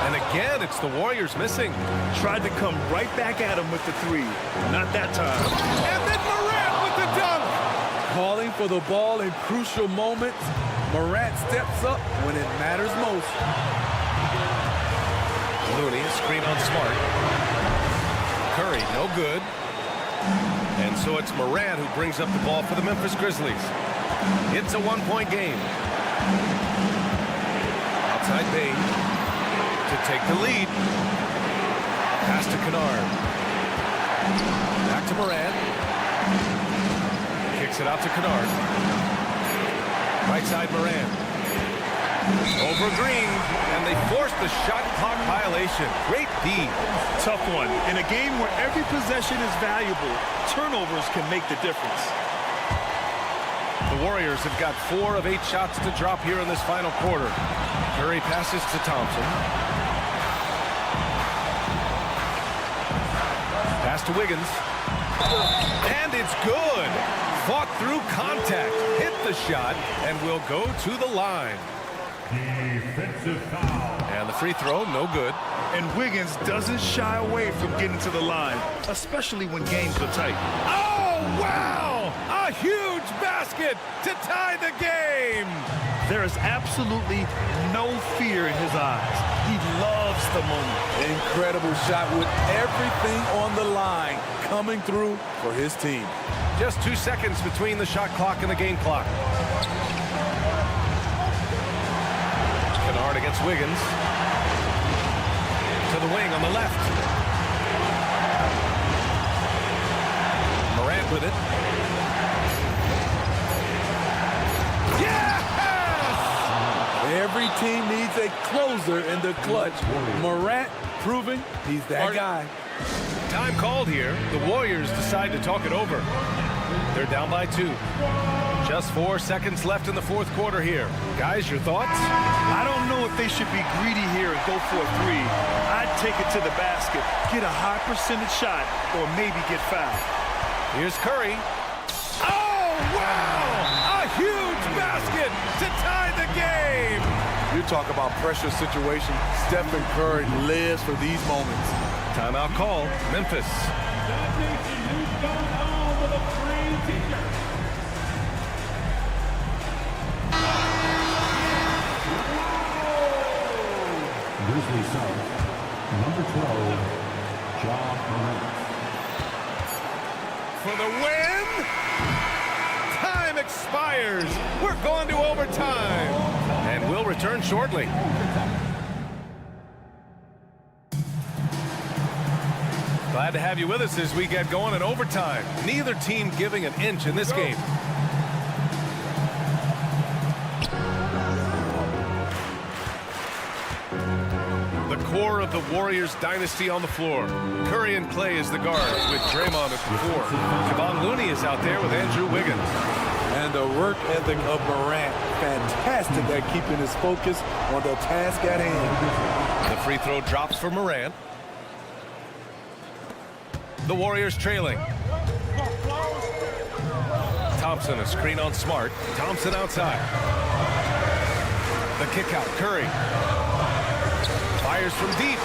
And again, it's the Warriors missing.
Tried to come right back at him with the 3. Not that time.
And then Morant with the dunk.
Calling for the ball in crucial moments. Morant steps up when it matters most.
Looney, screen on Smart. Curry, no good. And so it's Morant who brings up the ball for the Memphis Grizzlies. It's a 1-point game. Outside Bain to take the lead. Pass to Kennard. Back to Morant. Kicks it out to Kennard. Right side Morant. Over Green, and they forced the shot clock violation. Great D.
Tough one. In a game where every possession is valuable, turnovers can make the difference.
The Warriors have got 4 of 8 shots to drop here in this final quarter. Curry passes to Thompson. Pass to Wiggins. And it's good. Fought through contact, hit the shot, and will go to the line.
Defensive foul.
And the free throw, no good.
And Wiggins doesn't shy away from getting to the line, especially when games are tight.
Oh, wow! A huge basket to tie the game!
There is absolutely no fear in his eyes. He loves the moment.
Incredible shot with everything on the line coming through for his team.
Just 2 seconds between the shot clock and the game clock. Kennard against Wiggins. To the wing on the left. Morant with it. Yes!
Every team needs a closer in the clutch. Morant proving he's that guy.
Time called here. The Warriors decide to talk it over. They're down by 2. Just 4 seconds left in the fourth quarter here. Guys, your thoughts?
I don't know if they should be greedy here and go for a 3. I'd take it to the basket, get a high percentage shot, or maybe get fouled.
Here's Curry. Oh, wow! A huge basket to tie the game!
You talk about pressure situation. Stephen Curry lives for these moments.
Timeout call, Memphis.
Grizzlies South, number 12, John Morant.
For the win! Time expires. We're going to overtime. And we'll return shortly. Glad to have you with us as we get going in overtime. Neither team giving an inch in this game. The core of the Warriors dynasty on the floor. Curry and Clay as the guards with Draymond at the 4. Kevon Looney is out there with Andrew Wiggins.
And the work ethic of Morant, fantastic at keeping his focus on the task at hand.
The free throw drops for Morant. The Warriors trailing. Thompson, a screen on Smart. Thompson outside. The kick out, Curry. Fires from deep.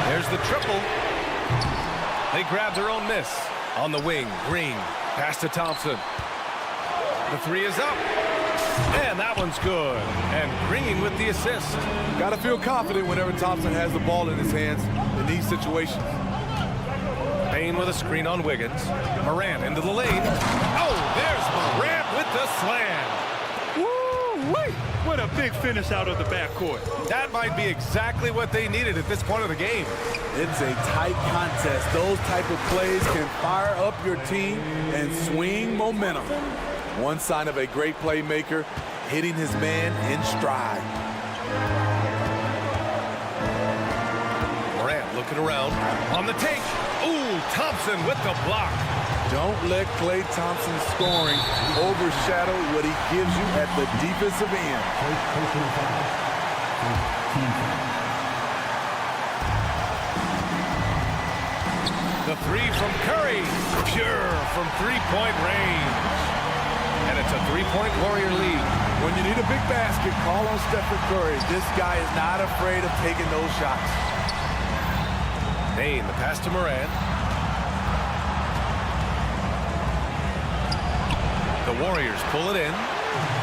There's the triple. They grab their own miss. On the wing, Green. Pass to Thompson. The 3 is up. And that one's good. And Green with the assist.
Got to feel confident whenever Thompson has the ball in his hands in these situations.
Bain with a screen on Wiggins. Morant into the lane. Oh, there's Morant with the slam.
Woo-wee! What a big finish out of the backcourt.
That might be exactly what they needed at this point of the game.
It's a tight contest. Those type of plays can fire up your team and swing momentum. One sign of a great playmaker, hitting his man in stride.
Morant looking around on the take. Ooh, Thompson with the block.
Don't let Klay Thompson's scoring overshadow what he gives you at the defensive end.
The three from Curry, pure from three-point range. And it's a three-point Warrior lead.
When you need a big basket, call on Stephen Curry. This guy is not afraid of taking those shots.
Bain, the pass to Morant. The Warriors pull it in.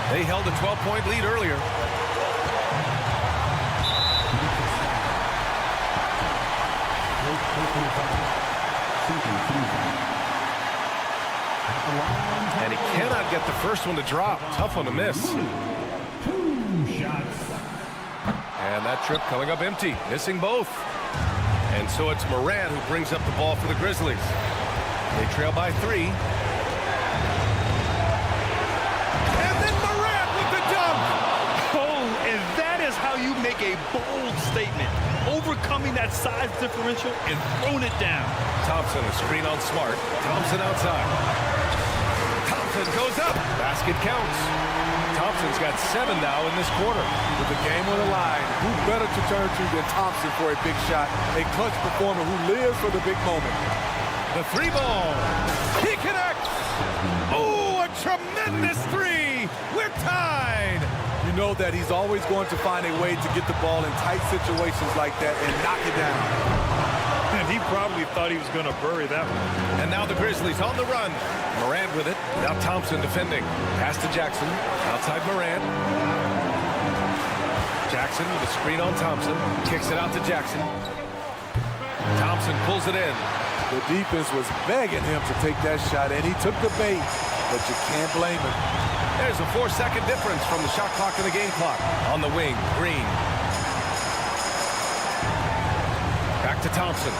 They held a 12-point lead earlier. And he cannot get the first one to drop. Tough one to miss.
2 shots.
And that trip coming up empty, missing both. And so it's Morant who brings up the ball for the Grizzlies. They trail by 3. And then Morant with the dunk.
Oh, and that is how you make a bold statement. Overcoming that size differential and throwing it down.
Thompson, a screen on Smart. Thompson outside. Thompson goes up. Basket counts. Thompson's got 7 now in this quarter.
With the game on the line, who better to turn to than Thompson for a big shot? A clutch performer who lives for the big moment.
The 3-ball. He connects. Oh, a tremendous 3. We're tied.
You know that he's always going to find a way to get the ball in tight situations like that and knock it down.
And he probably thought he was going to bury that one.
And now the Grizzlies on the run. Morant with it. Now Thompson defending. Pass to Jackson. Outside Morant. Jackson with a screen on Thompson. Kicks it out to Jackson. Thompson pulls it in.
The defense was begging him to take that shot, and he took the bait, but you can't blame him.
There's a 4-second difference from the shot clock and the game clock. On the wing, Green. Back to Thompson.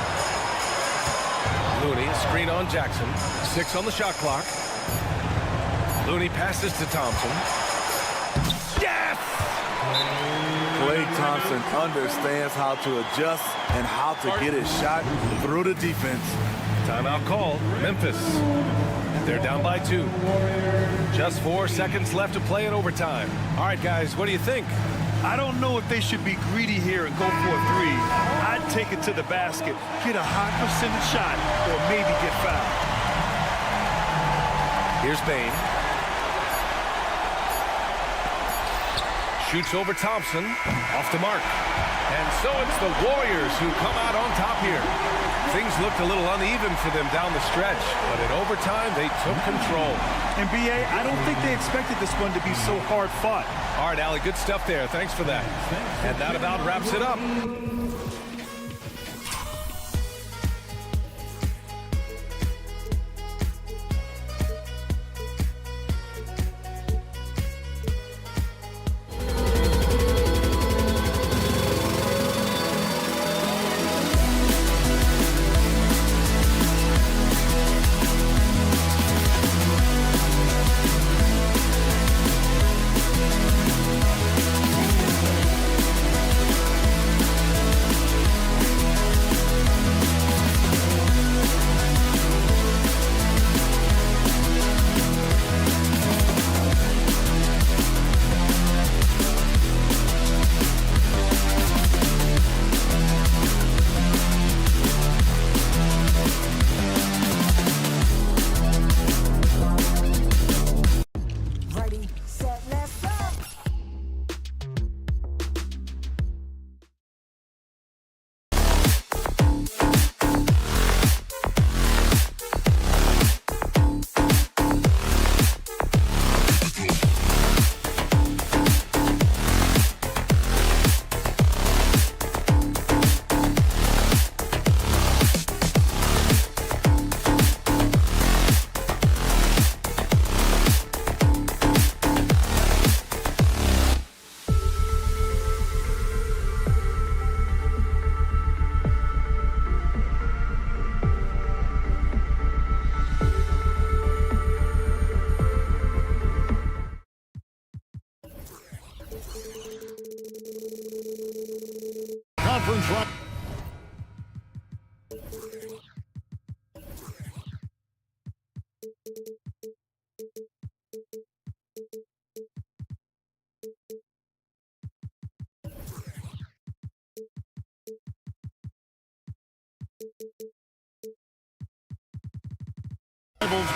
Looney, screen on Jackson. 6 on the shot clock. Looney passes to Thompson. Yes!
Klay Thompson understands how to adjust and how to get his shot through the defense.
Timeout called. Memphis. They're down by 2. Just 4 seconds left to play in overtime. All right, guys, what do you think?
I don't know if they should be greedy here and go for a 3. I'd take it to the basket, get a high percentage shot, or maybe get fouled.
Here's Bain. Shoots over Thompson. Off the mark. And so it's the Warriors who come out on top here. Things looked a little uneven for them down the stretch, but in overtime, they took control.
And B.A., I don't think they expected this one to be so hard fought.
All right, Allie, good stuff there. Thanks for that. And that about wraps it up.
conference run.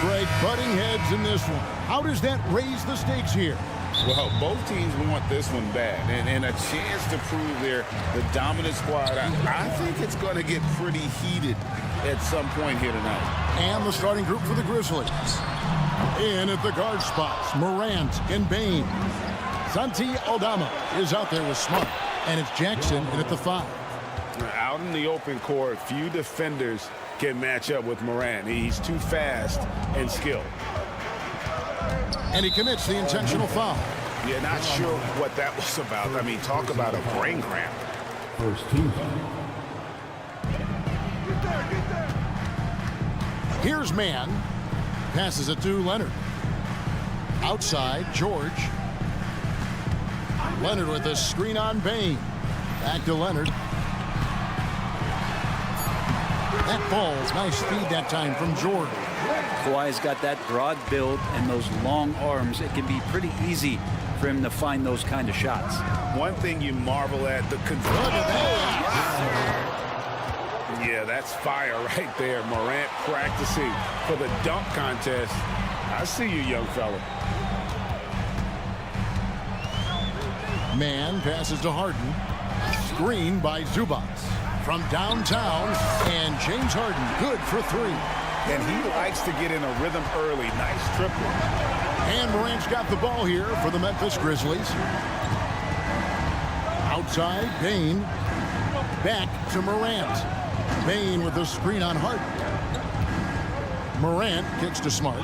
Greg, butting heads in this one. How does that raise the stakes here?
Well, both teams want this one bad, and a chance to prove the dominant squad. I think it's going to get pretty heated at some point here tonight.
And the starting group for the Grizzlies. In at the guard spots, Morant and Bain. Santi Aldama is out there with Smart, and it's Jackson in at the 5.
Out in the open court, few defenders can match up with Morant. He's too fast and skilled.
And he commits the intentional foul.
Yeah, not sure what that was about. I mean, talk about a brain cramp.
First team.
Here's Man. Passes it to Leonard. Outside, George. Leonard with a screen on Bain. Back to Leonard. That ball's nice feed that time from Jordan.
Kawhi's got that broad build and those long arms. It can be pretty easy for him to find those kind of shots.
One thing you marvel at, the control. Yeah, that's fire right there. Morant practicing for the dunk contest. I see you, young fella.
Man passes to Harden. Screen by Zubac. From downtown, and James Harden good for 3.
And he likes to get in a rhythm early. Nice triple.
And Morant's got the ball here for the Memphis Grizzlies. Outside, Bain. Back to Morant. Bain with the screen on Harden. Morant kicks to Smart.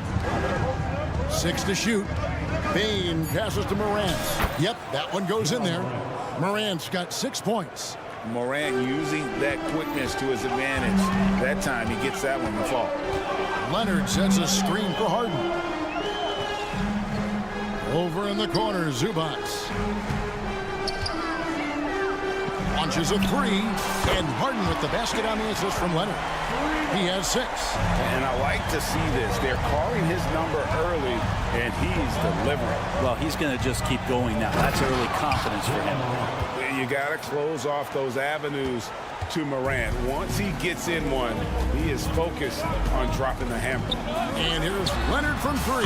6 to shoot. Bain passes to Morant. Yep, that one goes in there. Morant's got 6 points.
Morant using that quickness to his advantage. That time he gets that one to fall.
Leonard sets a screen for Harden. Over in the corner, Zubac. Launches a 3, and Harden with the basket on the assist from Leonard. He has 6.
And I like to see this. They're calling his number early, and he's delivering.
Well, he's going to just keep going now. That's early confidence for him.
You got to close off those avenues to Morant. Once he gets in one, he is focused on dropping the hammer.
And here's Leonard from 3.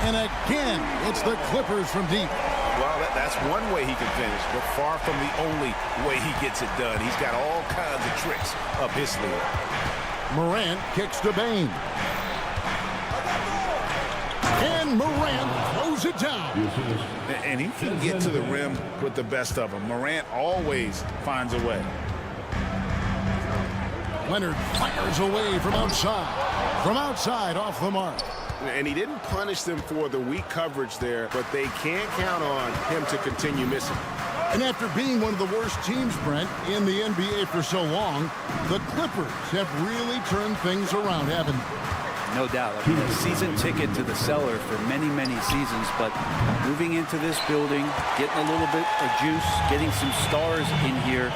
And again, it's the Clippers from deep.
Well, that's one way he can finish, but far from the only way he gets it done. He's got all kinds of tricks up his sleeve.
Morant kicks to Bain. And Morant throws it down.
And he can get to the rim with the best of them. Morant always finds a way.
Leonard fires away from outside. From outside, off the mark.
And he didn't punish them for the weak coverage there, but they can't count on him to continue missing.
And after being one of the worst teams, Brent, in the NBA for so long, the Clippers have really turned things around, haven't they?
No doubt. I mean, a season ticket to the cellar for many, many seasons, but moving into this building, getting a little bit of juice, getting some stars in here,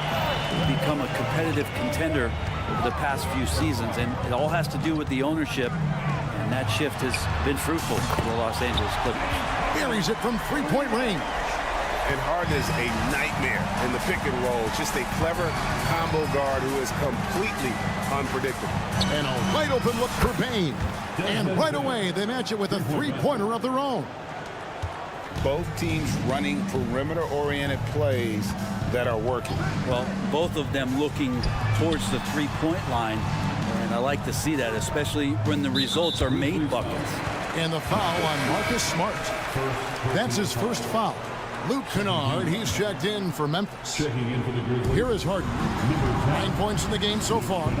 become a competitive contender over the past few seasons, and it all has to do with the ownership, and that shift has been fruitful for the Los Angeles Clippers.
Buries it from three-point range.
And Harden is a nightmare in the pick and roll. Just a clever combo guard who is completely unpredictable.
And a wide open look for Bain. And right away, they match it with a three-pointer of their own.
Both teams running perimeter-oriented plays that are working.
Well, both of them looking towards the three-point line. And I like to see that, especially when the results are made buckets.
And the foul on Marcus Smart. That's his first foul. Luke Kennard, he's checked in for Memphis. Here is Harden. 9 points in the game so far.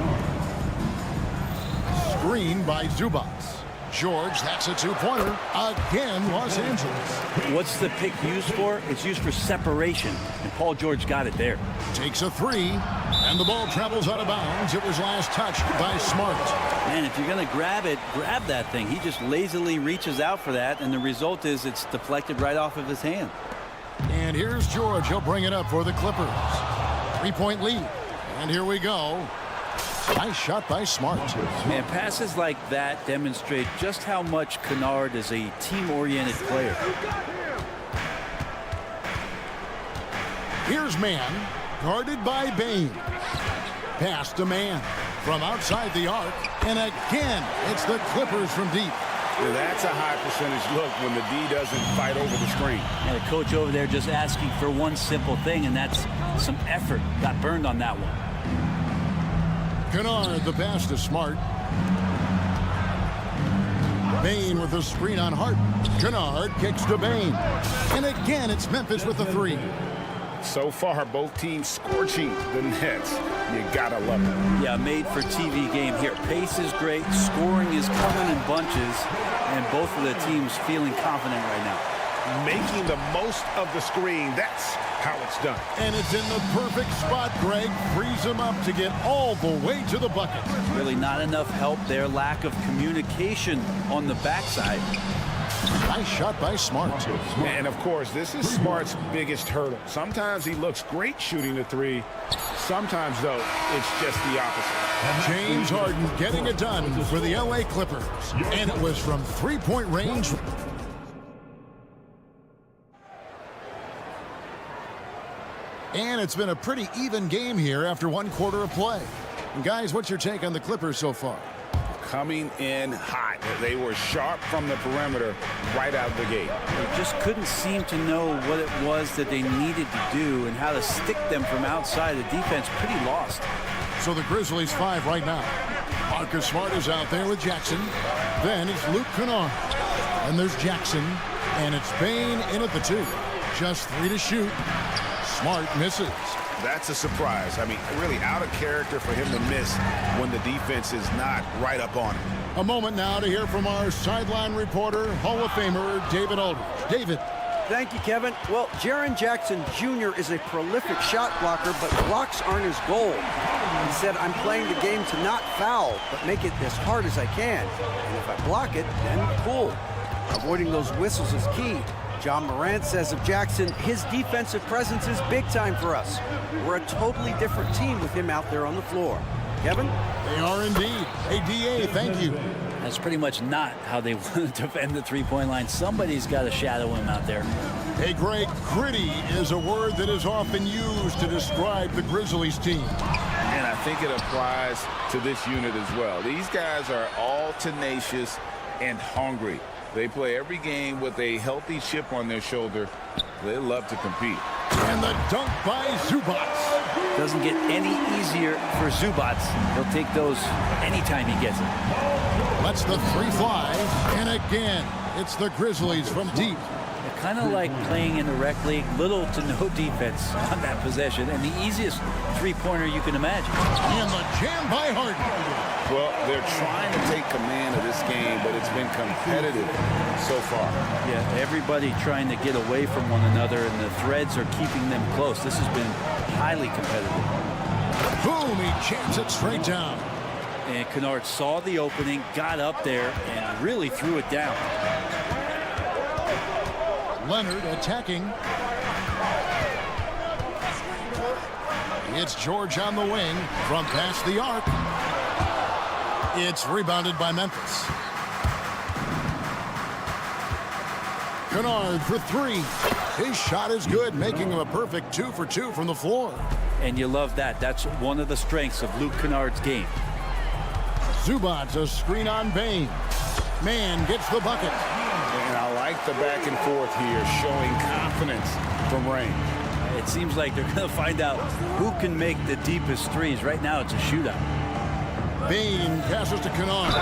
Screen by Zubac. George, that's a two-pointer. Again, Los Angeles.
What's the pick used for? It's used for separation, and Paul George got it there.
Takes a 3, and the ball travels out of bounds. It was last touched by Smart.
Man, if you're going to grab it, grab that thing. He just lazily reaches out for that, and the result is it's deflected right off of his hand.
And here's George. He'll bring it up for the Clippers. 3-point lead. And here we go. Nice shot by Smart.
Man, passes like that demonstrate just how much Kennard is a team-oriented player.
Here's man, guarded by Bain. Pass to man from outside the arc. And again, it's the Clippers from deep.
That's a high percentage look when the D doesn't fight over the screen.
And the coach over there just asking for one simple thing, and that's some effort. Got burned on that one.
Kennard, the pass to Smart. Bain with the screen on Hart. Kennard kicks to Bain. And again, it's Memphis with the three.
So far, both teams scorching the Nets. You gotta love it.
Yeah, made for TV game here. Pace is great. Scoring is coming in bunches. And both of the teams feeling confident right now.
Making the most of the screen. That's how it's done.
And it's in the perfect spot, Greg. Frees him up to get all the way to the bucket.
Really not enough help there. Lack of communication on the backside.
Nice shot by Smart.
And, of course, this is Smart's biggest hurdle. Sometimes he looks great shooting the three. Sometimes, though, it's just the opposite.
James Harden getting it done for the LA Clippers. And it was from three-point range. And it's been a pretty even game here after one quarter of play. And guys, what's your take on the Clippers so far?
Coming in hot. They were sharp from the perimeter right out of the gate.
They just couldn't seem to know what it was that they needed to do and how to stick them from outside. The defense pretty lost.
So the Grizzlies 5 right now. Marcus Smart is out there with Jackson. Then it's Luke Kennard. And there's Jackson. And it's Bain in at the 2. Just 3 to shoot. Smart misses.
That's a surprise. I mean, really out of character for him to miss when the defense is not right up on him.
A moment now to hear from our sideline reporter, Hall of Famer David Aldridge. David.
Thank you, Kevin. Well, Jaren Jackson Jr. is a prolific shot blocker, but blocks aren't his goal. He said, I'm playing the game to not foul, but make it as hard as I can. And if I block it, then cool. Avoiding those whistles is key. John Morant says of Jackson, his defensive presence is big time for us. We're a totally different team with him out there on the floor. Kevin?
They are indeed. Hey, DA, thank you.
That's pretty much not how they want to defend the three-point line. Somebody's got to shadow him out there.
Hey, Greg, gritty is a word that is often used to describe the Grizzlies team.
And I think it applies to this unit as well. These guys are all tenacious and hungry. They play every game with a healthy chip on their shoulder. They love to compete.
And the dunk by Zubac.
Doesn't get any easier for Zubac. He'll take those anytime he gets it.
Lets the 3 fly. And again, it's the Grizzlies from deep.
Kind of like playing in the rec league, little to no defense on that possession, and the easiest three-pointer you can imagine.
And the jam by Harden.
Well, they're trying to take command of this game, but it's been competitive so far.
Yeah, everybody trying to get away from one another, and the threads are keeping them close. This has been highly competitive.
Boom, he jams it straight down.
And Kennard saw the opening, got up there, and really threw it down.
Leonard attacking. It's George on the wing from past the arc. It's rebounded by Memphis. Kennard for 3. His shot is good, making him a perfect 2 for 2 from the floor.
And you love that. That's one of the strengths of Luke Kennard's game.
Zubac, a screen on Bain. Man gets the bucket.
And I like the back and forth here, showing confidence from Rain.
It seems like they're going to find out who can make the deepest threes. Right now, it's a shootout.
Bain passes to Kennard.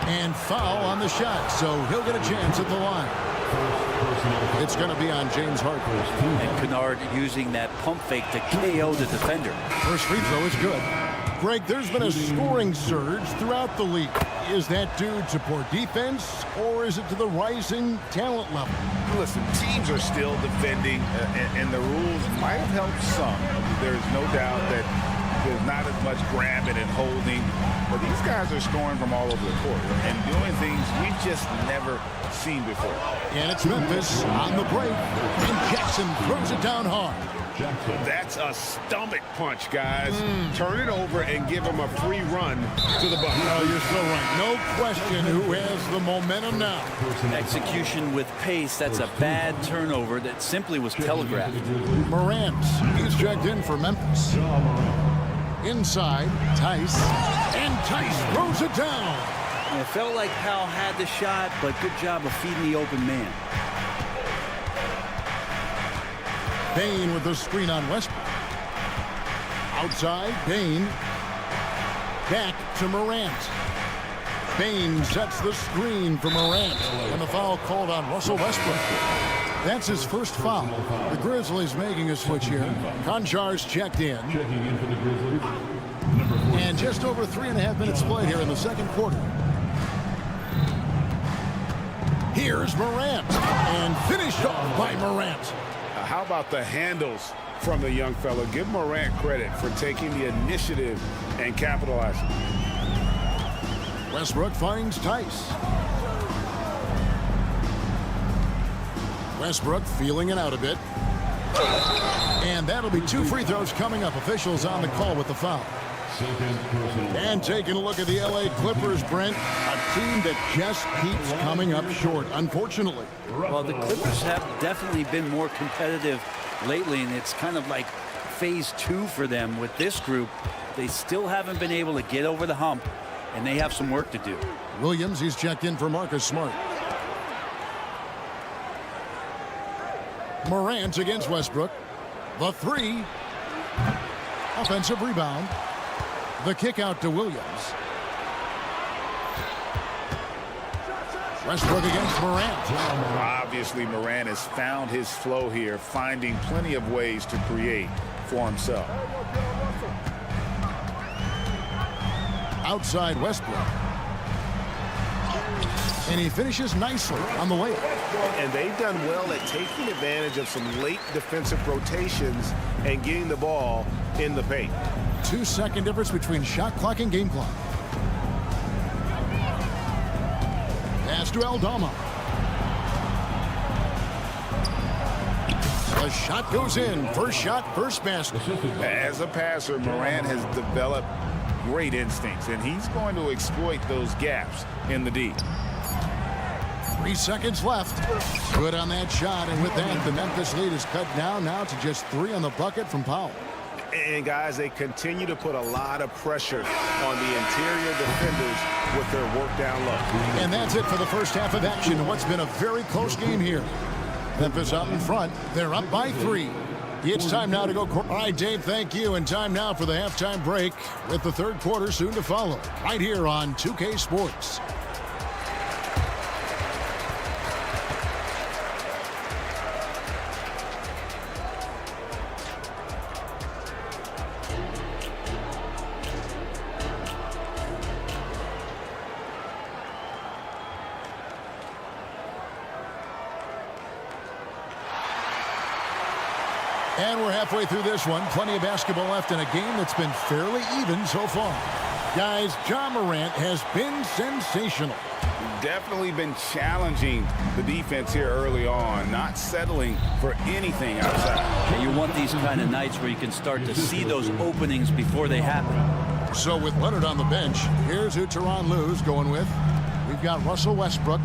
And foul on the shot, so he'll get a chance at the line. It's going to be on James Harden.
And Kennard using that pump fake to KO the defender.
First free throw is good. Greg, there's been a scoring surge throughout the league. Is that due to poor defense, or is it to the rising talent level?
Listen, teams are still defending, and the rules might have helped some. There's no doubt that There's not as much grabbing and holding. But these guys are scoring from all over the court and doing things we've just never seen before.
And it's Memphis on the break. And Jackson throws it down hard.
That's a stomach punch, guys. Turn it over and give him a free run to the bucket.
Oh, you're so right. No question who has the momentum now.
Execution with pace. That's a bad turnover that simply was telegraphed.
Morant, he's checked in for Memphis. Inside, Tice. And Tice throws it down.
It felt like Powell had the shot, but good job of feeding the open man.
Bain with the screen on Westbrook. Outside, Bain. Back to Morant. Bain sets the screen for Morant. And the foul called on Russell Westbrook. That's his first foul. The Grizzlies making a switch here. Konchar's checked in. And just over 3.5 minutes played here in the second quarter. Here's Morant. And finished off by Morant.
How about the handles from the young fella? Give Morant credit for taking the initiative and capitalizing.
Westbrook finds Tice. Westbrook feeling it out a bit. And that'll be 2 free throws coming up. Officials on the call with the foul. And taking a look at the LA Clippers, Brent, a team that just keeps coming up short, unfortunately.
Well, the Clippers have definitely been more competitive lately, and it's kind of like phase 2 for them with this group. They still haven't been able to get over the hump, and they have some work to do.
Williams, he's checked in for Marcus Smart. Morant against Westbrook. The 3. Offensive rebound. The kick out to Williams. Westbrook against Morant.
Obviously, Morant has found his flow here, finding plenty of ways to create for himself.
Outside Westbrook. And he finishes nicely on the layup.
And they've done well at taking advantage of some late defensive rotations and getting the ball in the paint.
2-second difference between shot clock and game clock. Pass to Aldama. The shot goes in. First shot, first basket.
As a passer, Morant has developed great instincts, and he's going to exploit those gaps in the D.
3 seconds left. Good on that shot, and with that, the Memphis lead is cut down now to just 3 on the bucket from Powell.
And guys, they continue to put a lot of pressure on the interior defenders with their work down low.
And that's it for the first half of action. What's been a very close game here. Memphis out in front. They're up by 3. It's time now to go. All right, Dave, thank you. And time now for the halftime break with the third quarter soon to follow. Right here on 2K Sports. And we're halfway through this one. Plenty of basketball left in a game that's been fairly even so far. Guys, Ja Morant has been sensational.
Definitely been challenging the defense here early on, not settling for anything outside.
And you want these kind of nights where you can start to see those openings before they happen.
So with Leonard on the bench, here's who Tyronn Lue's going with. We've got Russell Westbrook.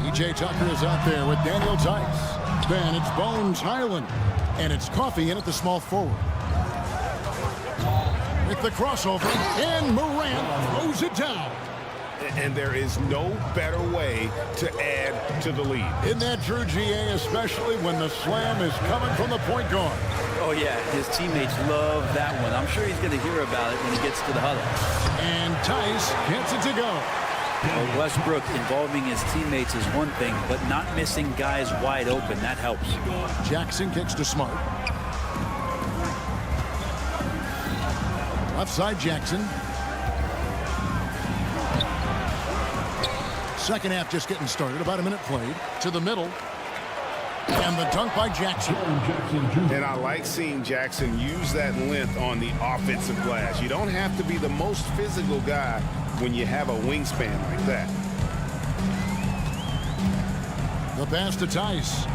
P.J. Tucker is out there with Daniel Tice. Then it's Bones Highland. And it's Coffey in at the small forward. With the crossover, and Morant throws it down.
And there is no better way to add to the lead.
Isn't that true, GA, especially when the slam is coming from the point guard?
Oh, yeah, his teammates love that one. I'm sure he's going to hear about it when he gets to the huddle.
And Tice gets it to go.
Well, Westbrook involving his teammates is one thing, but not missing guys wide open, that helps.
Jackson kicks to Smart. Left side Jackson. Second half just getting started. About a minute played. To the middle. And the dunk by Jackson.
And I like seeing Jackson use that length on the offensive glass. You don't have to be the most physical guy when you have a wingspan like that.
The pass to Tice.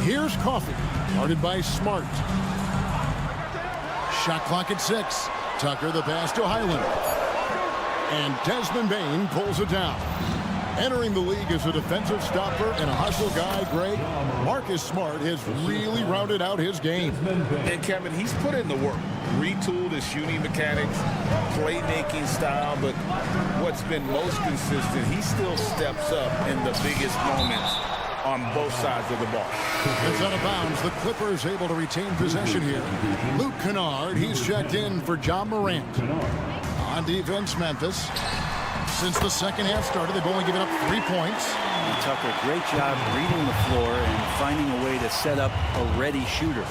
Here's Coffee, guarded by Smart. Shot clock at 6. Tucker the pass to Highland. And Desmond Bane pulls it down. Entering the league as a defensive stopper and a hustle guy, Greg, Marcus Smart has really rounded out his game.
And Kevin, he's put in the work. Retooled his shooting mechanics, playmaking style, but what's been most consistent, he still steps up in the biggest moments on both sides of the ball.
It's out of bounds. The Clippers able to retain possession here. Luke Kennard, he's checked in for John Morant. On defense, Memphis. Since the second half started, they've only given up 3 points.
And Tucker, great job reading the floor and finding a way to set up a ready shooter.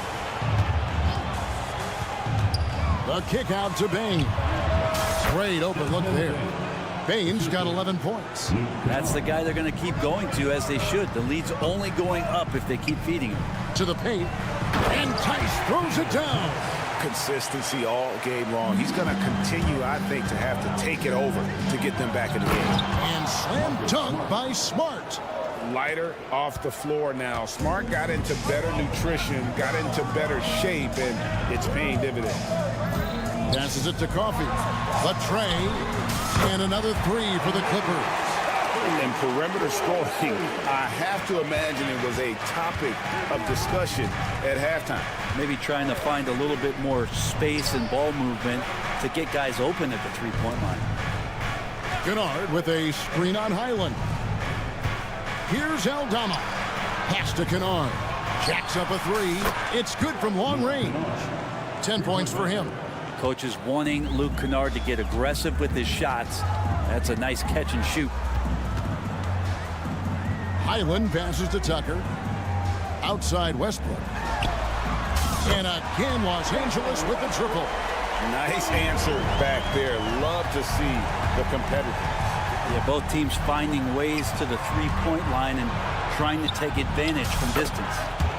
The kick out to Bane. Great open look there. Bane's got 11 points.
That's the guy they're going to keep going to, as they should. The lead's only going up if they keep feeding him.
To the paint. And Tice throws it down.
Consistency all game long. He's going to continue, I think, to have to take it over to get them back in the game.
And slam dunk by Smart.
Lighter off the floor now. Smart got into better nutrition, got into better shape, and it's paying dividends.
Passes it to Coffee. The tray. And another 3 for the Clippers.
And perimeter scoring, I have to imagine it was a topic of discussion at halftime.
Maybe trying to find a little bit more space and ball movement to get guys open at the three-point line.
Kennard with a screen on Highland. Here's Eldorado. Pass to Kennard. Jacks up a 3. It's good from long range. 10 points for him.
Coach is wanting Luke Kennard to get aggressive with his shots. That's a nice catch and shoot.
Highland passes to Tucker. Outside Westbrook. And again, Los Angeles with the triple.
Nice answer back there. Love to see the competitors.
Yeah, both teams finding ways to the three-point line and trying to take advantage from distance.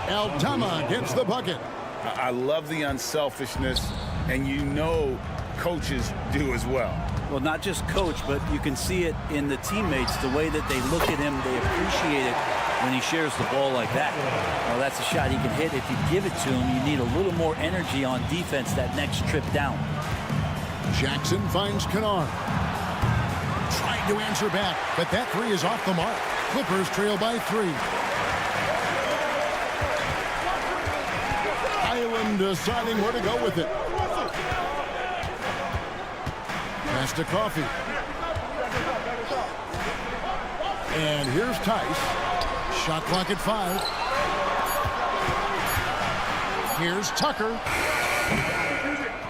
Eldorado gets the bucket.
I love the unselfishness, and you know coaches do as well.
Well, not just coach, but you can see it in the teammates, the way that they look at him. They appreciate it when he shares the ball like that. Well, that's a shot he can hit. If you give it to him, you need a little more energy on defense that next trip down.
Jackson finds Kennard. Trying to answer back, but that 3 is off the mark. Clippers trail by 3. Highland deciding where to go with it. Pass to Coffee. And here's Tice. Shot clock at 5. Here's Tucker.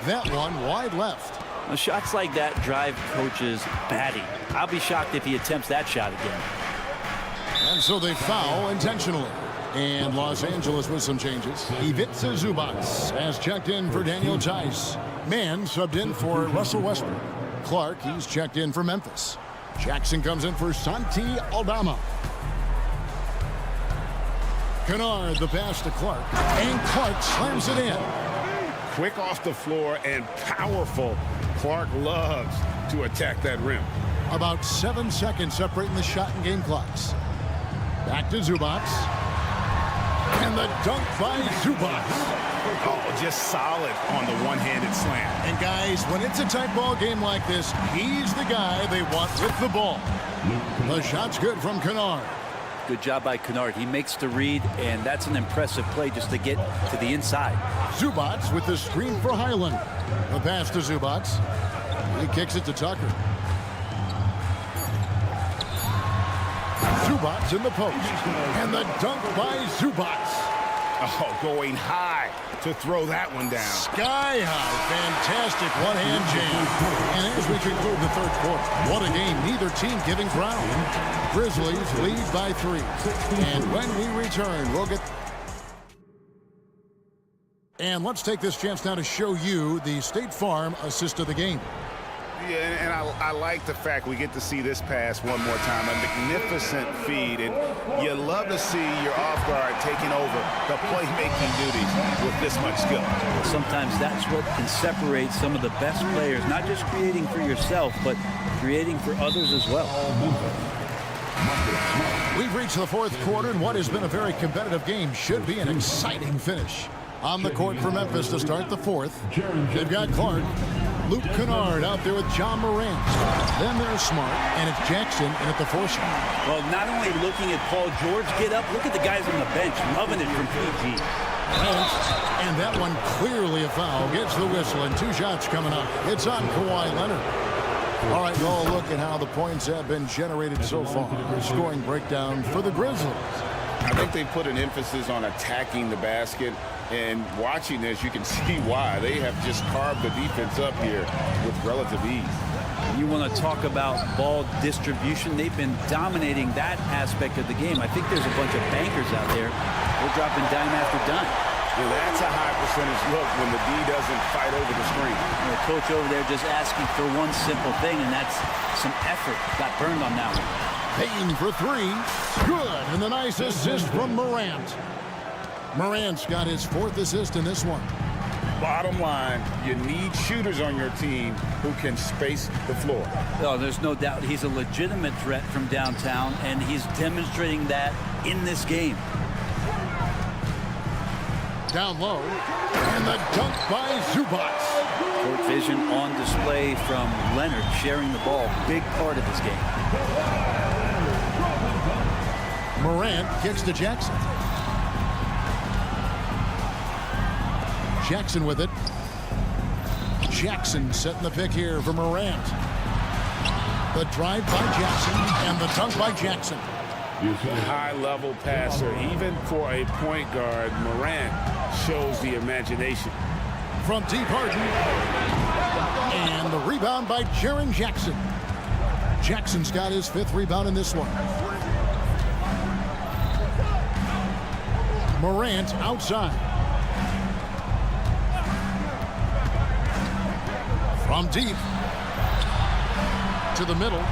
That one wide left.
Well, shots like that drive coaches batty. I'll be shocked if he attempts that shot again.
And so they foul intentionally. And Los Angeles with some changes. Ivica Zubac has checked in for Daniel Tice. Mann subbed in for Russell Westbrook. Clark, he's checked in for Memphis. Jackson comes in for Santi Aldama. Kennard, the pass to Clark. And Clark slams it in.
Quick off the floor and powerful. Clark loves to attack that rim.
About 7 seconds separating the shot and game clocks. Back to Zubac. And the dunk by Zubac.
Oh, just solid on the one-handed slam.
And guys, when it's a tight ball game like this, he's the guy they want with the ball. The shot's good from Kennard.
Good job by Kennard. He makes the read, and that's an impressive play just to get to the inside.
Zubac with the screen for Highland. The pass to Zubac. He kicks it to Tucker. Zubac in the post. And the dunk by Zubac.
Oh, going high to throw that one down.
Sky high. Fantastic one-hand jam. And as we conclude the third quarter, what a game. Neither team giving ground. Grizzlies lead by 3. And when we return, we'll get... And let's take this chance now to show you the State Farm assist of the game.
Yeah, and I like the fact we get to see this pass one more time. A magnificent feed, and you love to see your off guard taking over the playmaking duties with this much skill.
Sometimes that's what can separate some of the best players, not just creating for yourself, but creating for others as well.
We've reached the fourth quarter, and what has been a very competitive game should be an exciting finish. On the court for Memphis to start the fourth, they've got Clark, Luke Kennard out there with John Morant. Then there's Smart, and it's Jackson in at the four shot.
Well, not only looking at Paul George get up, look at the guys on the bench, loving it from PG.
And that one clearly a foul. Gets the whistle, and 2 shots coming up. It's on Kawhi Leonard. All right, we'll look at how the points have been generated so far. Scoring breakdown for the Grizzlies.
I think they put an emphasis on attacking the basket, and watching this, you can see why. They have just carved the defense up here with relative ease.
You want to talk about ball distribution. They've been dominating that aspect of the game. I think there's a bunch of bankers out there. They're dropping dime after dime.
Well, that's a high percentage look when the D doesn't fight over the screen.
The coach over there just asking for one simple thing, and that's some effort. Got burned on that one.
Payne for 3. Good. And the nice assist from Morant. Morant's got his 4th assist in this one.
Bottom line, you need shooters on your team who can space the floor.
Oh, there's no doubt he's a legitimate threat from downtown, and he's demonstrating that in this game.
Down low, and the dunk by Zubac.
Court vision on display from Leonard, sharing the ball, big part of this game.
Morant kicks to Jackson. Jackson with it. Jackson setting the pick here for Morant. The drive by Jackson and the dunk by Jackson.
High-level passer, even for a point guard. Morant shows the imagination.
From deep Harden. And the rebound by Jaren Jackson. Jackson's got his 5th rebound in this one. Morant outside. From deep to the middle.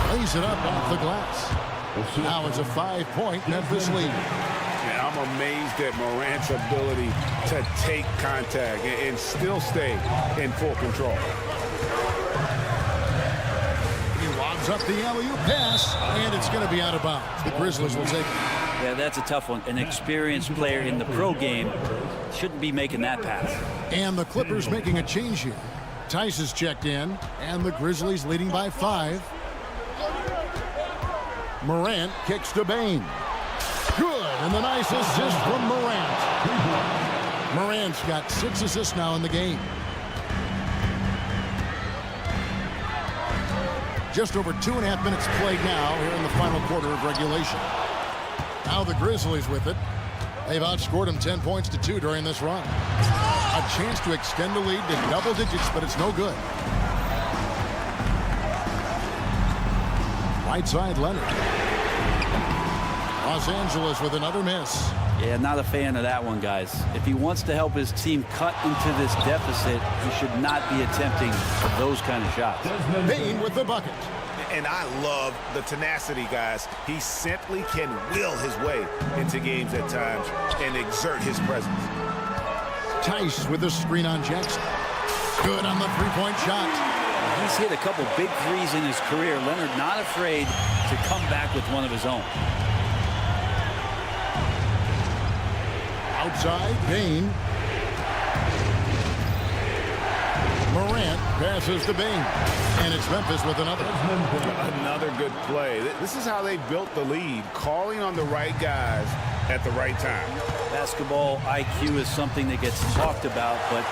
Lays it up off the glass. Now it's a 5-point Memphis lead.
Yeah, I'm amazed at Morant's ability to take contact and still stay in full control.
He lobs up the alley-oop pass, and it's going to be out of bounds. The Grizzlies will take it.
Yeah, that's a tough one. An experienced player in the pro game shouldn't be making that pass.
And the Clippers making a change here. Tice is checked in, and the Grizzlies leading by 5. Morant kicks to Bane. Good, and the nice assist from Morant. Morant's got 6 assists now in the game. Just over 2.5 minutes played now here in the final quarter of regulation. Now the Grizzlies with it. They've outscored them 10 points to 2 during this run. A chance to extend the lead to double digits, but it's no good. Right side, Leonard. Los Angeles with another miss.
Yeah, not a fan of that one, guys. If he wants to help his team cut into this deficit, he should not be attempting those kind of shots.
Bane with the bucket.
And I love the tenacity, guys. He simply can will his way into games at times and exert his presence.
Tice with the screen on Jackson. Good on the 3-point shot.
He's hit a couple big threes in his career. Leonard not afraid to come back with one of his own.
Outside, Bane. Morant passes to Bane. And it's Memphis with another.
Another good play. This is how they built the lead, calling on the right guys at the right time.
Basketball IQ is something that gets talked about, but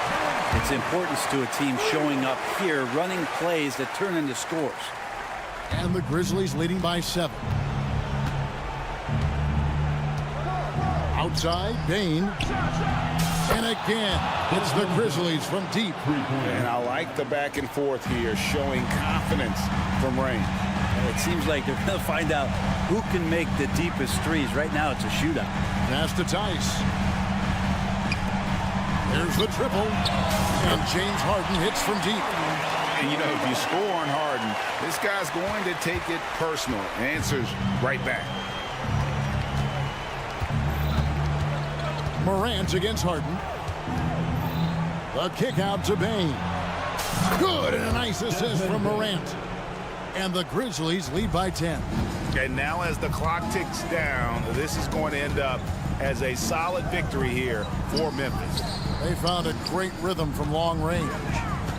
its importance to a team showing up here, running plays that turn into scores.
And the Grizzlies leading by 7. Outside, Bane. And again, it's the Grizzlies from deep.
And I like the back and forth here, showing confidence from Rain.
And it seems like they're going to find out who can make the deepest threes. Right now, it's a shootout.
Pass to Tice. Here's the triple. And James Harden hits from deep.
And, you know, if you score on Harden, this guy's going to take it personal. Answers right back.
Morant against Harden. The kick out to Bane. Good, and a nice assist from Morant. And the Grizzlies lead by 10.
And now as the clock ticks down, this is going to end up as a solid victory here for Memphis.
They found a great rhythm from long range.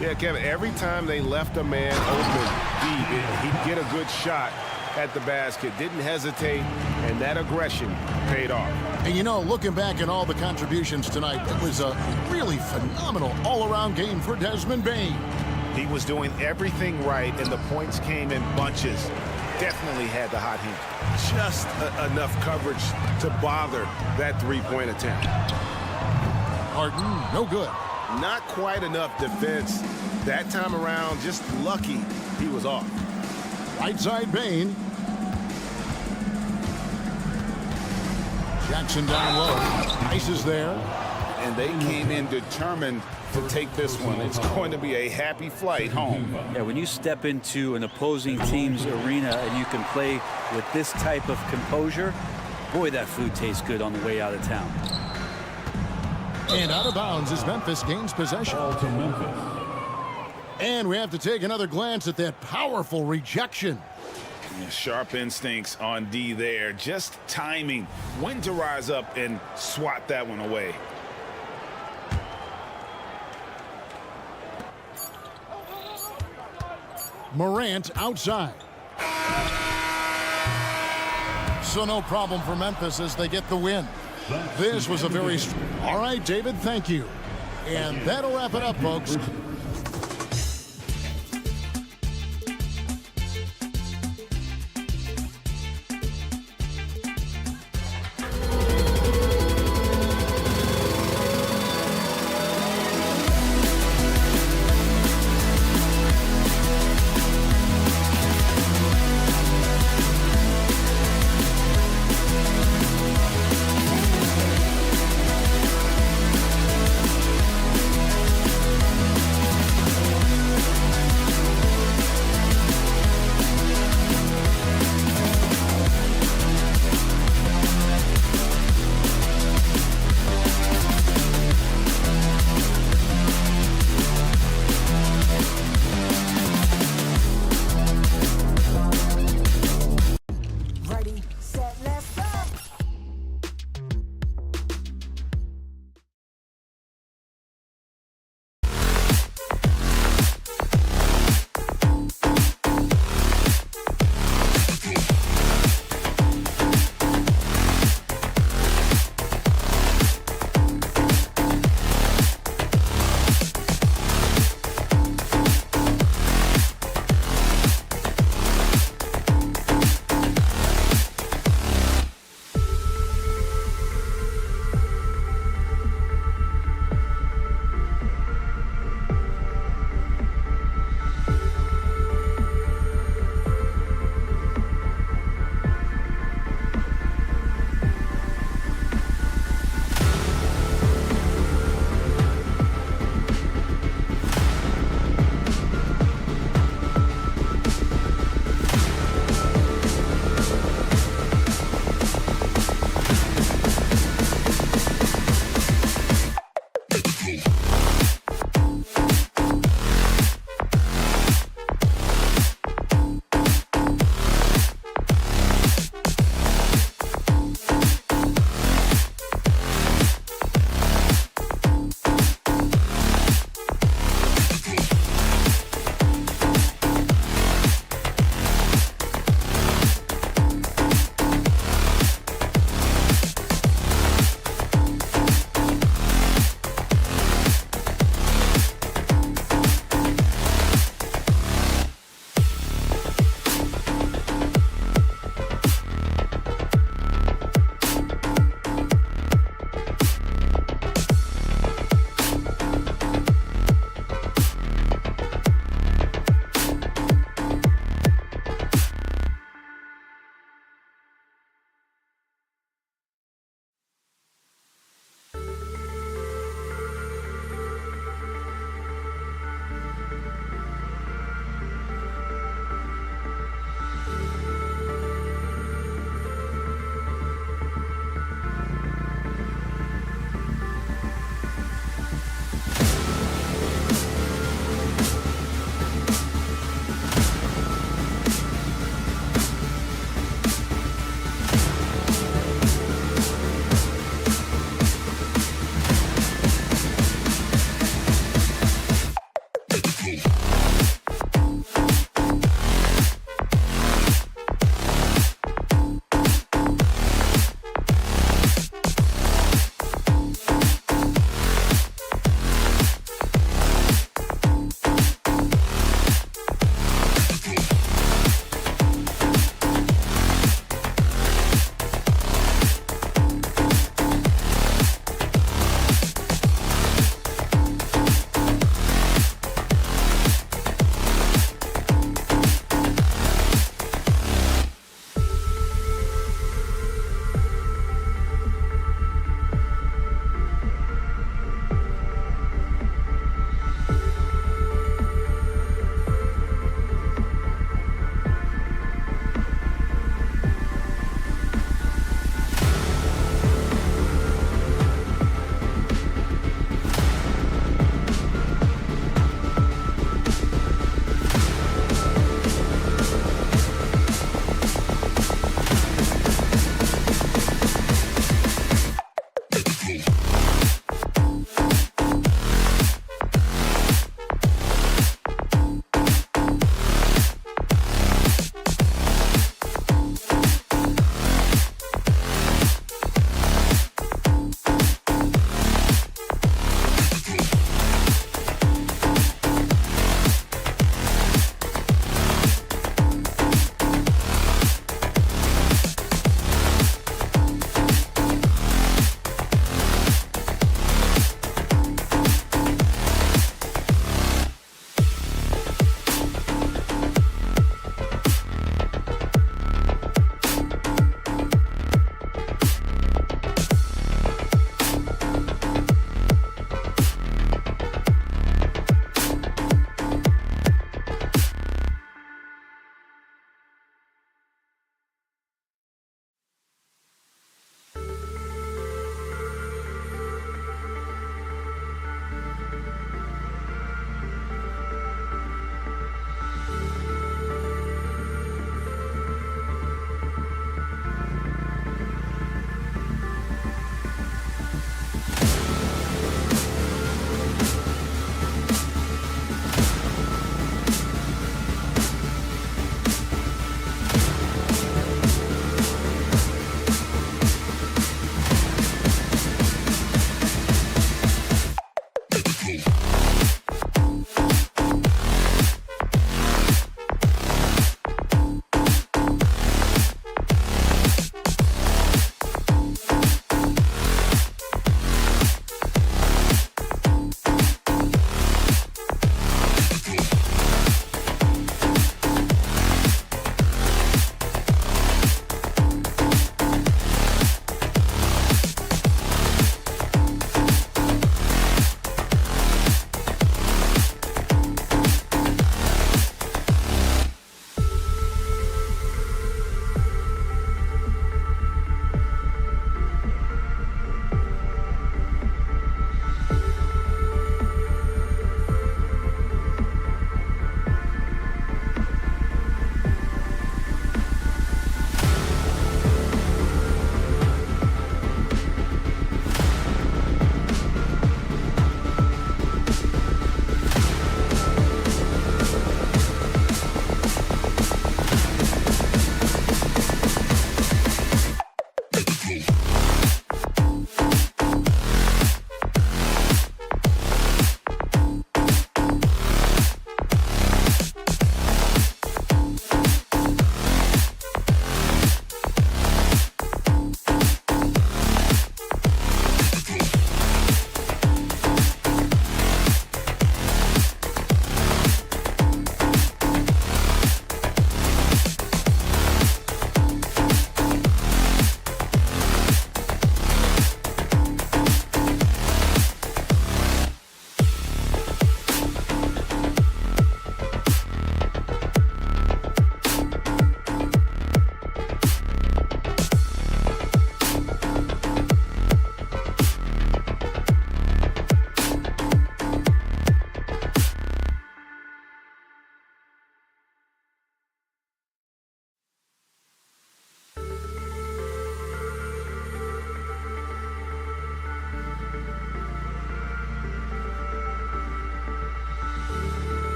Yeah, Kevin, every time they left a man open deep, he'd get a good shot at the basket. Didn't hesitate, and that aggression paid off.
And, you know, looking back at all the contributions tonight, it was a really phenomenal all-around game for Desmond Bane.
He was doing everything right, and the points came in bunches. Definitely had the hot hand. Just enough coverage to bother that three-point attempt.
Harden, no good.
Not quite enough defense. That time around, just lucky he was off.
Right side Bane. Jackson down low. Nice is there.
And they came in determined to take this one. It's going to be a happy flight home.
Yeah, when you step into an opposing team's arena and you can play with this type of composure, boy, that food tastes good on the way out of town.
And out of bounds as Memphis gains possession. And we have to take another glance at that powerful rejection.
Sharp instincts on D there. Just timing. When to rise up and swat that one away.
Morant outside. So no problem for Memphis as they get the win. This was a very... All right, David, thank you. And that'll wrap it up, folks.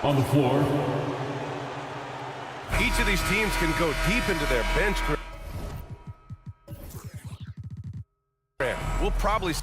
On the floor.
Each of these teams can go deep into their bench. We'll probably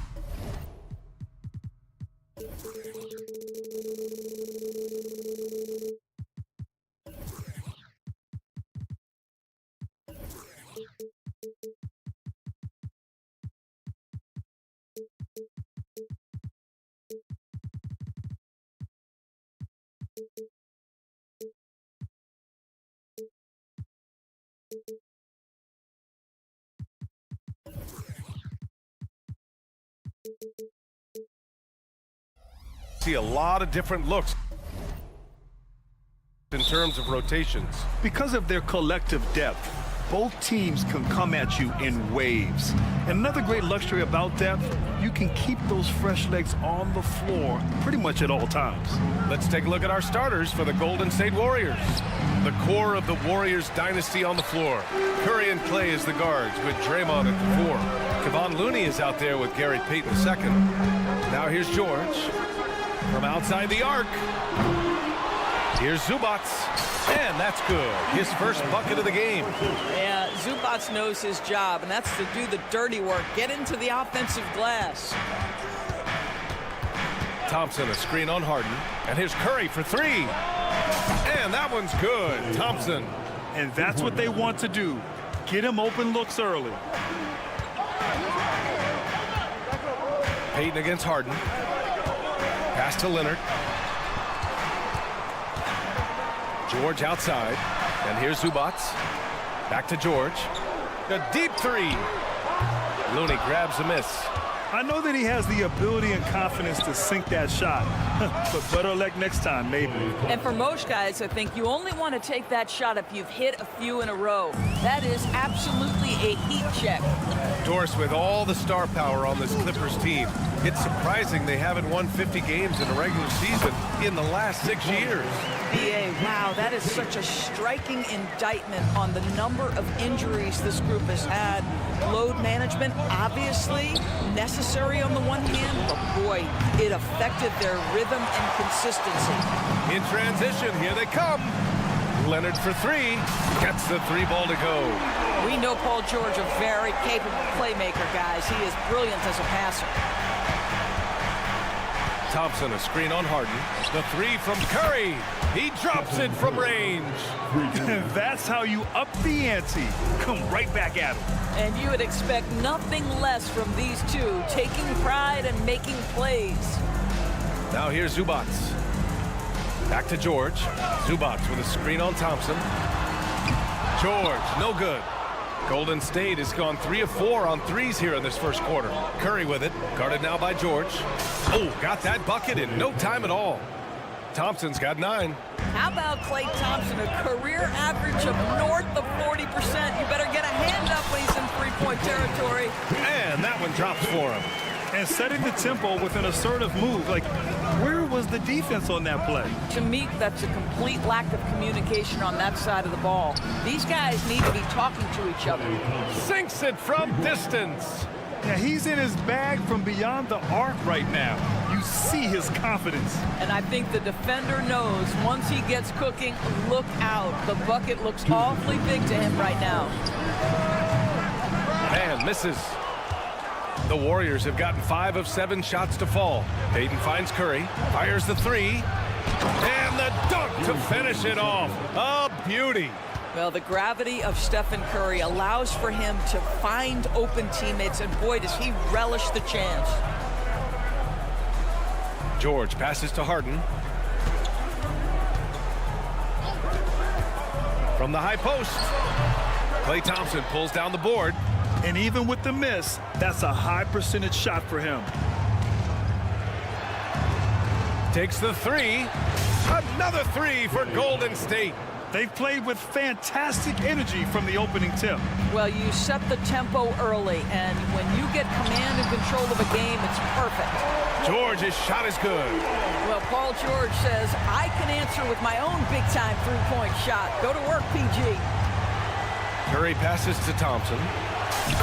see a lot of different looks in terms of rotations.
Because of their collective depth, both teams can come at you in waves. And another great luxury about depth, you can keep those fresh legs on the floor pretty much at all times.
Let's take a look at our starters for the Golden State Warriors. The core of the Warriors dynasty on the floor. Curry and Clay as the guards with Draymond at the 4. Kevon Looney is out there with Gary Payton II. Now here's George from outside the arc. Here's Zubac, and that's good. His first bucket of the game.
Yeah, Zubac knows his job, and that's to do the dirty work. Get into the offensive glass.
Thompson, a screen on Harden. And here's Curry for 3. And that one's good. Thompson.
And that's what they want to do. Get him open looks early.
Payton against Harden. Pass to Leonard. George outside. And here's Zubac. Back to George. A deep 3. Looney grabs a miss.
I know that he has the ability and confidence to sink that shot, but better luck next time, maybe.
And for most guys, I think you only want to take that shot if you've hit a few in a row. That is absolutely a heat check.
Doris, with all the star power on this Clippers team, it's surprising they haven't won 50 games in a regular season in the last 6 years.
BA, wow, that is such a striking indictment on the number of injuries this group has had. Load management, obviously necessary on the one hand, but boy, it affected their rhythm and consistency.
In transition, here they come. Leonard for 3, gets the 3 ball to go.
We know Paul George, a very capable playmaker, guys. He is brilliant as a passer.
Thompson, a screen on Harden. The 3 from Curry. He drops it from range.
That's how you up the ante. Come right back at him.
And you would expect nothing less from these two, taking pride and making plays.
Now here's Zubac. Back to George. Zubac with a screen on Thompson. George, no good. Golden State has gone 3 of 4 on 3s here in this first quarter. Curry with it, guarded now by George. Oh, got that bucket in no time at all. Thompson's got 9.
How about Klay Thompson, a career average of north of 40%. You better get a hand up when he's in three-point territory.
And that one drops for him.
And setting the tempo with an assertive move. Like, where was the defense on that play?
To me, that's a complete lack of communication on that side of the ball. These guys need to be talking to each other.
Sinks it from distance.
Yeah, he's in his bag from beyond the arc right now. You see his confidence.
And I think the defender knows once he gets cooking, look out. The bucket looks awfully big to him right now.
And misses. The Warriors have gotten 5 of 7 shots to fall. Payton finds Curry, fires the 3, and the dunk to finish it off. A beauty.
Well, the gravity of Stephen Curry allows for him to find open teammates, and boy, does he relish the chance.
George passes to Harden. From the high post, Klay Thompson pulls down the board.
And even with the miss, that's a high percentage shot for him.
Takes the 3. Another 3 for Golden State.
They've played with fantastic energy from the opening tip.
Well, you set the tempo early, and when you get command and control of a game, it's perfect.
George's shot is good.
Well, Paul George says, I can answer with my own big-time three-point shot. Go to work, PG.
Curry passes to Thompson.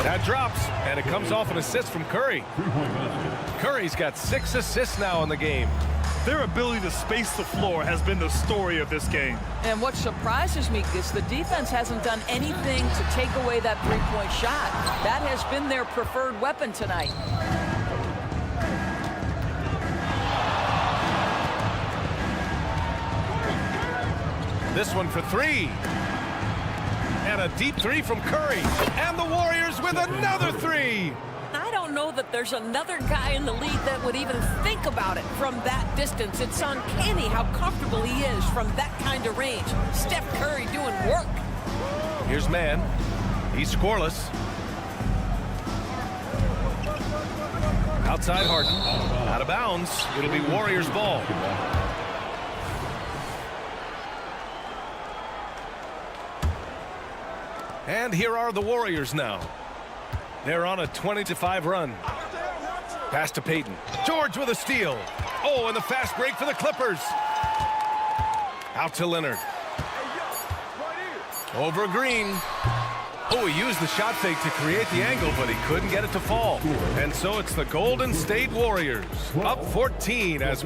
That drops, and it comes off an assist from Curry. Curry's got 6 assists now in the game.
Their ability to space the floor has been the story of this game.
And what surprises me is the defense hasn't done anything to take away that three-point shot. That has been their preferred weapon tonight.
This one for 3. And a deep 3 from Curry. And the Warriors with another 3.
I don't know that there's another guy in the league that would even think about it from that distance. It's uncanny how comfortable he is from that kind of range. Steph Curry doing work.
Here's Mann. He's scoreless. Outside Harden. Out of bounds. It'll be Warriors ball. And here are the Warriors now. They're on a 20-5 run. Pass to Payton. George with a steal. Oh, and the fast break for the Clippers. Out to Leonard. Over Green. Oh, he used the shot fake to create the angle, but he couldn't get it to fall. And so it's the Golden State Warriors up 14 as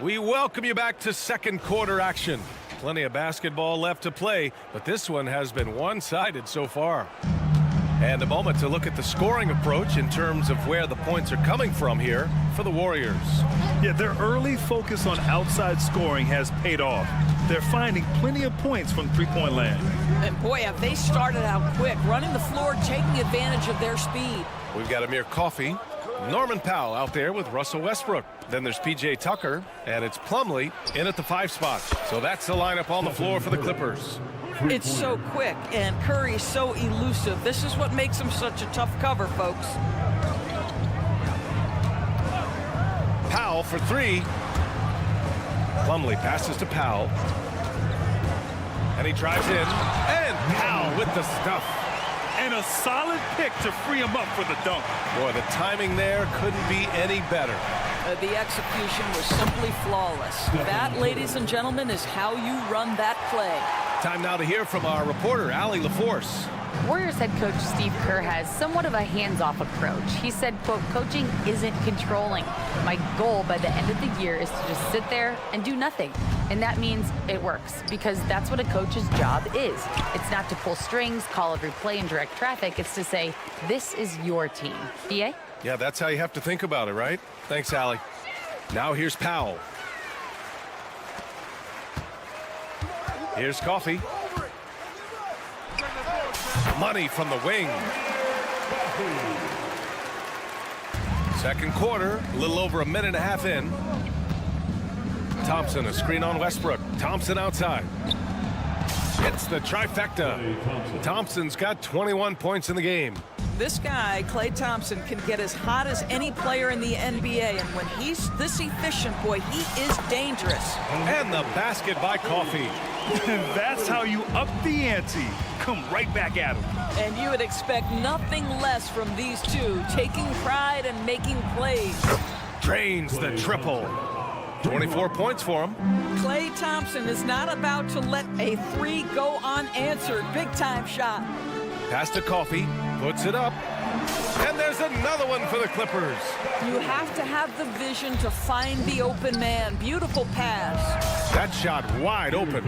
we welcome you back to second quarter action. Plenty of basketball left to play, but this one has been one-sided so far. And a moment to look at the scoring approach in terms of where the points are coming from here for the Warriors.
Yeah, their early focus on outside scoring has paid off. They're finding plenty of points from three-point land.
And boy, have they started out quick, running the floor, taking advantage of their speed.
We've got Amir Coffey, Norman Powell out there with Russell Westbrook. Then there's P.J. Tucker, and it's Plumlee in at the 5 spot. So that's the lineup on the floor for the Clippers.
It's so quick, and Curry's so elusive. This is what makes him such a tough cover, folks.
Powell for 3. Plumlee passes to Powell. And he drives in. And Powell with the stuff.
And a solid pick to free him up for the dunk.
Boy, the timing there couldn't be any better.
The execution was simply flawless. That, ladies and gentlemen, is how you run that play.
Time now to hear from our reporter, Allie LaForce.
Warriors head coach Steve Kerr has somewhat of a hands-off approach. He said, quote, coaching isn't controlling. My goal by the end of the year is to just sit there and do nothing. And that means it works, because that's what a coach's job is. It's not to pull strings, call every play, and direct traffic. It's to say, this is your team. BA?
Yeah, that's how you have to think about it, right? Thanks, Allie. Now here's Powell. Here's Coffey. Money from the wing. Second quarter, a little over a minute and a half in. Thompson, a screen on Westbrook. Thompson outside. It's the trifecta. Thompson's got 21 points in the game.
This guy, Klay Thompson, can get as hot as any player in the NBA, and when he's this efficient, boy, he is dangerous.
And the basket by Coffey.
That's how you up the ante. Come right back at him.
And you would expect nothing less from these two, taking pride and making plays.
Drains the triple. 24 points for him.
Klay Thompson is not about to let a 3 go unanswered. Big-time shot.
Pass to Coffey. Puts it up. And there's another one for the Clippers.
You have to have the vision to find the open man. Beautiful pass.
That shot wide open.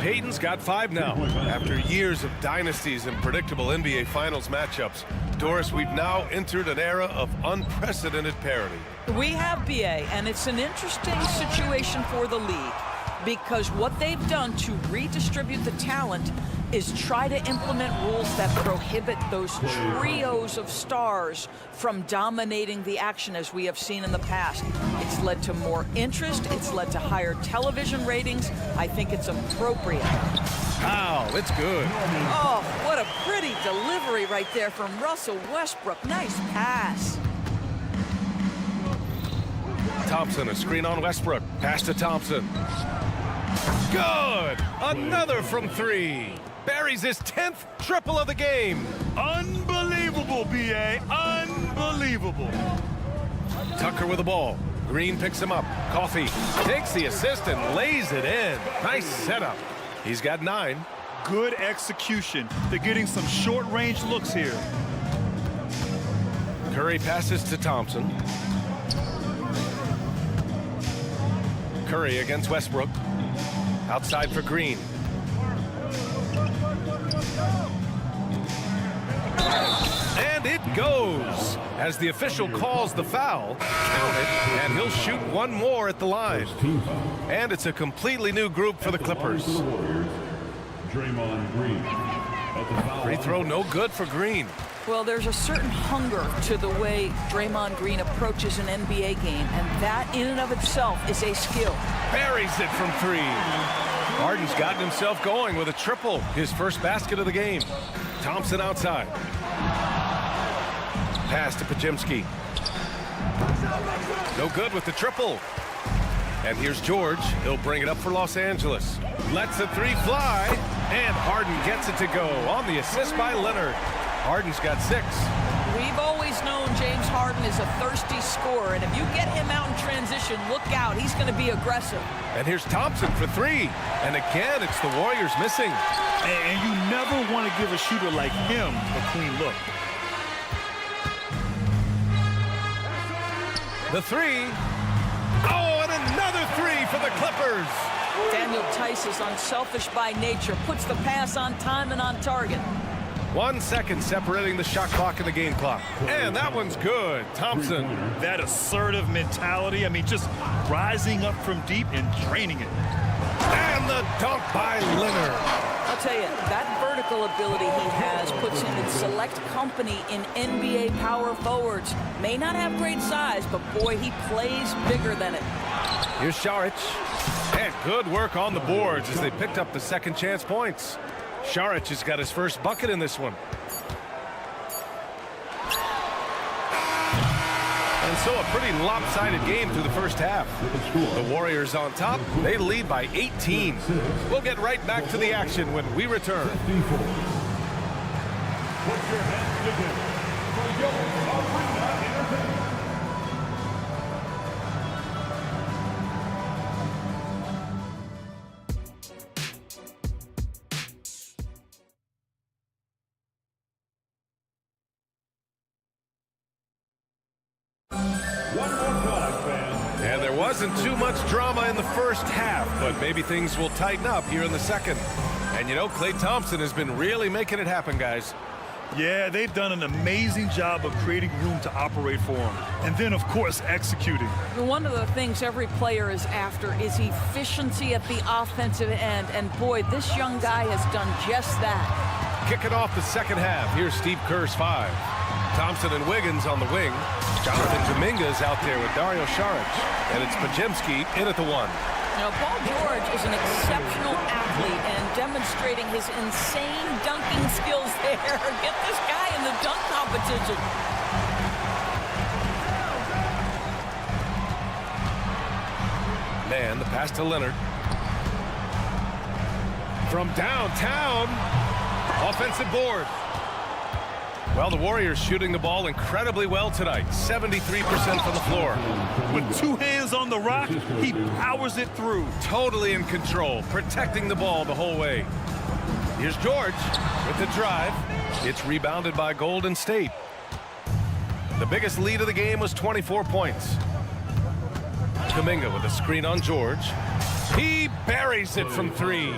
Payton's got 5 now. After years of dynasties and predictable NBA Finals matchups, Doris, we've now entered an era of unprecedented parity.
We have, BA, and it's an interesting situation for the league because what they've done to redistribute the talent is try to implement rules that prohibit those trios of stars from dominating the action as we have seen in the past. It's led to more interest. It's led to higher television ratings. I think it's appropriate.
Wow, it's good.
Oh, what a pretty delivery right there from Russell Westbrook. Nice pass.
Thompson, a screen on Westbrook. Pass to Thompson. Good! Another from 3. Buries his 10th triple of the game.
Unbelievable, B.A. Unbelievable.
Tucker with the ball. Green picks him up. Coffey takes the assist and lays it in. Nice setup. He's got 9.
Good execution. They're getting some short-range looks here.
Curry passes to Thompson. Curry against Westbrook. Outside for Green. And it goes. As the official calls the foul, count it, and he'll shoot one more at the line. And it's a completely new group for the Clippers.
Draymond Green.
Free throw no good for Green.
Well, there's a certain hunger to the way Draymond Green approaches an NBA game, and that in and of itself is a skill.
Buries it from 3. Harden's gotten himself going with a triple, his first basket of the game. Thompson outside. Pass to Podziemski. No good with the triple. And here's George. He'll bring it up for Los Angeles. Lets the 3 fly, and Harden gets it to go on the assist by Leonard. Harden's got 6.
We've always known James Harden is a thirsty scorer, and if you get him out in transition, look out. He's going to be aggressive.
And here's Thompson for 3. And again, it's the Warriors missing.
And you never want to give a shooter like him a clean look.
The 3. Oh, and another 3 for the Clippers.
Daniel Tice is unselfish by nature, puts the pass on time and on target.
1 second separating the shot clock and the game clock. And that one's good. Thompson.
That assertive mentality, I mean, just rising up from deep and draining it.
And the dunk by Leonard.
I'll tell you, that vertical ability he has puts him in select company in NBA power forwards. May not have great size, but boy, he plays bigger than it.
Here's Šarić. And good work on the boards as they picked up the second chance points. Šarić has got his first bucket in this one. And so a pretty lopsided game through the first half. The Warriors on top. They lead by 18. We'll get right back to the action when we return.
Put your hands together for your Arena Entertainment.
And there wasn't too much drama in the first half, but maybe things will tighten up here in the second. And you know, Klay Thompson has been really making it happen, guys.
Yeah, they've done an amazing job of creating room to operate for him. And then, of course, executing.
One of the things every player is after is efficiency at the offensive end. And boy, this young guy has done just that.
Kicking off the second half, here's Steve Kerr's 5. Thompson and Wiggins on the wing. Jonathan Kuminga's out there with Dario Šarić. And it's Podziemski in at the 1.
You know, Paul George is an exceptional athlete and demonstrating his insane dunking skills there. Get this guy in the dunk competition.
Man, the pass to Leonard. From downtown, offensive board. Well, the Warriors shooting the ball incredibly well tonight. 73% from the floor.
With 2 hands on the rock, he powers it through.
Totally in control, protecting the ball the whole way. Here's George with the drive. It's rebounded by Golden State. The biggest lead of the game was 24 points. Kuminga with a screen on George. He buries it from 3.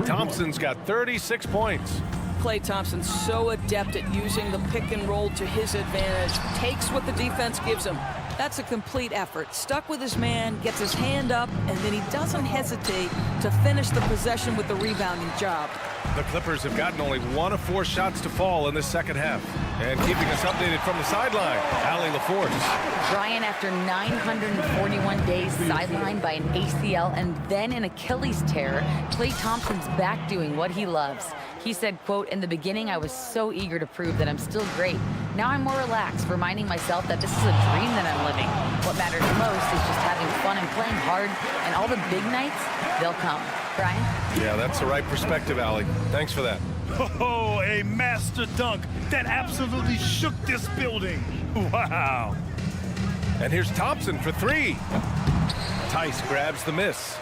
Thompson's got 36 points.
Klay Thompson so adept at using the pick and roll to his advantage. Takes what the defense gives him. That's a complete effort. Stuck with his man, gets his hand up, and then he doesn't hesitate to finish the possession with the rebounding job.
The Clippers have gotten only 1 of 4 shots to fall in this second half. And keeping us updated from the sideline, Allie LaForce.
Brian, after 941 days sidelined by an ACL and then an Achilles tear, Klay Thompson's back doing what he loves. He said, quote, "In the beginning, I was so eager to prove that I'm still great. Now I'm more relaxed, reminding myself that this is a dream that I'm living. What matters most is just having fun and playing hard, and all the big nights, they'll come. Brian?
Yeah, that's the right perspective, Allie. Thanks for that.
Oh, a master dunk that absolutely shook this building. Wow.
And here's Thompson for three. Tice grabs the miss.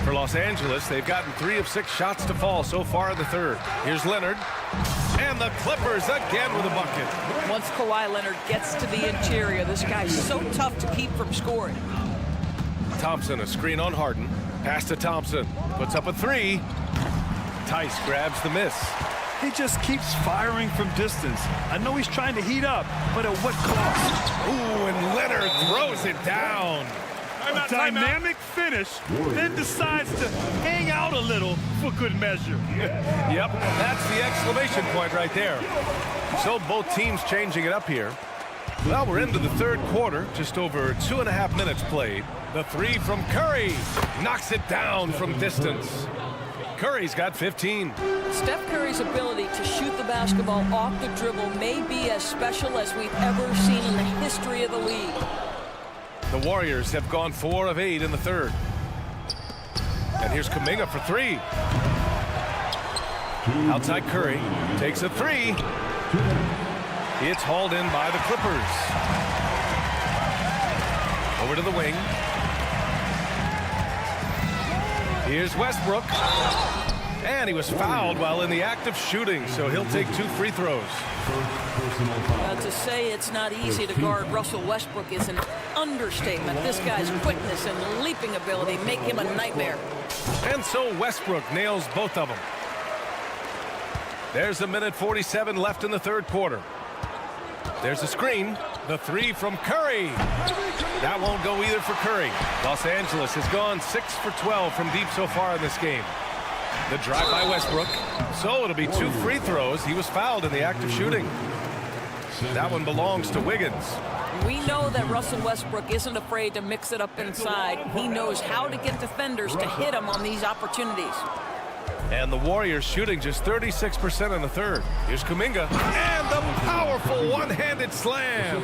For Los Angeles, they've gotten 3 of 6 shots to fall so far in the third. Here's Leonard. And the Clippers again with a bucket.
Once Kawhi Leonard gets to the interior, this guy's so tough to keep from scoring.
Thompson, a screen on Harden. Pass to Thompson. Puts up a 3. Tice grabs the miss.
He just keeps firing from distance. I know he's trying to heat up, but at what cost?
Ooh, and Leonard throws it down.
A dynamic finish, then decides to hang out a little for good measure.
Yep, that's the exclamation point right there. So both teams changing it up here. Well, we're into the third quarter, just over 2.5 minutes played. The 3 from Curry knocks it down from distance. Curry's got 15.
Steph Curry's ability to shoot the basketball off the dribble may be as special as we've ever seen in the history of the league.
The Warriors have gone 4 of 8 in the third. And here's Kuminga for 3. Outside Curry takes a 3. It's hauled in by the Clippers. Over to the wing. Here's Westbrook. And he was fouled while in the act of shooting, so he'll take 2 free throws.
To say it's not easy to guard Russell Westbrook is an understatement. This guy's quickness and leaping ability make him a nightmare.
And so Westbrook nails both of them. There's 1:47 left in the third quarter. There's a screen. The 3 from Curry. That won't go either for Curry. Los Angeles has gone 6 for 12 from deep so far in this game. The drive by Westbrook. So it'll be 2 free throws. He was fouled in the act of shooting. That one belongs to Wiggins.
We know that Russell Westbrook isn't afraid to mix it up inside. He knows how to get defenders to hit him on these opportunities.
And the Warriors shooting just 36% in the third. Here's Kuminga. And the powerful one-handed slam.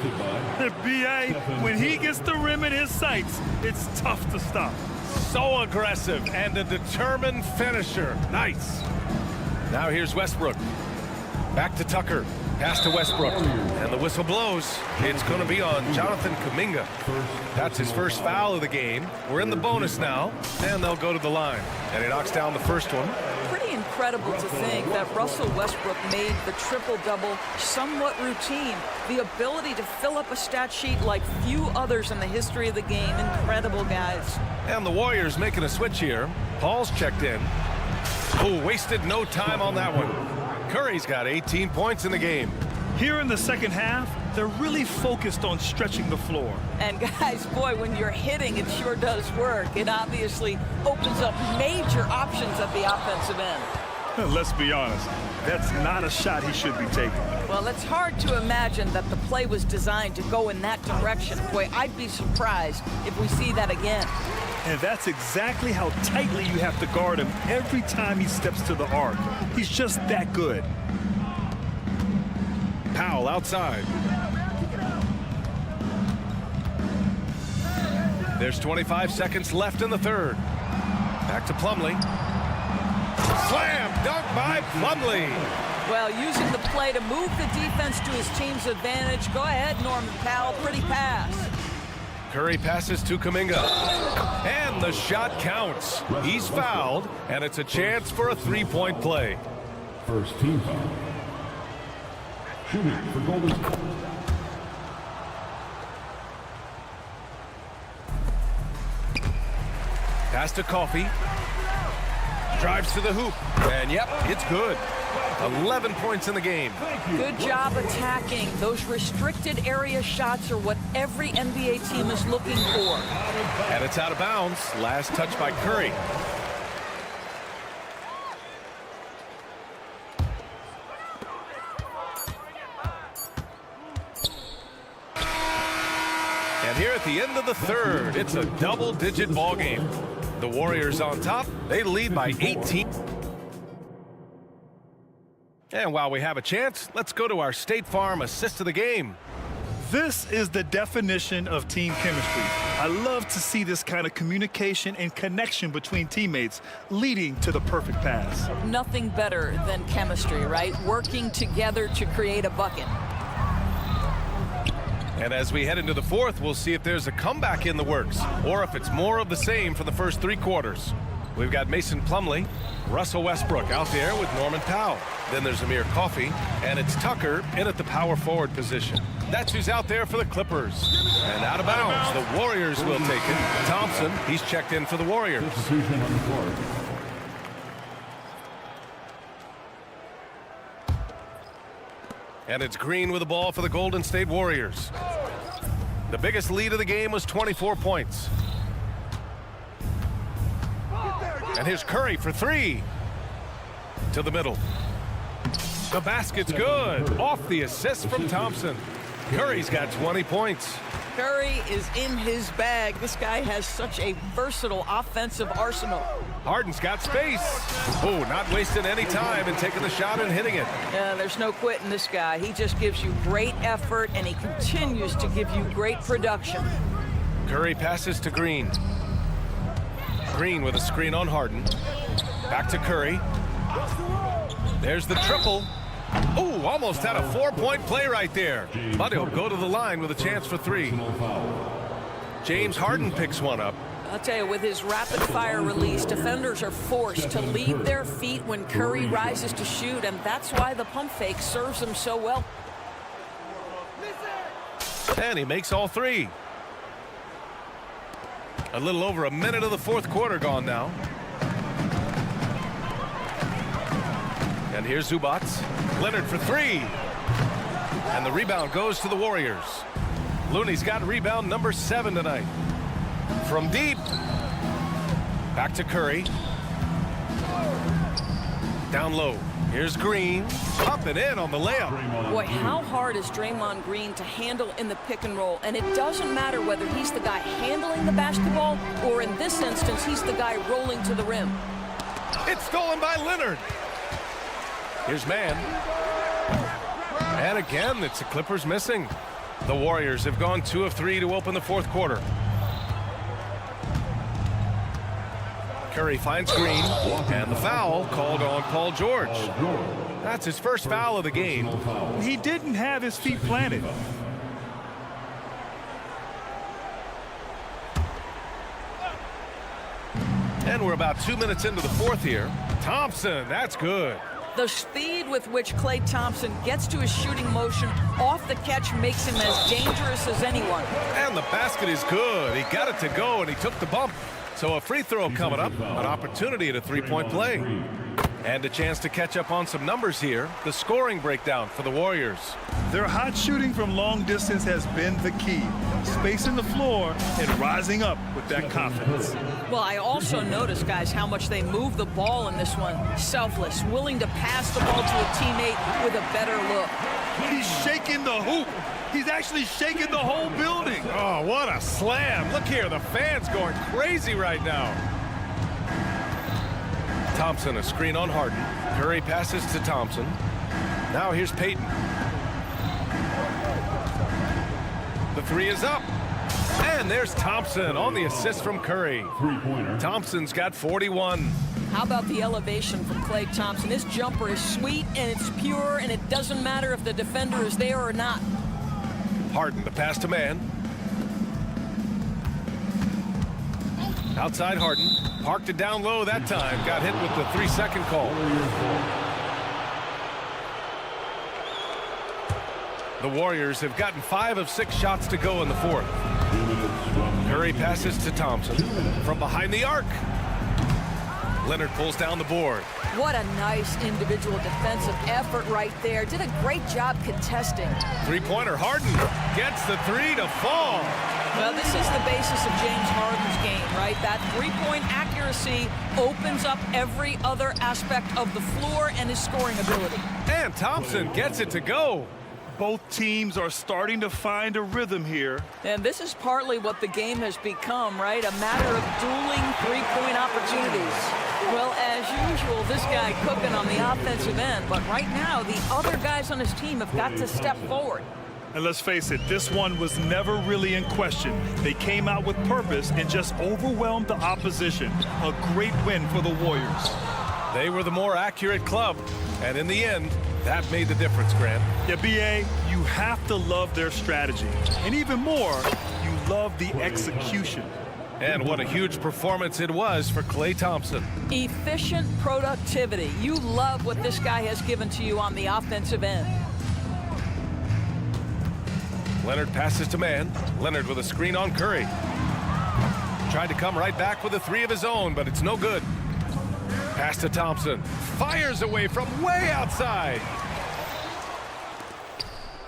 B.A., when he gets the rim in his sights, it's tough to stop.
So aggressive and a determined finisher. Nice. Now here's Westbrook. Back to Tucker. Pass to Westbrook. And the whistle blows. It's going to be on Jonathan Kuminga. That's his first foul of the game. We're in the bonus now. And they'll go to the line. And he knocks down the first one.
Pretty incredible to think that Russell Westbrook made the triple-double somewhat routine. The ability to fill up a stat sheet like few others in the history of the game. Incredible, guys.
And the Warriors making a switch here. Paul's checked in. Oh, wasted no time on that one. Curry's got 18 points in the game.
Here in the second half, they're really focused on stretching the floor.
And guys, boy, when you're hitting, it sure does work. It obviously opens up major options at the offensive end.
Let's be honest, that's not a shot he should be taking.
Well, it's hard to imagine that the play was designed to go in that direction. Boy, I'd be surprised if we see that again.
And that's exactly how tightly you have to guard him every time he steps to the arc. He's just that good.
Powell outside. There's 25 seconds left in the third. Back to Plumlee. Slam dunk by Plumlee.
Well, using the play to move the defense to his team's advantage. Go ahead, Norman Powell. Pretty pass.
Curry passes to Kuminga. And the shot counts. He's fouled, and it's a chance for a three-point play.
First team foul. Shooting for Golden State.
Pass to Coffey. Drives to the hoop. And yep, it's good. 11 points in the game.
Good job attacking. Those restricted area shots are what every NBA team is looking for.
And it's out of bounds. Last touch by Curry. And here at the end of the third, it's a double-digit ball game. The Warriors on top. They lead by 18. And while we have a chance, let's go to our State Farm assist of the game.
This is the definition of team chemistry. I love to see this kind of communication and connection between teammates leading to the perfect pass.
Nothing better than chemistry, right? Working together to create a bucket.
And as we head into the fourth, we'll see if there's a comeback in the works or if it's more of the same for the first 3 quarters. We've got Mason Plumlee, Russell Westbrook out there with Norman Powell. Then there's Amir Coffey, and it's Tucker in at the power forward position. That's who's out there for the Clippers. And out of bounds, the Warriors will take it. Thompson, he's checked in for the Warriors. And it's Green with the ball for the Golden State Warriors. The biggest lead of the game was 24 points. And here's Curry for 3. To the middle. The basket's good. Off the assist from Thompson. Curry's got 20 points.
Curry is in his bag. This guy has such a versatile offensive arsenal.
Harden's got space. Oh, not wasting any time and taking the shot and hitting it.
Yeah, there's no quitting this guy. He just gives you great effort, and he continues to give you great production.
Curry passes to Green. Green with a screen on Harden. Back to Curry. There's the triple. Oh, almost had a 4-point play right there. But he'll go to the line with a chance for 3. James Harden picks one up.
I'll tell you, with his rapid-fire release, defenders are forced to leave their feet when Curry rises to shoot, and that's why the pump fake serves him so well.
And he makes all 3. A little over a minute of the fourth quarter gone now. And here's Zubac. Leonard for 3. And the rebound goes to the Warriors. Looney's got rebound number 7 tonight. From deep. Back to Curry. Down low. Here's Green. Up and in on the layup.
Boy, how hard is Draymond Green to handle in the pick and roll? And it doesn't matter whether he's the guy handling the basketball or in this instance, he's the guy rolling to the rim.
It's stolen by Leonard. Here's Mann. And again, it's the Clippers missing. The Warriors have gone 2 of 3 to open the fourth quarter. Curry finds Green, and the foul called on Paul George. That's his first foul of the game.
He didn't have his feet planted.
And we're about 2 minutes into the fourth here. Thompson, that's good.
The speed with which Klay Thompson gets to his shooting motion off the catch makes him as dangerous as anyone.
And the basket is good. He got it to go, and he took the bump. So a free throw coming up, an opportunity at a 3-point play. And a chance to catch up on some numbers here. The scoring breakdown for the Warriors.
Their hot shooting from long distance has been the key. Spacing the floor and rising up with that confidence.
Well, I also noticed, guys, how much they move the ball in this one. Selfless, willing to pass the ball to a teammate with a better look.
He's shaking the hoop. He's actually shaking the whole building.
Oh, what a slam. Look here, the fans going crazy right now. Thompson, a screen on Harden. Curry passes to Thompson. Now here's Payton. The 3 is up. And there's Thompson on the assist from Curry. Thompson's got 41.
How about the elevation from Klay Thompson? His jumper is sweet and it's pure, and it doesn't matter if the defender is there or not.
Harden, the pass to Mann. Outside Harden. Parked it down low that time. Got hit with the 3-second call. The Warriors have gotten 5 of 6 shots to go in the fourth. Curry passes to Thompson from behind the arc. Leonard pulls down the board.
What a nice individual defensive effort right there. Did a great job contesting.
3-pointer Harden gets the 3 to fall.
Well, this is the basis of James Harden's game, right? That 3-point accuracy opens up every other aspect of the floor and his scoring ability.
And Thompson gets it to go.
Both teams are starting to find a rhythm here.
And this is partly what the game has become, right? A matter of dueling 3-point opportunities. Well, as usual, well, this guy cooking on the offensive end, but right now the other guys on his team have got to step forward.
And let's face it, this one was never really in question. They came out with purpose and just overwhelmed the opposition. A great win for the Warriors.
They were the more accurate club, and in the end, that made the difference, Grant.
Yeah, B.A., you have to love their strategy. And even more, you love the execution.
And what a huge performance it was for Klay Thompson.
Efficient productivity. You love what this guy has given to you on the offensive end.
Leonard passes to man. Leonard with a screen on Curry. Tried to come right back with a three of his own, but it's no good. Pass to Thompson. Fires away from way outside.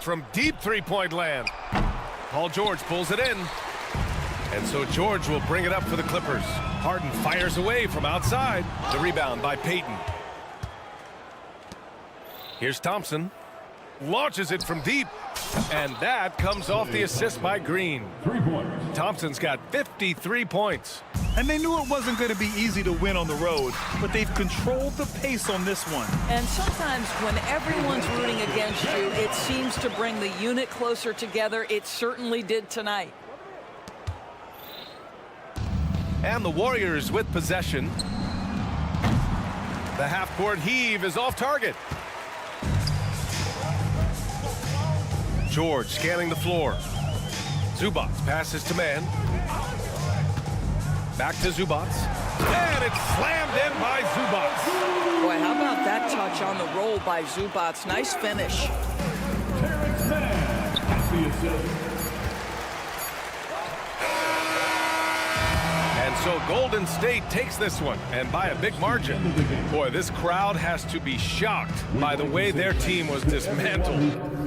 From deep three-point land. Paul George pulls it in. And so George will bring it up for the Clippers. Harden fires away from outside. The rebound by Payton. Here's Thompson. Launches it from deep. And that comes off the assist by Green.
3 points.
Thompson's got 53 points.
And they knew it wasn't going to be easy to win on the road, but they've controlled the pace on this one.
And sometimes when everyone's rooting against you, it seems to bring the unit closer together. It certainly did tonight.
And the Warriors with possession. The half-court heave is off target. George scanning the floor. Zubac passes to man. Back to Zubac. And it's slammed in by Zubac.
Boy, how about that touch on the roll by Zubac? Nice finish.
And so Golden State takes this one, and by a big margin. Boy, this crowd has to be shocked by the way their team was dismantled.